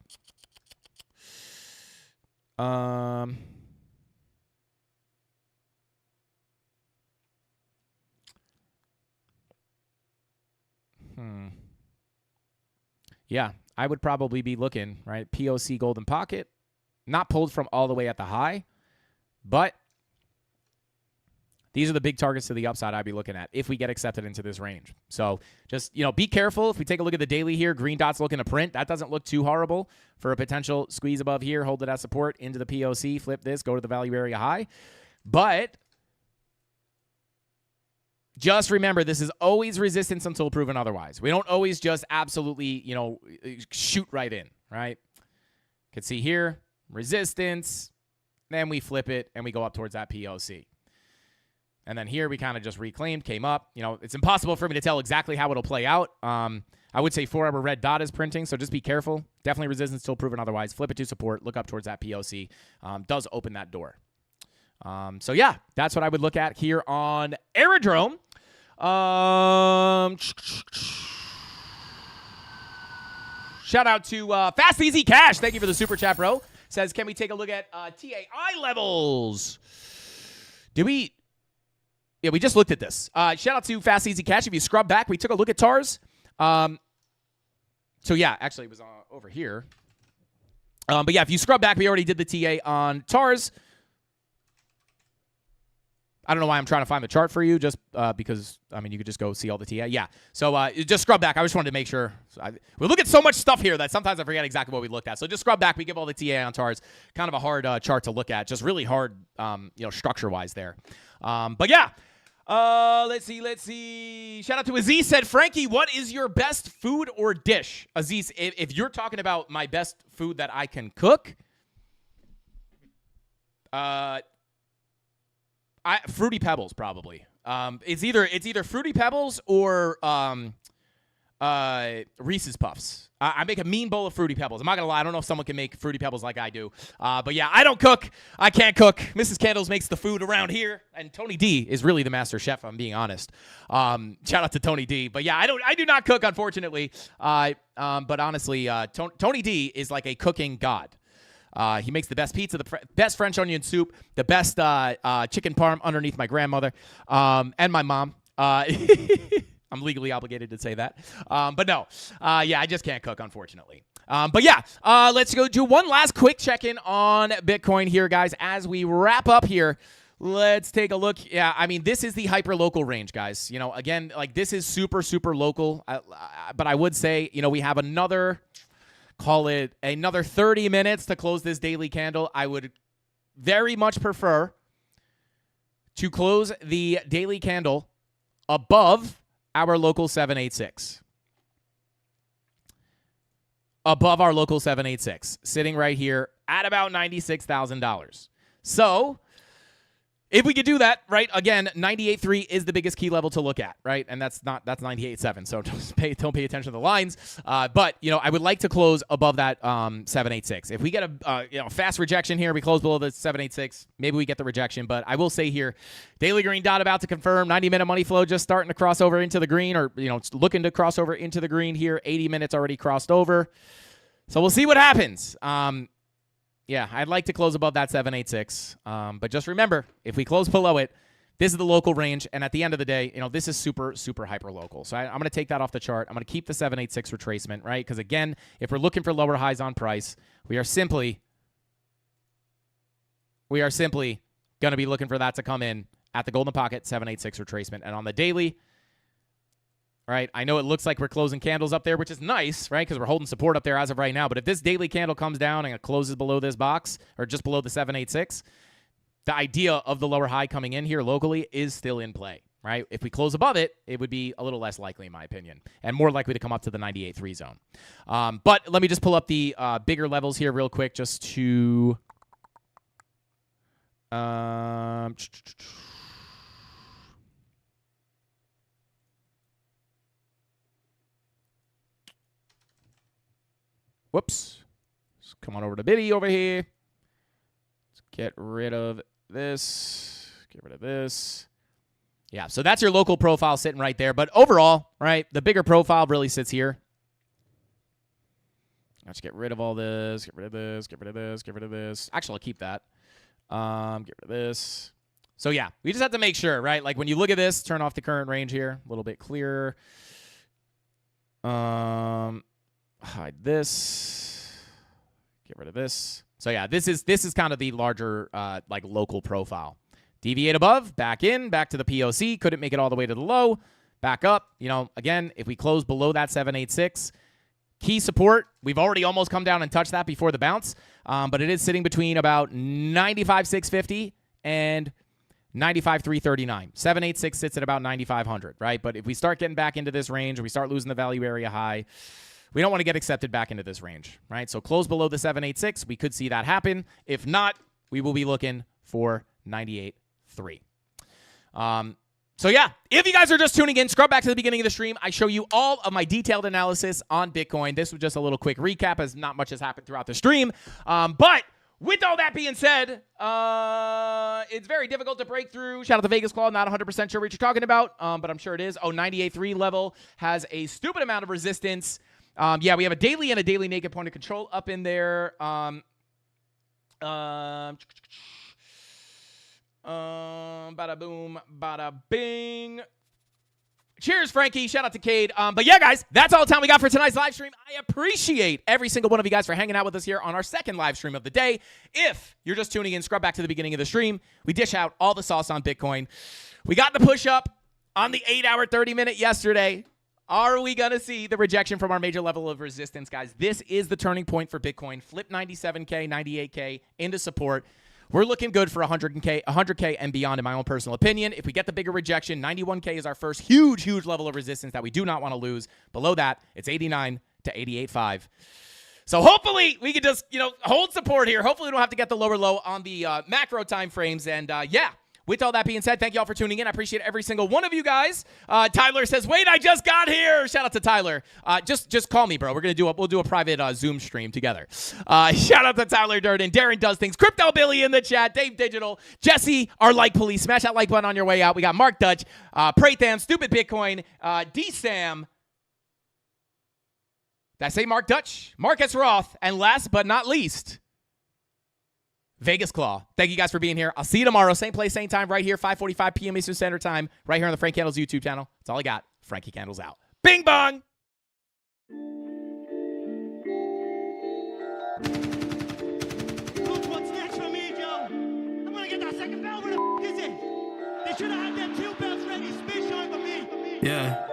Yeah, I would probably be looking, right? POC golden pocket. Not pulled from all the way at the high, but these are the big targets to the upside I'd be looking at if we get accepted into this range. So just, you know, be careful. If we take a look at the daily here, green dot's looking to print. That doesn't look too horrible for a potential squeeze above here. Hold it as support into the POC, flip this, go to the value area high. But just remember, this is always resistance until proven otherwise. We don't always just absolutely, you know, shoot right in, right? You can see here, resistance, then we flip it, and we go up towards that POC. And then here we kind of just reclaimed, came up. You know, it's impossible for me to tell exactly how it'll play out. I would say 4-hour red dot is printing, so just be careful. Definitely resistance till proven otherwise. Flip it to support, look up towards that POC. Does open that door. So, yeah, that's what I would look at here on Aerodrome. Shout out to Fast Easy Cash. Thank you for the super chat, bro. Says, can we take a look at TAI levels? Did we? Yeah, we just looked at this. Shout out to Fast Easy Cash. If you scrub back, we took a look at TARS. So, yeah, actually, it was over here. But, yeah, if you scrub back, we already did the TA on TARS. I don't know why I'm trying to find the chart for you, just because, I mean, you could just go see all the TA. Yeah, so just scrub back. I just wanted to make sure. We look at so much stuff here that sometimes I forget exactly what we looked at. So just scrub back. We give all the TA on TARS. Kind of a hard chart to look at. Just really hard, you know, structure-wise there. But, yeah. Let's see. Shout out to Aziz. Said, Frankie, what is your best food or dish? Aziz, if you're talking about my best food that I can cook, Fruity Pebbles, probably. It's either Fruity Pebbles or Reese's Puffs. I make a mean bowl of Fruity Pebbles. I'm not going to lie. I don't know if someone can make Fruity Pebbles like I do. But, yeah, I don't cook. I can't cook. Mrs. Candles makes the food around here. And Tony D is really the master chef, if I'm being honest. Shout out to Tony D. But, yeah, I do not cook, unfortunately. But, honestly, Tony D is like a cooking god. He makes the best pizza, the best French onion soup, the best chicken parm underneath my grandmother and my mom. I'm legally obligated to say that. But no, yeah, I just can't cook, unfortunately. But yeah, let's go do one last quick check-in on Bitcoin here, guys. As we wrap up here, let's take a look. Yeah, I mean, this is the hyper-local range, guys. You know, again, like this is super, super local. But I would say, you know, we have call it another 30 minutes to close this daily candle. I would very much prefer to close the daily candle above our local 786. Above our local 786, sitting right here at about $96,000. So, if we could do that, right, again, 98.3 is the biggest key level to look at, right? And that's 98.7, so don't pay attention to the lines. But, you know, I would like to close above that 786. If we get a fast rejection here, we close below the 786, maybe we get the rejection. But I will say here, daily green dot about to confirm, 90-minute money flow just starting to cross over into the green, or, you know, it's looking to cross over into the green here. 80 minutes already crossed over. So we'll see what happens. Yeah, I'd like to close above that 786. But just remember, if we close below it, this is the local range. And at the end of the day, you know, this is super, super hyper local. So I'm going to take that off the chart. I'm going to keep the 786 retracement, right? Because again, if we're looking for lower highs on price, we are simply going to be looking for that to come in at the golden pocket 786 retracement. And on the daily, right, I know it looks like we're closing candles up there, which is nice, right, because we're holding support up there as of right now. But if this daily candle comes down and it closes below this box or just below the 786, the idea of the lower high coming in here locally is still in play, right? If we close above it, it would be a little less likely, in my opinion, and more likely to come up to the 98.3 zone. But let me just pull up the bigger levels here real quick just to whoops. Let's come on over to Biddy over here. Let's get rid of of this. Get rid of this. Yeah, so that's your local profile sitting right there. But overall, right, the bigger profile really sits here. Let's get rid of all this. Get rid of this. Get rid of this. Get rid of this. Actually, I'll keep that. Get rid of this. So, yeah, we just have to make sure, right? Like, when you look at this, turn off the current range here. A little bit clearer. Hide this. Get rid of this. So, yeah, this is kind of the larger, like, local profile. Deviate above, back in, back to the POC. Couldn't make it all the way to the low. Back up. You know, again, if we close below that 786, key support, we've already almost come down and touched that before the bounce, but it is sitting between about 95,650 and 95,339. 786 sits at about 9,500, right? But if we start getting back into this range, or we start losing the value area high, we don't want to get accepted back into this range, right? So close below the 786, we could see that happen. If not, we will be looking for 98.3. So yeah, if you guys are just tuning in, scrub back to the beginning of the stream. I show you all of my detailed analysis on Bitcoin. This was just a little quick recap, as not much has happened throughout the stream. But with all that being said, it's very difficult to break through. Shout out to Vegas Claw. Not 100% sure what you're talking about, but I'm sure it is. 98.3 level has a stupid amount of resistance. Yeah, we have a daily and a daily naked point of control up in there. Bada boom, bada bing. Cheers, Frankie. Shout out to Cade. But yeah, guys, that's all the time we got for tonight's live stream. I appreciate every single one of you guys for hanging out with us here on our second live stream of the day. If you're just tuning in, scrub back to the beginning of the stream. We dish out all the sauce on Bitcoin. We got the push up on the 8-hour, 30-minute yesterday. Are we going to see the rejection from our major level of resistance, guys? This is the turning point for Bitcoin. Flip 97K, 98K into support. We're looking good for 100K and beyond, in my own personal opinion. If we get the bigger rejection, 91K is our first huge level of resistance that we do not want to lose. Below that, it's 89 to 88.5. So hopefully we can just, hold support here. Hopefully we don't have to get the lower low on the macro time frames. And yeah, with all that being said, thank you all for tuning in. I appreciate every single one of you guys. Tyler says, "Wait, I just got here." Shout out to Tyler. Just call me, bro. We'll do a private Zoom stream together. Shout out to Tyler Durden. Darren Does Things. Crypto Billy in the chat. Dave Digital. Jesse, our like police. Smash that like button on your way out. We got Mark Dutch, Praytham, Stupid Bitcoin, D Sam. Did I say Mark Dutch? Marcus Roth, and last but not least, Vegas Claw. Thank you guys for being here. I'll see you tomorrow. Same place, same time, right here, 5:45 p.m. Eastern Standard Time, right here on the Frank Candles YouTube channel. That's all I got. Frankie Candles out. Bing bong! Look what's next for me, Joe. I'm gonna get that second bell. Where the is it? They should have had them 2 bells ready. Space shine for me. Yeah.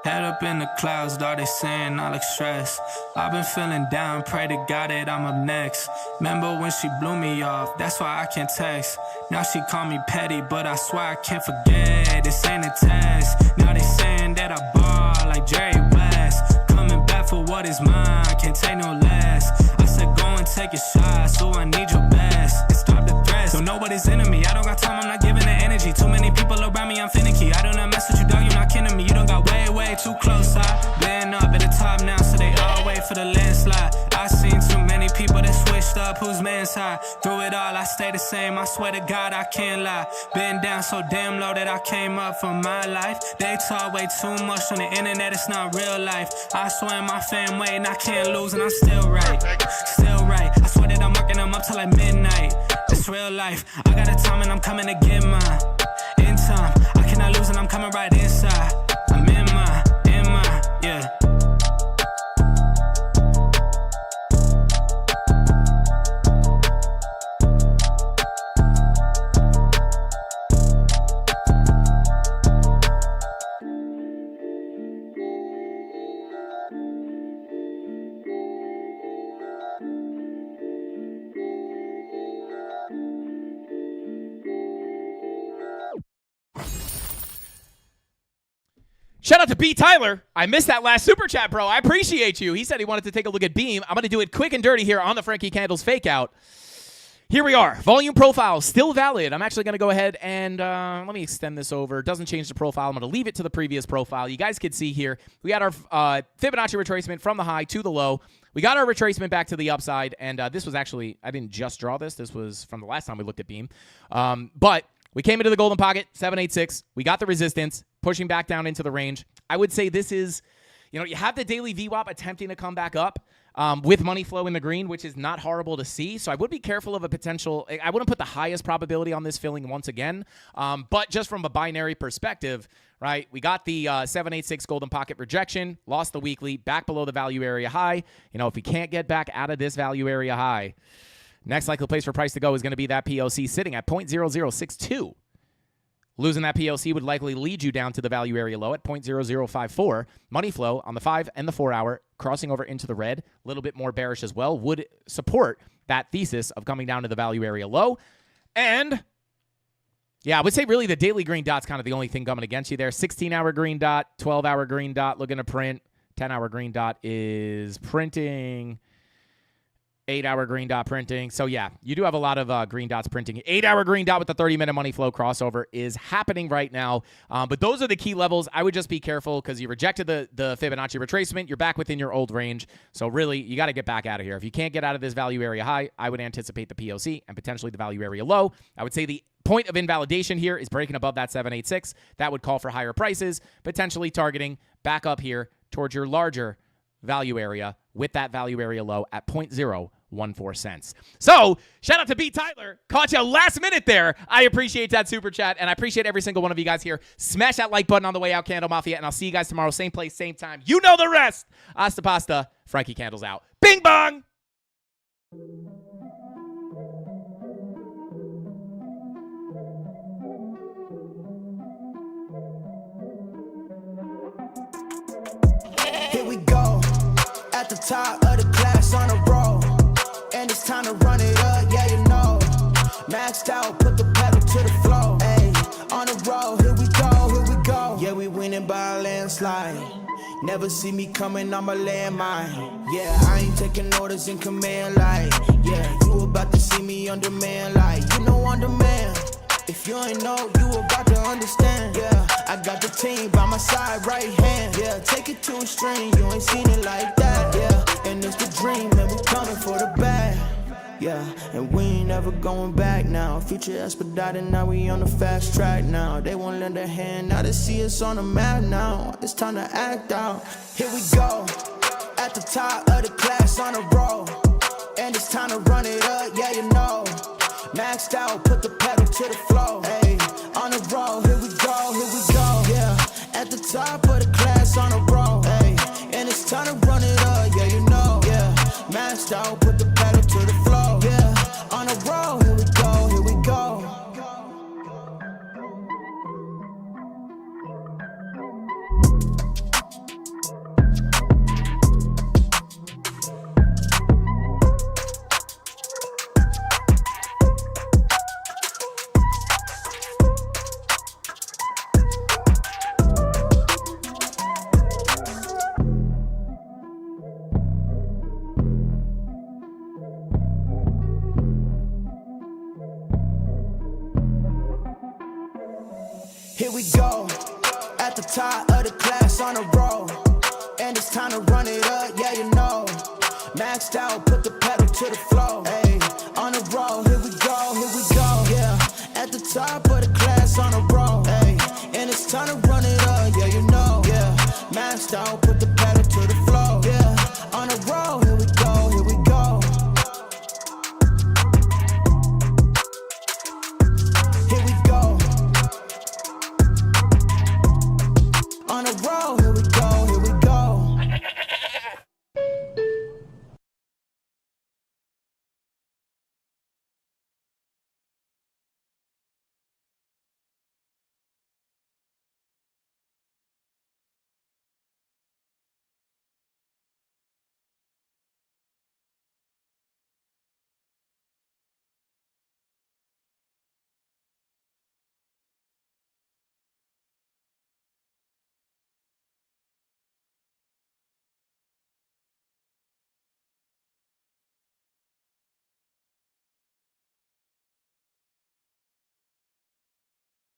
Head up in the clouds, dog, they saying I look stressed. I've been feeling down, pray to God that I'm up next. Remember when she blew me off, that's why I can't text. Now she call me petty, but I swear I can't forget. This ain't a test. Now they saying that I ball like Jerry West. Coming back for what is mine, can't take no less. I said go and take a shot, so I need your best. And stop the threats, don't know what is in me. I don't got time, I'm not giving the energy. Too many people around me, I'm finicky. I do not mess with you, dog, you're not kidding me. You don't got way too close. I been up at the top now, so they all wait for the landslide. I seen too many people that switched up, whose man's high. Through it all, I stay the same, I swear to God, I can't lie. Been down so damn low that I came up from my life. They talk way too much on the internet, it's not real life. I swear my fam waiting, I can't lose, and I'm still right. Still right, I swear that I'm working them up till like midnight. It's real life, I got a time and I'm coming to get mine. In time, I cannot lose and I'm coming right inside. I'm in my, yeah. Shout out to B. Tyler. I missed that last super chat, bro. I appreciate you. He said he wanted to take a look at Beam. I'm going to do it quick and dirty here on the Frankie Candles fake out. Here we are. Volume profile still valid. I'm actually going to go ahead and let me extend this over. It doesn't change the profile. I'm going to leave it to the previous profile. You guys can see here we had our Fibonacci retracement from the high to the low. we got our retracement back to the upside, and this was actually, I didn't just draw this. This was from the last time we looked at Beam. But we came into the golden pocket, 786. We got the resistance, pushing back down into the range. I would say this is, you have the daily VWAP attempting to come back up with money flow in the green, which is not horrible to see. So I would be careful of a potential. I wouldn't put the highest probability on this filling once again. But just from a binary perspective, right, we got the 786 golden pocket rejection, lost the weekly, back below the value area high. If we can't get back out of this value area high, next likely place for price to go is going to be that POC sitting at 0.0062. Losing that POC would likely lead you down to the value area low at 0.0054. Money flow on the 5 and the 4 hour, crossing over into the red, a little bit more bearish as well, would support that thesis of coming down to the value area low. And yeah, I would say really the daily green dot's kind of the only thing coming against you there. 16-hour green dot, 12-hour green dot looking to print. 10-hour green dot is printing. 8-hour green dot printing. So, yeah, you do have a lot of green dots printing. 8-hour green dot with the 30-minute money flow crossover is happening right now. But those are the key levels. I would just be careful because you rejected the Fibonacci retracement. You're back within your old range. So, really, you got to get back out of here. If you can't get out of this value area high, I would anticipate the POC and potentially the value area low. I would say the point of invalidation here is breaking above that 786. That would call for higher prices, potentially targeting back up here towards your larger value area with that value area low at 0.014 cents. So, shout out to B. Tyler. Caught you last minute there. I appreciate that super chat, and I appreciate every single one of you guys here. Smash that like button on the way out, CandleMafia, and I'll see you guys tomorrow, same place, same time. You know the rest. Hasta pasta. Frankie Candles out. Bing bong! Here we go, at the top of the class on a roll, and it's time to run it up, yeah, maxed out, put the pedal to the floor, ayy, on the road, here we go, yeah, we winning by a landslide, never see me coming, I'm a landmine, yeah, I ain't taking orders in command, like, yeah, you about to see me on demand, like, on demand. If you ain't know, you about to understand, yeah. I got the team by my side, right hand, yeah. Take it to a string, you ain't seen it like that, yeah. And it's the dream, and we coming for the bag, yeah. And we ain't never going back now. Future expedited, now we on the fast track now. They won't lend a hand, now they see us on the map now. It's time to act out. Here we go, at the top of the class on a roll, and it's time to run it up, yeah, maxed out, put the pedal to the floor, ayy, on the road, here we go, yeah, at the top of the class on a roll, ayy, and it's time to run it up, yeah, yeah, maxed out, put the pedal to the floor, yeah, on the road, here we go, here we go. Here we go, at the top of the class on a roll, and it's time to run it up, yeah, maxed out, put the pedal to the floor, ayy, on the road, here we go, yeah, at the top of the class on a roll, ayy, and it's time to run it up, yeah, maxed out,